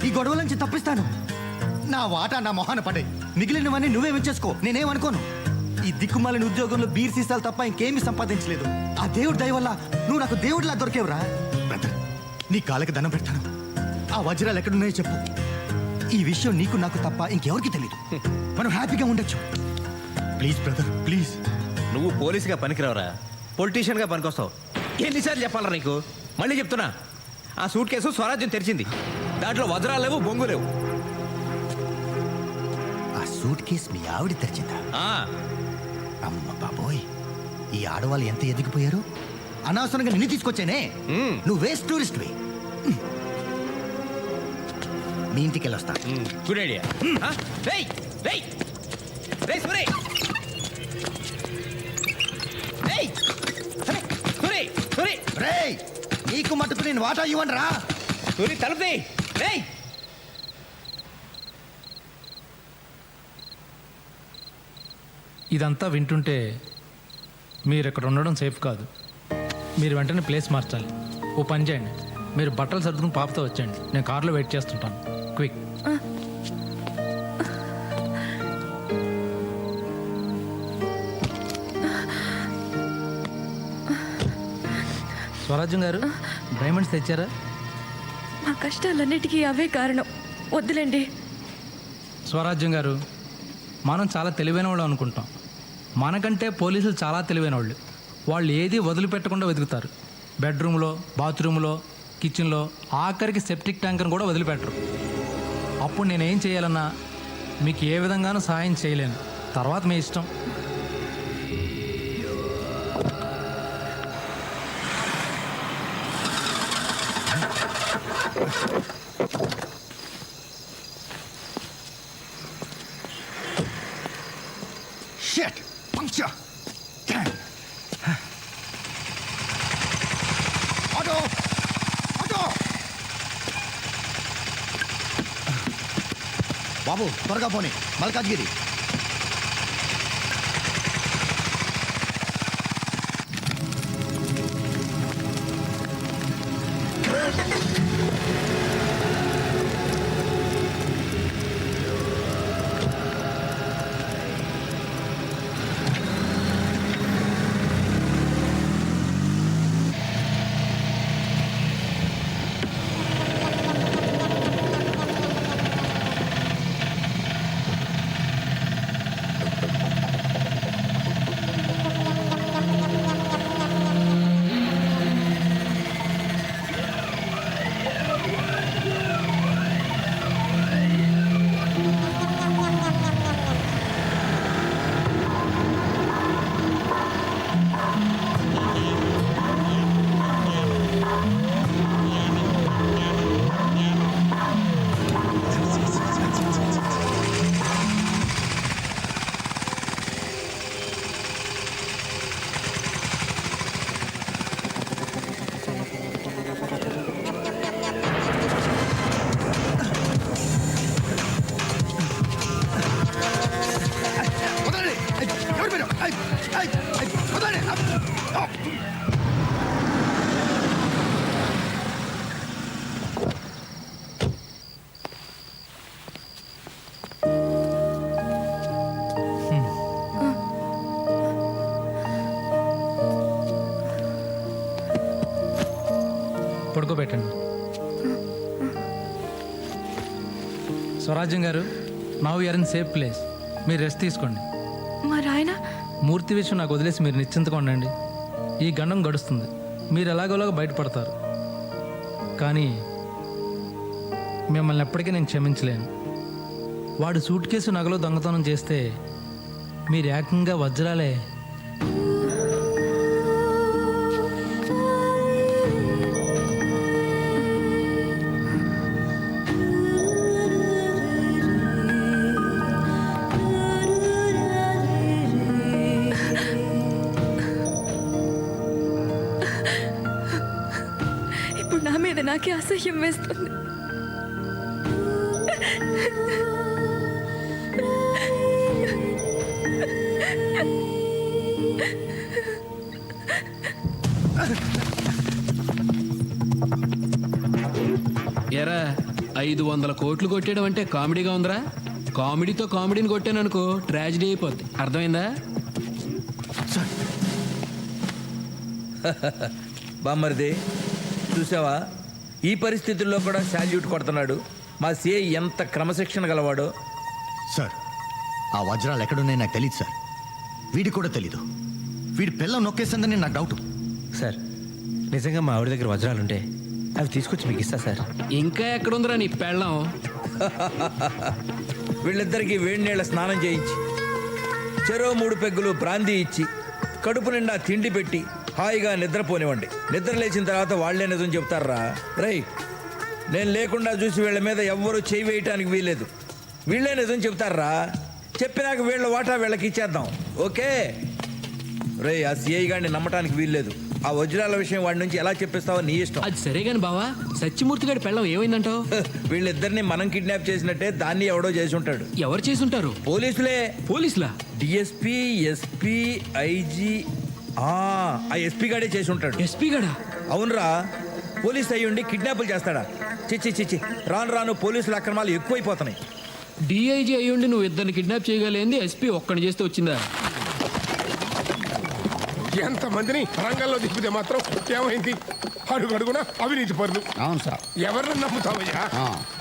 ఈ గొడవల నుంచి తప్పిస్తాను. నా వాటా నా మొహాన పడే, మిగిలినవన్నీ నువ్వే ఉంచేసుకో, నేనేమనుకోను. ఈ దిక్కుమాలిన ఉద్యోగంలో బీర్ సీసాలు తప్ప ఇంకేమీ సంపాదించలేదు. ఆ దేవుడి దయ వల్ల నువ్వు నాకు దేవుడిలా దొరికేవురా. బ్రదర్, నీ కాళ్ళకి దండం పెడతాను. ఆ వజ్రాలు ఎక్కడున్నాయో చెప్పు. ఈ విషయం నీకు నాకు తప్ప ఇంకెవరికి తెలీదు. మనం హ్యాపీగా ఉండొచ్చు. Please brother, please. నువ్వు పోలీసుగా పనికిరావరా, పొలిటీషియన్గా పనికొస్తావు. ఎన్నిసార్లు చెప్పాలరా నీకు? మళ్ళీ చెప్తున్నా, ఆ సూట్ కేసు స్వరాజ్యం తెరిచింది. దాంట్లో వజ్రాలు లేవు, బొంగు లేవు. ఆ సూట్ కేసు మీ ఆవిడ తెరిచిందా? అమ్మ బాబోయ్, ఈ ఆడవాళ్ళు ఎంత ఎదిగిపోయారు. అనవసరంగా నిన్ను తీసుకొచ్చానే. నువ్వు వేస్ట్ టూరిస్ట్వి. మీ ఇంటికి వెళ్ళొస్తా. Good idea. నీకు మటుకు నేను వాటా ఇవ్వను రా. తలుపు. ఇదంతా వింటుంటే మీరు ఇక్కడ ఉండడం సేఫ్ కాదు. మీరు వెంటనే ప్లేస్ మార్చాలి. ఓ పని చేయండి, మీరు బట్టలు సర్దుకుని పాపతో వచ్చేయండి. నేను కార్లో వెయిట్ చేస్తుంటాను. క్విక్. స్వరాజ్యం గారు, డైమండ్స్ తెచ్చారా? మా కష్టాలన్నిటికీ అవే కారణం. వద్దులేండి. స్వరాజ్యం గారు, మనం చాలా తెలివైన వాళ్ళు అనుకుంటాం. మనకంటే పోలీసులు చాలా తెలివైన వాళ్ళు. వాళ్ళు ఏది వదిలిపెట్టకుండా వెతుకుతారు. బెడ్రూమ్లో, బాత్రూంలో, కిచెన్లో, ఆఖరికి సెప్టిక్ ట్యాంకర్ని కూడా వదిలిపెట్టరు. అప్పుడు నేనేం చేయాలన్నా మీకు ఏ విధంగానూ సహాయం చేయలేను. తర్వాత మీ ఇష్టం. Shit! Puncture! Damn! Auto! Auto! బాబు త్వరగా పోనీ, మల్కాజ్గిరి. పడుకోబెట్టండి. Swarajyam garu, now you're in safe place. మీరు రెస్ట్ తీసుకోండి. మరి ఆయన మూర్తి విషయం నాకు వదిలేసి మీరు నిశ్చింతగా ఉండండి. ఈ గండం గడుస్తుంది, మీరు ఎలాగోలాగా బయటపడతారు. కానీ మిమ్మల్ని ఎప్పటికీ నేను క్షమించలేను. వాడు సూట్ కేసు నగలో దొంగతనం చేస్తే మీరు ఏకంగా వజ్రాలే. ఇప్పుడు నా మీద నాకే అసహ్యం వేస్తుంది. ఎరా 500 కోట్లు కొట్టేయడం అంటే కామెడీగా ఉందిరా? కామెడీతో కామెడీని కొట్టాననుకో ట్రాజిడీ అయిపోద్ది. అర్థమైందా? బామ్మరిది చూసావా, ఈ పరిస్థితుల్లో కూడా శాల్యూట్ కొడుతున్నాడు. మా సిఐ ఎంత క్రమశిక్షణ గలవాడో. సార్, ఆ వజ్రాలు ఎక్కడున్నాయి నాకు తెలియదు సార్. వీడి కూడా తెలీదు. వీడి పిల్లం నొక్కేసిందని నాకు డౌట్. సార్, నిజంగా మా ఆవిడ దగ్గర వజ్రాలుంటే అవి తీసుకొచ్చి మీకు ఇస్తా సార్. ఇంకా ఎక్కడుందిరా నీ పెళ్ళం? వీళ్ళిద్దరికీ వేడి నీళ్ళ స్నానం చేయించి, చెరో 3 పెగ్గులు బ్రాందీ ఇచ్చి, కడుపు నిండా తిండి పెట్టి హాయిగా నిద్రపోనివ్వండి. నిద్ర లేచిన తర్వాత వాళ్లే నిజం చెప్తారా? రైట్, నేను లేకుండా చూసి వీళ్ళ మీద ఎవ్వరూ చేయి వేయటానికి వీలేదు. వీళ్ళే నిజం చెప్తారా? చెప్పినాక వీళ్ళ వాటా వీళ్ళకి ఇచ్చేద్దాం. ఓకే రే, ఆ సిఐ గారిని నమ్మటానికి వీల్లేదు. ఆ వజ్రాల విషయం వాడి నుంచి ఎలా చెప్పిస్తావో నీ ఇష్టం. అది సరే గాని బావా, సత్యమూర్తి గారి పెళ్ళం ఏమైందంటావు? వీళ్ళిద్దరిని మనం కిడ్నాప్ చేసినట్టే దాన్ని ఎవడో చేసి ఉంటాడు. ఎవరు చేసి ఉంటారు? పోలీసులే. పోలీసులా? DSP, SP, IG. ఆ ఎస్పీ గాడే చేసి ఉంటాడు. ఎస్పీ గాడా? అవునరా, పోలీస్ అయ్యి ఉండి కిడ్నాపులు చేస్తాడా? చిచ్చి చిచ్చి, రాను రాను పోలీసుల అక్రమాలు ఎక్కువైపోతున్నాయి. డిఐజీ అయ్యుండి నువ్వు ఇద్దరిని కిడ్నాప్ చేయగలిగింది ఎస్పీ ఒక్కడిని చేస్తే వచ్చిందా? ఎంతమందిని రంగంలో దిప్పితే మాత్రం ఏమైంది? అడుగడుగునా అవినీతి పరులు. అవును సార్. ఎవరిని నమ్ముతావయ్యా?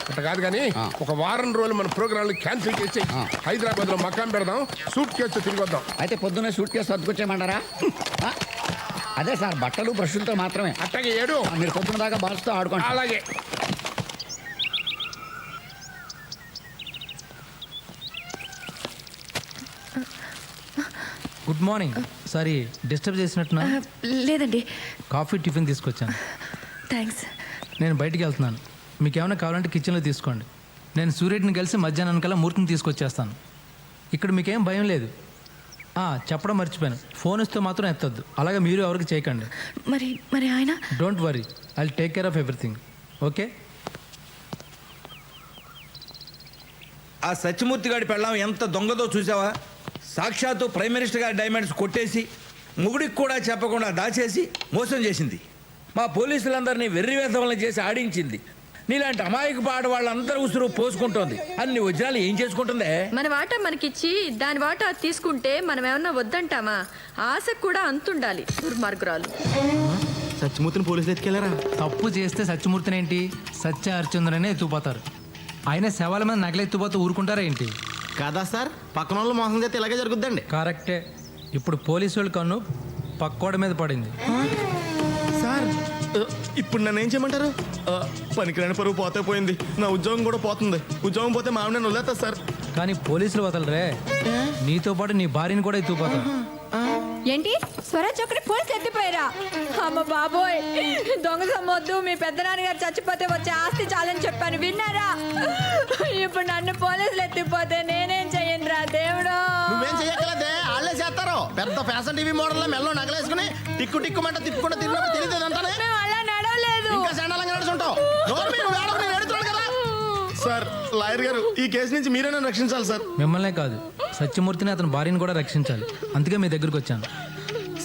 అట్లా కాదు కానీ ఒక వారం రోజులు మన ప్రోగ్రాంలు క్యాన్సిల్ చేసి హైదరాబాద్ లో మకాం పెడదాం, సూట్ కేసు తిరిగి వద్దాం. అయితే పొద్దున్నే సూట్ కేసు సర్దుకొచ్చేయమంటారా? అదే సార్, బట్టలు బ్రష్లతో మాత్రమే. అట్టగే ఏడు మీరు పొద్దున దాకా బాల్స్తో ఆడుకోండి. అలాగే. Good morning. సారీ డిస్టర్బ్ చేసినట్టున్నా? లేదండి, కాఫీ టిఫిన్ తీసుకొచ్చాను. థ్యాంక్స్. నేను బయటికి వెళ్తున్నాను. మీకు ఏమైనా కావాలంటే కిచెన్లో తీసుకోండి. నేను సూర్యుడిని కలిసి మధ్యాహ్నం కల్లా మూర్తిని తీసుకొచ్చేస్తాను. ఇక్కడ మీకేం భయం లేదు. చెప్పడం మర్చిపోయాను, ఫోన్ ఇస్తే మాత్రం ఎత్తద్దు. అలాగే మీరు ఎవరికి చేయకండి. మరి ఆయన? Don't worry, I take care of everything. Okay? ఆ సత్యమూర్తి గారి పెళ్ళాం ఎంత దొంగదో చూసావా? సాక్షాత్తు ప్రైమ్ మినిస్టర్ గారి డైమండ్స్ కొట్టేసి మొగుడికి కూడా చెప్పకుండా దాచేసి మోసం చేసింది. మా పోలీసులందరినీ వెర్రివేధవలను చేసి ఆడించింది. నీలాంటి అమాయక పాట వాళ్ళందరూ ఉసురు పోసుకుంటోంది. అన్ని వజ్రాలు ఏం చేసుకుంటుందే? మన వాటా మనకిచ్చి దాని వాటా తీసుకుంటే మనం ఏమన్నా వద్దంటామా? ఆశకు కూడా అంతుండాలి. దుర్మార్గురాలు. సత్యమూర్తిని పోలీసులు ఎత్తుకెళ్ళారా? తప్పు చేస్తే సత్యమూర్తిని ఏంటి, సత్య హరిచంద్రనే ఎత్తుకుపోతారు. ఆయన శవాల మీద నగలెత్తుపోతూ ఊరుకుంటారా ఏంటి? కదా సార్, పక్కన వాళ్ళు మోసం చేస్తే ఇలాగే జరుగుద్దండి. కరెక్టే. ఇప్పుడు పోలీసు వాళ్ళ కన్ను పక్కోడ మీద పడింది. సార్, ఇప్పుడు నన్ను ఏం చేయమంటారు? పనికిరాని పరువు పోతే పోయింది, నా ఉద్యోగం కూడా పోతుంది. ఉద్యోగం పోతే మా ఆవిడ వదిలేస్తా సార్. కానీ పోలీసులు వదలరే, నీతో పాటు నీ భార్యని కూడా ఎత్తుకుపోతారు. ఏంటి స్వరాజ్ ఒకటి పోలీసు ఎత్తిపోయారా? అమ్మ బాబోయ్, దొంగ సమ్మొద్దు, మీ పెద్దనాన్నగారు చచ్చిపోతే వచ్చే ఆస్తి చాలని చెప్పాను, విన్నారా? ఇప్పుడు నన్ను పోలీసులు ఎత్తిపోతే నేనేం చెయ్యను రా దేవుడు. నువ్వేం చెయ్యగలదే, వాళ్ళే చేస్తారు. పెద్ద ఫ్యాషన్ టీవీ మోడల్ లో మెల్లో నగలేసుకుని టిక్కు టిక్కుమంట తిప్పుకుంటూ తిరిగినప్పుడు తెలియదు అంటానే. మేము అలా నడవలేదు. ఇంకా చండాలంగా నడుచుంటావు. సార్, లాయర్ గారు, ఈ కేసు నుంచి మీరే నన్ను రక్షించాలి సార్. మిమ్మల్నే కాదు, సత్యమూర్తిని అతని భార్యని కూడా రక్షించాలి. అందుకే మీ దగ్గరికి వచ్చాను.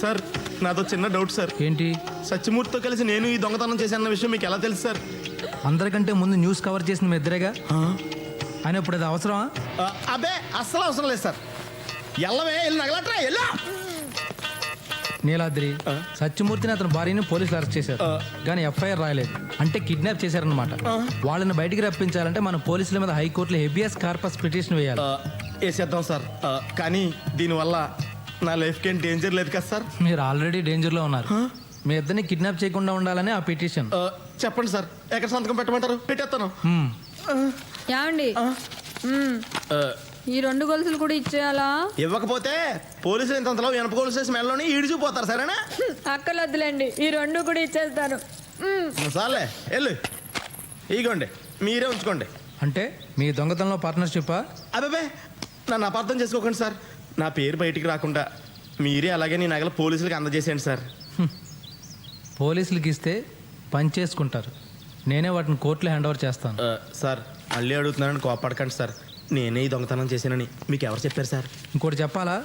సార్, నాతో చిన్న డౌట్ సార్. ఏంటి? సత్యమూర్తితో కలిసి నేను ఈ దొంగతనం చేశానన్న విషయం మీకు ఎలా తెలుసు సార్? అందరికంటే ముందు న్యూస్ కవర్ చేసిన మీ ఇద్దరేగా. ఆయన ఇప్పుడు అది అవసరమా? అబ్బే, అస్సలు అవసరం లేదు సార్. ఎల్లవే, వెళ్ళి నగలట్రా, ఎల్లా. నీలాద్రి సత్యమూర్తిని అతని భార్యని పోలీసులు అరెస్ట్ చేశారు కానీ ఎఫ్ఐఆర్ రాయలేదు అంటే కిడ్నాప్ చేశారన్నమాట. వాళ్ళని బయటికి రప్పించాలంటే మన పోలీసుల మీద హైకోర్టులో హెబియస్ కార్పస్ పిటిషన్ వేయాలి. వేసేద్దాం సార్, కానీ దీనివల్ల నా లైఫ్కి ఏం డేంజర్ లేదు కదా సార్? మీరు ఆల్రెడీ డేంజర్లో ఉన్నారు. మీ ఇద్దరిని కిడ్నాప్ చేయకుండా ఉండాలని ఆ పిటిషన్. చెప్పండి సార్, ఎక్కడ సంతకం పెట్టమంటారు? పెట్టేస్తాను. ఏమండి ఈ 2 గొలుసులు కూడా ఇచ్చేయాలా? ఇవ్వకపోతే పోలీసులు ఇంతలో వెనప గొలుసు స్మెల్లోని ఈడిచిపోతారు. సరేనా? అక్కర్లేదులేండి, ఈ 2 కూడా ఇచ్చేస్తాను. సార్లే వెళ్ళు, ఇగోండి మీరే ఉంచుకోండి. అంటే మీ దొంగతనంలో పార్ట్నర్షిప్పా? అబ్బాబే నన్ను అపార్థం చేసుకోకండి సార్. నా పేరు బయటికి రాకుండా మీరే అలాగే నీ నగలు పోలీసులకు అందజేసేయండి సార్. పోలీసులకి ఇస్తే పని చేసుకుంటారు, నేనే వాటిని కోర్టులో హ్యాండ్ ఓవర్ చేస్తాను. సార్ మళ్ళీ అడుగుతున్నానని కోపడకండి సార్. నేనే ఈ దొంగతనం చేశానని మీకు ఎవరు చెప్పారు సార్? ఇంకోటి చెప్పాలా,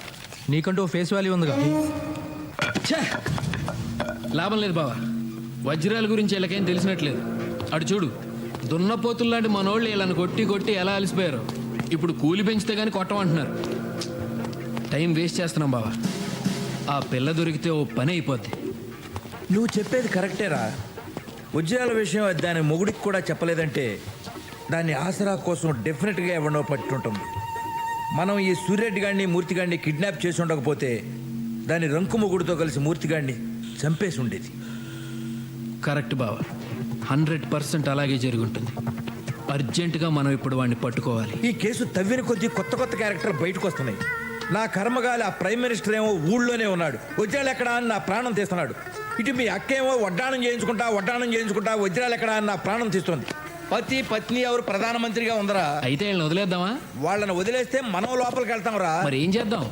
నీకంటూ ఫేస్ వాల్యూ ఉందిగా. లాభం లేదు బావా, వజ్రాల గురించి వీళ్ళకేం తెలిసినట్లేదు. అటు చూడు, దున్నపోతుల్లాంటి మనోళ్ళు వీళ్ళని కొట్టి కొట్టి ఎలా అలసిపోయారు. ఇప్పుడు కూలి పెంచితే కానీ కొట్టమంటున్నారు. టైం వేస్ట్ చేస్తున్నాం బావా. ఆ పిల్ల దొరికితే ఓ పని అయిపోద్ది. నువ్వు చెప్పేది కరెక్టేరా. వజ్రాల విషయం దాని మొగుడికి కూడా చెప్పలేదంటే దాన్ని ఆసరా కోసం డెఫినెట్గా ఎవరినో పట్టుంటుంది. మనం ఈ సూర్యరెడ్డి గారిని మూర్తిగాడిని కిడ్నాప్ చేసి ఉండకపోతే దాని రంకు మొగుడితో కలిసి మూర్తిగాడిని చంపేసి ఉండేది. కరెక్ట్ బావా, 100% అలాగే జరుగుంటుంది. అర్జెంటుగా మనం ఇప్పుడు వాడిని పట్టుకోవాలి. ఈ కేసు తవ్విన కొద్దీ కొత్త కొత్త క్యారెక్టర్లు బయటకు వస్తున్నాయి. నా కర్మగాలి ఆ ప్రైమ్ మినిస్టర్ ఏమో ఊళ్ళోనే ఉన్నాడు, వజ్రాలు ఎక్కడా అని నా ప్రాణం తీస్తున్నాడు. ఇటు మీ అక్కేమో వడ్డాణం చేయించుకుంటా వజ్రాలు ఎక్కడా అని నా ప్రాణం తీస్తుంది. పతి పత్ని ఎవరు ప్రధానమంత్రిగా ఉందరా? అయితే వీళ్ళని వదిలేద్దామా? వాళ్ళని వదిలేస్తే మనం లోపలికి వెళ్తాం రా. మరి ఏం చేద్దాం?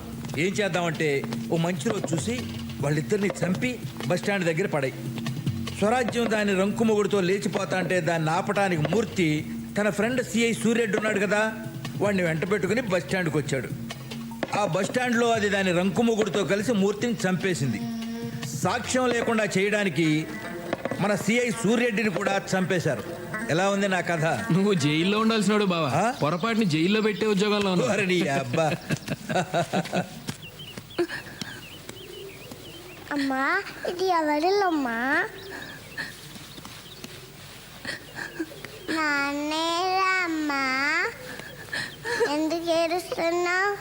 ఏం చేద్దామంటే ఓ మంచి రోజు చూసి వాళ్ళిద్దరిని చంపి బస్టాండ్ దగ్గర పడాయి. స్వరాజ్యం దాని రంకు మొగుడుతో లేచిపోతా అంటే దాన్ని ఆపటానికి మూర్తి తన ఫ్రెండ్ సిఐ సూర్యరెడ్డి ఉన్నాడు కదా, వాడిని వెంట పెట్టుకుని బస్టాండ్కి వచ్చాడు. ఆ బస్టాండ్లో అది దాని రంకు మొగుడుతో కలిసి మూర్తిని చంపేసింది. సాక్ష్యం లేకుండా చేయడానికి మన సిఐ సూర్యరెడ్డిని కూడా చంపేశారు. ఎలా ఉంది నా కథ? నువ్వు జైల్లో ఉండాల్సినాడు బావా, పొరపాటుని జైల్లో పెట్టే ఉద్యోగంలో అబ్బా. అమ్మా ఇది ఎవరిల్లమ్మా? నాన్నేరా అమ్మా, ఎందుకు ఏడుస్తున్నావు?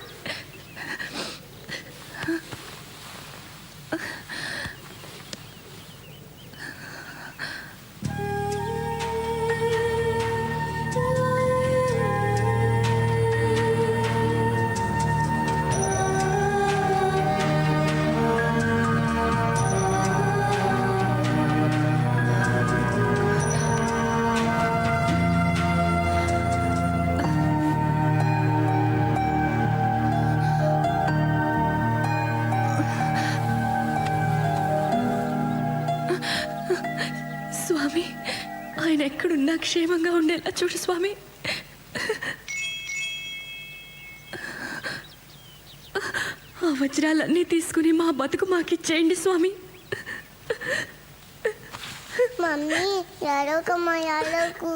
స్వామి, ఆయన ఎక్కడున్నా క్షేమంగా ఉండేలా చూడు స్వామి. ఆ వజ్రాలన్నీ తీసుకుని మా బతుకు మాకిచ్చేయండి స్వామి. మమ్మీ ఎడవకమ్మా, ఎడవకు.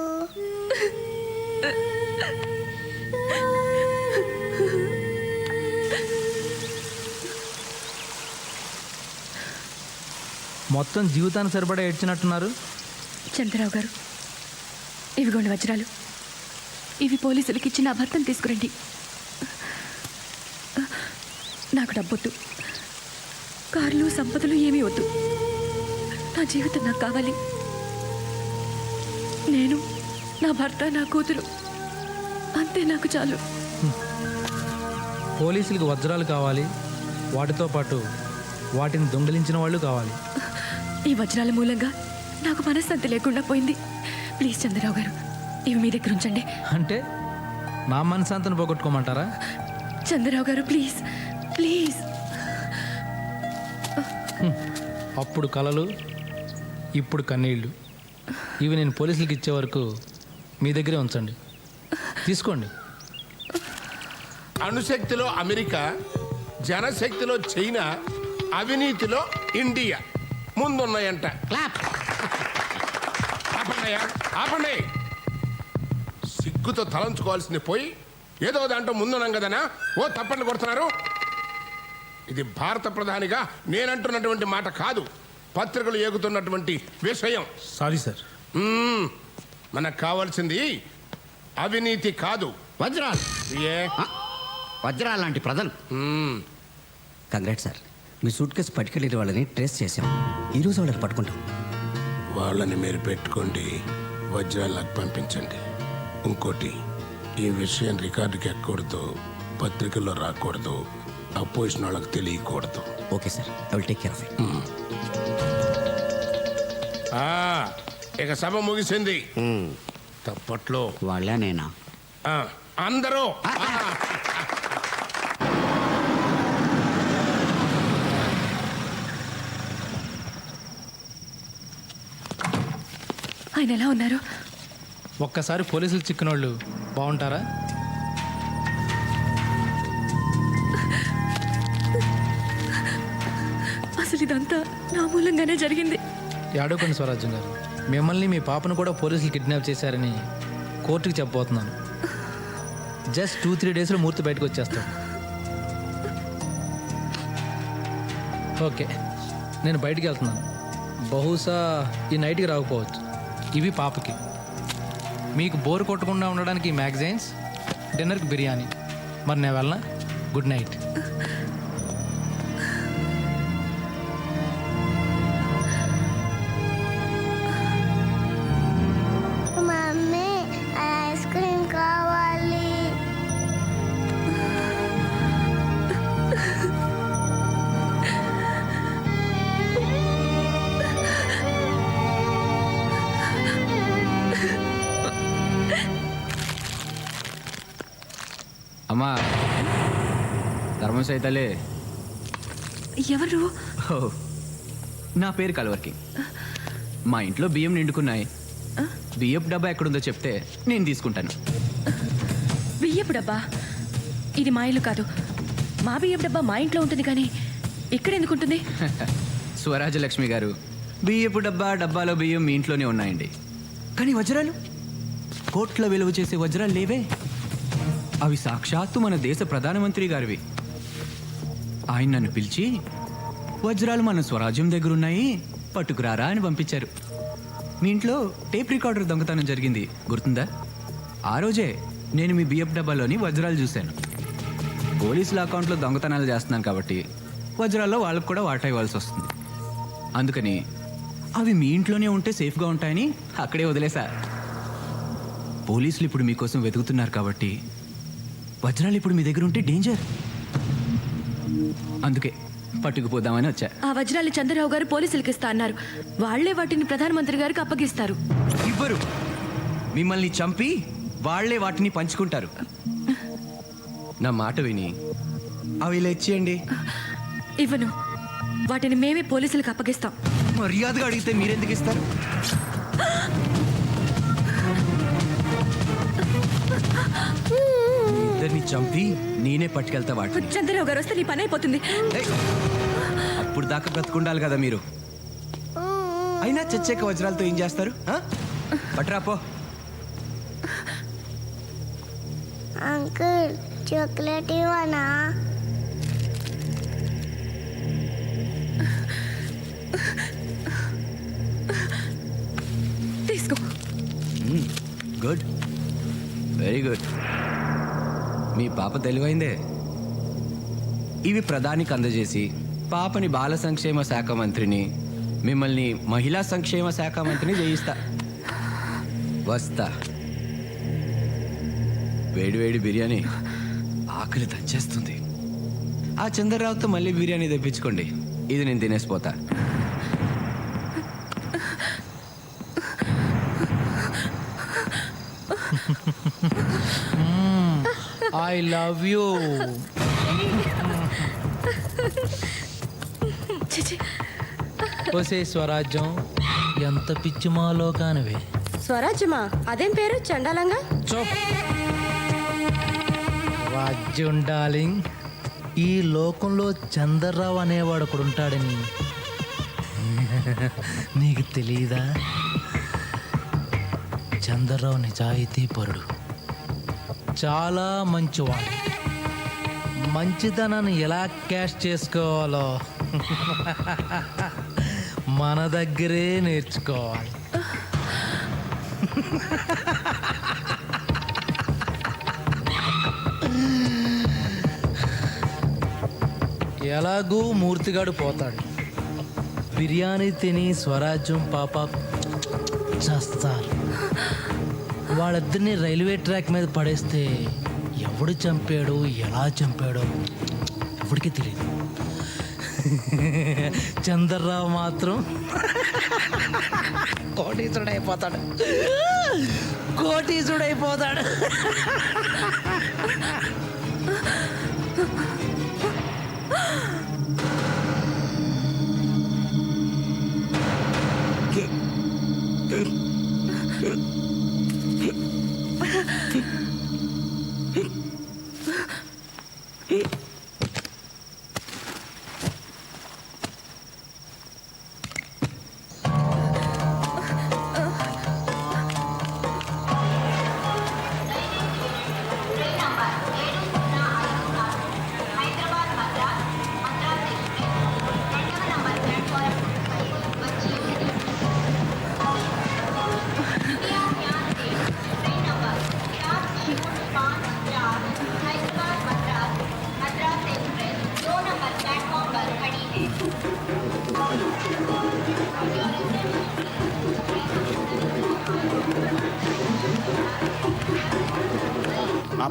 మొత్తం జీవితానికి సరిపడా ఏడ్చినట్టున్నారు. చంద్రరావు గారు, ఇవిగోండి వజ్రాలు. ఇవి పోలీసులకి ఇచ్చి నా భర్తను తీసుకురండి. నాకు డబ్బొద్దు, కార్లు సంపదలు ఏమీ వద్దు. నా జీవితం నాకు కావాలి. నేను, నా భర్త, నా కూతురు, అంతే నాకు చాలు. పోలీసులకు వజ్రాలు కావాలి, వాటితో పాటు వాటిని దొంగిలించిన వాళ్ళు కావాలి. ఈ వజ్రాల మూలంగా నాకు మనశ్శాంతి లేకుండా పోయింది. ప్లీజ్ చంద్రరావు గారు, ఇవి మీ దగ్గర ఉంచండి. అంటే నా మనశ్శాంతిని పోగొట్టుకోమంటారా? చంద్రరావు గారు ప్లీజ్ ప్లీజ్. అప్పుడు కలలు, ఇప్పుడు కన్నీళ్ళు. ఇవి నేను పోలీసులకు ఇచ్చే వరకు మీ దగ్గరే ఉంచండి, తీసుకోండి. అణుశక్తిలో అమెరికా, జనశక్తిలో చైనా, అవినీతిలో ఇండియా ముందున్నాయంట. ఆపండి. సిగ్గుతో తలంచుకోవాల్సింది పోయి ఏదో దాంట్లో ముందున్నాం కదనా ఓ తప్పట్లు కొడుతున్నారు. ఇది భారత ప్రధానిగా నేనంటున్నటువంటి మాట కాదు, పత్రికలు ఏగుతున్నటువంటి విషయం. Sorry sir. మనకు కావాల్సింది అవినీతి కాదు, వజ్రాలు. వజ్రాలు లాంటి ప్రజలు. కంగ్రాట్ సార్, మీ సూట్ కేసు పట్టుకెళ్ళిన వాళ్ళని ట్రేస్ చేసాం. ఈరోజు వాళ్ళని పట్టుకుంటాం. వాళ్ళని మీరు పెట్టుకోండి, వజ్రాలకు పంపించండి. ఇంకోటి, ఈ విషయం రికార్డుకి ఎక్కకూడదు, పత్రికల్లో రాకూడదు, అపోజిషన్ వాళ్ళకి తెలియకూడదు. Okay sir, I will take care of it. ఇక సభ ముగిసింది. తప్పట్లో వాళ్ళే నేనా? అందరూ ఆయన ఎలా ఉన్నారు? ఒక్కసారి పోలీసులు చిక్కినోళ్ళు బాగుంటారా? అసలు ఇదంతా నా మూలంగానే జరిగింది. ఏడవకండి స్వరాజ్యం గారు, మిమ్మల్ని మీ పాపను కూడా పోలీసులు కిడ్నాప్ చేశారని కోర్టుకి చెప్పబోతున్నాను. జస్ట్ 2-3 డేస్లో మూర్తి బయటకు వచ్చేస్తాను. ఓకే, నేను బయటికి వెళ్తున్నాను. బహుశా ఈ నైట్కి రాకపోవచ్చు. ఇవి పాపకి. మీకు బోర్ కొట్టకుండా ఉండడానికి మ్యాగజైన్స్, డిన్నర్కి బిర్యానీ. మరి నేను వెళ్ళనా? Good night. Mummy ice cream కావాలి. అమ్మా ధర్మసైతలే. ఎవరు? నా పేరు కలవర్కి. మా ఇంట్లో బియ్యం నిండుకున్నాయి. బియ్యపు డబ్బా ఎక్కడుందో చెప్తే నేను తీసుకుంటాను. బియ్యపు డబ్బా? ఇది మా ఇల్లు కాదు. మా బియ్యపు డబ్బా మా ఇంట్లో ఉంటుంది, కానీ ఇక్కడ ఎందుకు ఉంటుంది? స్వరాజలక్ష్మి గారు, బియ్యపు డబ్బాలో బియ్యం మీ ఇంట్లోనే ఉన్నాయండి. కానీ వజ్రాలు, కోట్ల విలువ చేసే వజ్రాలు లేవే. అవి సాక్షాత్తు మన దేశ ప్రధానమంత్రి గారివి. ఆయన నన్ను పిలిచి వజ్రాలు మన స్వరాజ్యం దగ్గరున్నాయి, పట్టుకురారా అని పంపించారు. మీ ఇంట్లో టేప్ రికార్డర్ దొంగతనం జరిగింది, గుర్తుందా? ఆ రోజే నేను మీ బియ్యపు డబ్బాలోని వజ్రాలు చూశాను. పోలీసుల అకౌంట్లో దొంగతనాలు చేస్తున్నాను కాబట్టి వజ్రాల్లో వాళ్ళకు కూడా వాటా ఇవ్వాల్సి వస్తుంది. అందుకని అవి మీ ఇంట్లోనే ఉంటే సేఫ్గా ఉంటాయని అక్కడే వదిలేసా. పోలీసులు ఇప్పుడు మీకోసం వెతుకుతున్నారు కాబట్టి వజ్రాలు ఇప్పుడు మీ దగ్గర ఉంటే డేంజర్. అందుకే పట్టుకుపోదామని వచ్చా. ఆ వజ్రాలు చంద్రరావు గారు పోలీసులకి ఇస్తా అన్నారు. వాళ్లే వాటిని ప్రధానమంత్రి గారికి అప్పగిస్తారు. ఇవ్వరు. మిమ్మల్ని చంపి వాళ్లే వాటిని పంచుకుంటారు. నా మాట విని అవి ఇలా ఇచ్చేయండి. ఇవ్వను. వాటిని మేమే పోలీసులకు అప్పగిస్తాం. మర్యాదగా అడిగితే మీరెందుకు ఇస్తారు? ఇద్దరిని చంపి నేనే పట్టుకెళ్తా వాటిని. చంద్రరావు గారు వస్తే నీ పని అయిపోతుంది. అప్పుడు దాకా బ్రతుకుండాలి కదా మీరు. అయినా చచ్చాక వజ్రాలతో ఏం చేస్తారు? పట్రాపో. అంకుల్ చాక్లెట్ ఇవ్వనా? తీసుకో. Good, very good. మీ పాప తెలివైందే. ఇవి ప్రధానికి అందజేసి పాపని బాల సంక్షేమ శాఖ మంత్రిని, మిమ్మల్ని మహిళా సంక్షేమ శాఖ మంత్రిని చేయిస్తా. వస్తా. వేడివేడి బిర్యానీ ఆకలి దంచేస్తుంది. ఆ చంద్రరావుతో మళ్ళీ బిర్యానీ తెప్పించుకోండి. ఇది నేను తినేసిపోతా. I love you. ఒసే స్వరాజ్యం, ఎంత పిచ్చి మాలో కానివే. స్వరాజ్యమా? అదేం పేరు చండాలంగా? రాజ్యం డార్లింగ్, ఈ లోకంలో చంద్రరావు అనేవాడు ఒకడు ఉంటాడని నీకు తెలీదా? చంద్రరావు నిజాయితీ పరుడు, చాలా మంచివాడు. మంచితనాన్ని ఎలా క్యాష్ చేసుకోవాలో మన దగ్గరే నేర్చుకోవాలి. ఎలాగూ మూర్తిగాడు పోతాడు. బిర్యానీ తిని స్వరాజ్యం పాప చేస్తారు. వాళ్ళిద్దరిని రైల్వే ట్రాక్ మీద పడేస్తే ఎవడు చంపాడు, ఎలా చంపాడో ఎవడికి తెలియదు. చంద్రరావు మాత్రం కోటీసుడైపోతాడు. కోటీసుడైపోతాడు.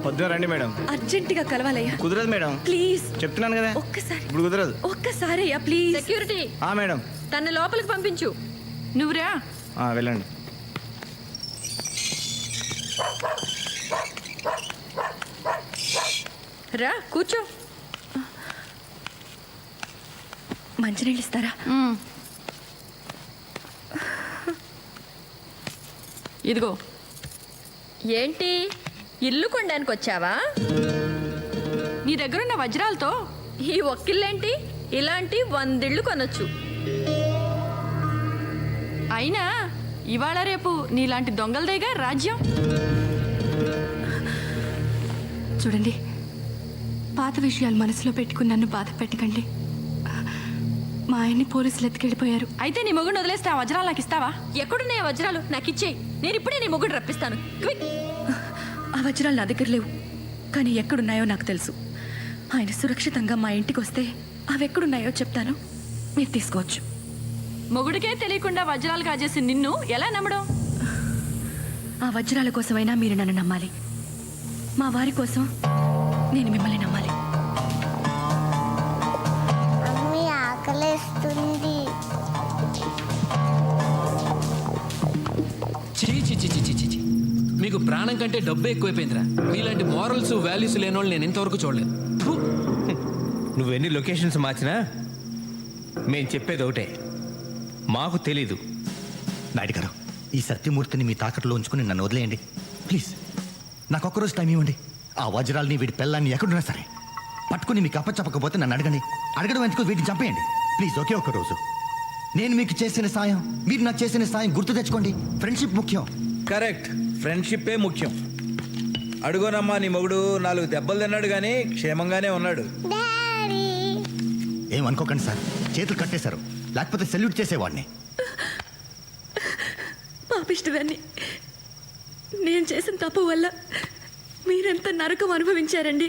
పొద్దున రండి మేడం. అర్జెంటుగా కలవాలయ్యా. కుదరదు మేడం. ప్లీజ్ చెప్తున్నాను కదా, ఒక్కసారి ఇప్పుడు కుదరదు. ఒక్కసారి అయ్యా ప్లీజ్. సెక్యూరిటీ మేడం తన లోపలికి పంపించు. నువ్వురా. వెళ్ళండి. రా కూర్చో. మంచినీళ్ళు ఇస్తారా? ఇదిగో. ఏంటి ఇల్లు కొనడానికి వచ్చావా? నీ దగ్గరున్న వజ్రాలతో ఈ ఒక్కిళ్ళేంటి? ఇలాంటి 100 ఇళ్ళు కొనొచ్చు. అయినా ఇవాళ రేపు నీలాంటి దొంగలదేగా రాజ్యం. చూడండి, పాత విషయాలు మనసులో పెట్టుకుని నన్ను బాధ పెట్టకండి. మా ఆయన్ని పోలీసులు ఎత్తుకెళ్ళిపోయారు. అయితే నీ మొగుడు వదిలేస్తే ఆ వజ్రాలు నాకు ఇస్తావా? ఎక్కడున్నాయి ఆ వజ్రాలు? నాకు ఇచ్చేయి. నేను ఇప్పుడే నీ మొగుడు రప్పిస్తాను. క్విక్. ఆ వజ్రాలు నా దగ్గర లేవు, కానీ ఎక్కడున్నాయో నాకు తెలుసు. ఆయన సురక్షితంగా మా ఇంటికి వస్తే అవి ఎక్కడున్నాయో చెప్తాను, మీరు తీసుకోవచ్చు. మొగుడికే తెలియకుండా వజ్రాలు కాజేసి నిన్ను ఎలా నమ్మడం? ఆ వజ్రాల కోసమైనా మీరు నన్ను నమ్మాలి. మా వారి కోసం నేను మిమ్మల్ని నమ్మాలి. మమ్మీ ఆకలేస్తుంది. చీ. మీకు ప్రాణం కంటే డబ్బు ఎక్కువైపోయిందిరా. మీలాంటి మారల్స్ వాల్యూస్ లేని వాళ్ళు నేను ఇంతవరకు చూడలేదు. నువ్వెన్ని లొకేషన్స్ మార్చినా మేము చెప్పేది ఒకటే, మాకు తెలీదు. నాయుడు గారు, ఈ సత్యమూర్తిని మీ తాకట్లో ఉంచుకుని నన్ను వదిలేయండి ప్లీజ్. నాకు ఒక్కరోజు టైం ఇవ్వండి. ఆ వజ్రాలని వీడి పిల్లల్ని ఎక్కడున్నా సరే పట్టుకుని మీకు అప్పచెప్పకపోతే నన్ను అడగడం ఎందుకు, వీటిని చంపేయండి ప్లీజ్. ఒకే ఒక్క రోజు నేను మీకు చేసిన సాయం, మీరు నాకు చేసిన సాయం గుర్తు తెచ్చుకోండి. ఫ్రెండ్షిప్ ముఖ్యం. కరెక్ట్, ఫ్రెండ్షిప్పే ముఖ్యం. అడుగోనమ్మా, నీ మొగుడు 4 దెబ్బలు తిన్నాడు కానీ క్షేమంగానే ఉన్నాడు. ఏమనుకోకండి సార్, చేతులు కట్టేశారు, లేకపోతే సెల్యూట్ చేసేవాడిని. పాపిష్టిదాన్ని. నేను చేసిన తప్పు వల్ల మీరెంత నరకం అనుభవించారండి.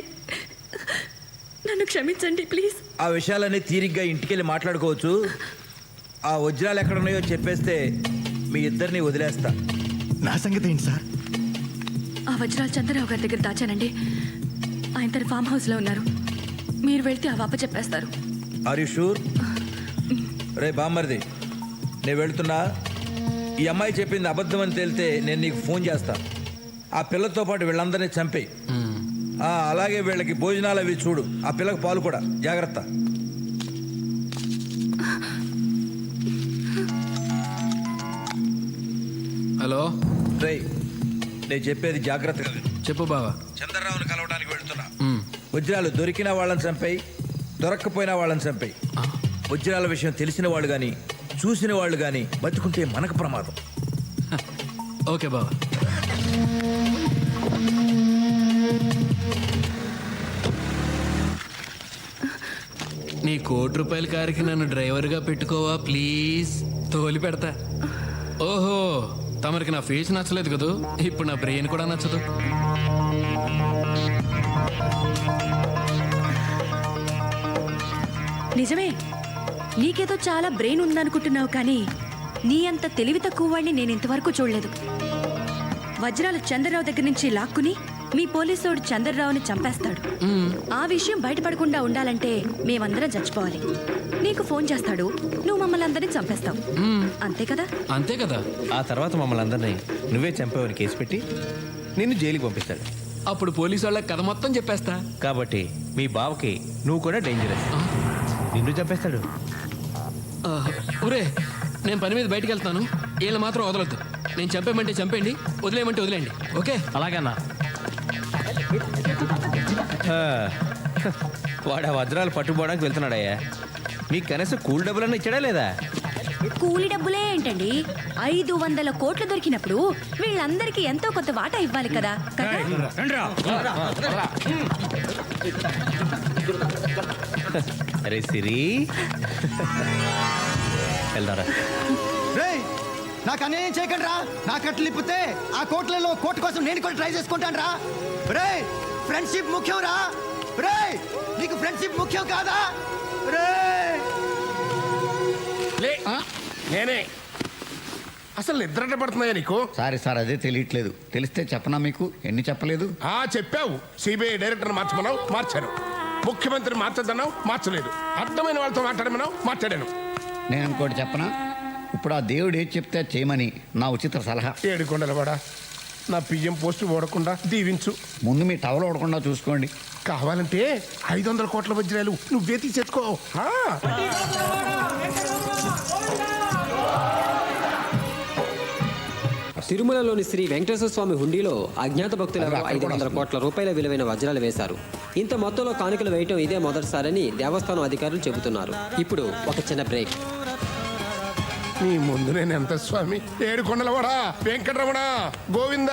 నన్ను క్షమించండి ప్లీజ్. ఆ విషయాలన్నీ తీరిగ్గా ఇంటికెళ్ళి మాట్లాడుకోవచ్చు. ఆ వజ్రాలు ఎక్కడున్నాయో చెప్పేస్తే మీ ఇద్దరిని వదిలేస్తా. నా సంగతి ఏంటి సార్? ఆ వజ్రాలు చంద్రరావు గారి దగ్గర దాచానండి. ఆయన తన ఫామ్ హౌస్లో ఉన్నారు. మీరు వెళ్తే ఆ వాప చెప్పేస్తారు. Are you sure? రే బామ్మర్ది, నేను వెళ్తున్నా. ఈ అమ్మాయి చెప్పింది అబద్ధం అని తేలితే నేను నీకు ఫోన్ చేస్తా. ఆ పిల్లతో పాటు వీళ్ళందరినీ చంపేయి. అలాగే వీళ్ళకి భోజనాలు అవి చూడు. ఆ పిల్లకి పాలు కూడా జాగ్రత్త. హలో రే, నేను చెప్పేది జాగ్రత్తగా విను. చెప్పు బావా. చంద్రరావుని కలవడానికి వెళ్తున్నా. వజ్రాలు దొరికిన వాళ్ళని చంపేయి, దొరక్కపోయినా వాళ్ళని చంపేయి. వజ్రాల విషయం తెలిసిన వాళ్ళు కానీ చూసిన వాళ్ళు కానీ బతుకుంటే మనకు ప్రమాదం. ఓకే బావా. నీ ₹1,00,00,000 కారుకి నన్ను డ్రైవర్గా పెట్టుకోవా ప్లీజ్? తోలి పెడతా. ఓహో, తమరికి నా ఫేస్ నచ్చలేదు కదూ, ఇప్పుడు నా బ్రెయిన్ కూడా నచ్చదు. నిజమే, నీకేదో చాలా బ్రెయిన్ ఉందనుకుంటున్నావు, కానీ నీ అంత తెలివి తక్కువ వాడిని నేను ఇంతవరకు చూడలేదు. వజ్రాలు చంద్రరావు దగ్గర నుంచి లాక్కుని మీ పోలీసోడు చంద్రరావుని చంపేస్తాడు. ఆ విషయం బయటపడకుండా ఉండాలంటే మేమందరం చచ్చిపోవాలి. నీకు ఫోన్ చేస్తాడు, నువ్వు మమ్మల్ని అందరినీ చంపేస్తావు. అంతే కదా? అంతే కదా. ఆ తర్వాత మమ్మల్ని అందరినీ నువ్వే చంపేవని కేసు పెట్టి నిన్ను జైలుకి పంపిస్తాడు. అప్పుడు పోలీసు వాళ్ళకి కథ మొత్తం చెప్పేస్తా. కాబట్టి మీ బావకి నువ్వు కూడా డేంజరస్. నిన్ను చంపేస్తాడు. ఒరే, నేను పని మీద బయటికి వెళ్తాను, వీళ్ళు మాత్రం వదలొద్దు. నేను చంపేయమంటే చంపేయండి, వదిలేయమంటే వదిలేయండి. ఓకే? అలాగన్నా. వాడు ఆ వజ్రాలు పట్టుకోవడానికి వెళ్తున్నాడయ్యా. మీకు కనీసం కూల్ డబ్బులన్నా ఇచ్చాడా లేదా? కూలి డబ్బులే ఏంటండి, 500 కోట్లు దొరికినప్పుడు వీళ్ళందరికీ ఎంతో కొంత వాటా ఇవ్వాలి కదా. అరే సిరి, వెళ్దారా. నాకు అన్యాయం చేయకండి రా. నా కట్లు ఇప్పితే ఆ కోట్లలో కోర్టు కోసం నేను కూడా ట్రై చేసుకుంటాను రా. రే, ఫ్రెండ్షిప్ ముఖ్యం రా. రే, నీకు ఫ్రెండ్షిప్ ముఖ్యం కాదా? రే, నేనే అసలు నిద్రట పడుతున్నాయా నీకు? సారీ సార్, అదే తెలియట్లేదు. తెలిస్తే చెప్పనా మీకు? ఎన్ని చెప్పలేదు? చెప్పావు. సిబిఐ డైరెక్టర్ మార్చమన్నావు, మార్చాను. ముఖ్యమంత్రిని మార్చద్దన్నావు, మార్చలేదు. అర్థమైన వాళ్ళతో మాట్లాడమన్నావు, మాట్లాడాను. నేను ఇంకోటి చెప్పనా? ఇప్పుడు ఆ దేవుడు ఏది చెప్తే చేయమని నా ఉచిత సలహా. ఏడుకొండలవాడా, నా పిఎం పోస్టు ఓడకుండా దీవించు. ముందు మీ టవల్ ఓడకుండా చూసుకోండి. కావాలంటే 500 కోట్ల వజ్రాలు నువ్వే తీసేసుకో. తిరుమలలోని శ్రీ వెంకటేశ్వర స్వామి హుండీలో అజ్ఞాత భక్తులకు 500 కోట్ల రూపాయల విలువైన వజ్రాలు వేశారు. ఇంత మొత్తంలో కానుకలు వేయటం ఇదే మొదటిసారని దేవస్థానం అధికారులు చెబుతున్నారు. ఇప్పుడు ఒక చిన్న బ్రేక్. నీ ముందు నేను ఎంత స్వామి? ఏడుకొండలవాడా, వెంకటరమణ, గోవింద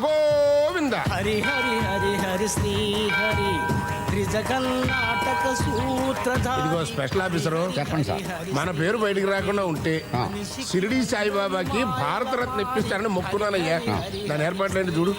గోవింద. హరి హరి హరి హరి శ్రీ హరి త్రిజగన్నాటక సూత్రధారి. ఇదిగో స్పెషల్ ఆఫీసరు, చెప్పండి సార్. మన పేరు బయటికి రాకుండా ఉంటే షిరిడి సాయిబాబాకి భారతరత్న ఇప్పిస్తానని మొక్కున్నానయ్యా. దాని ఏర్పాట్లేంటి చూడు.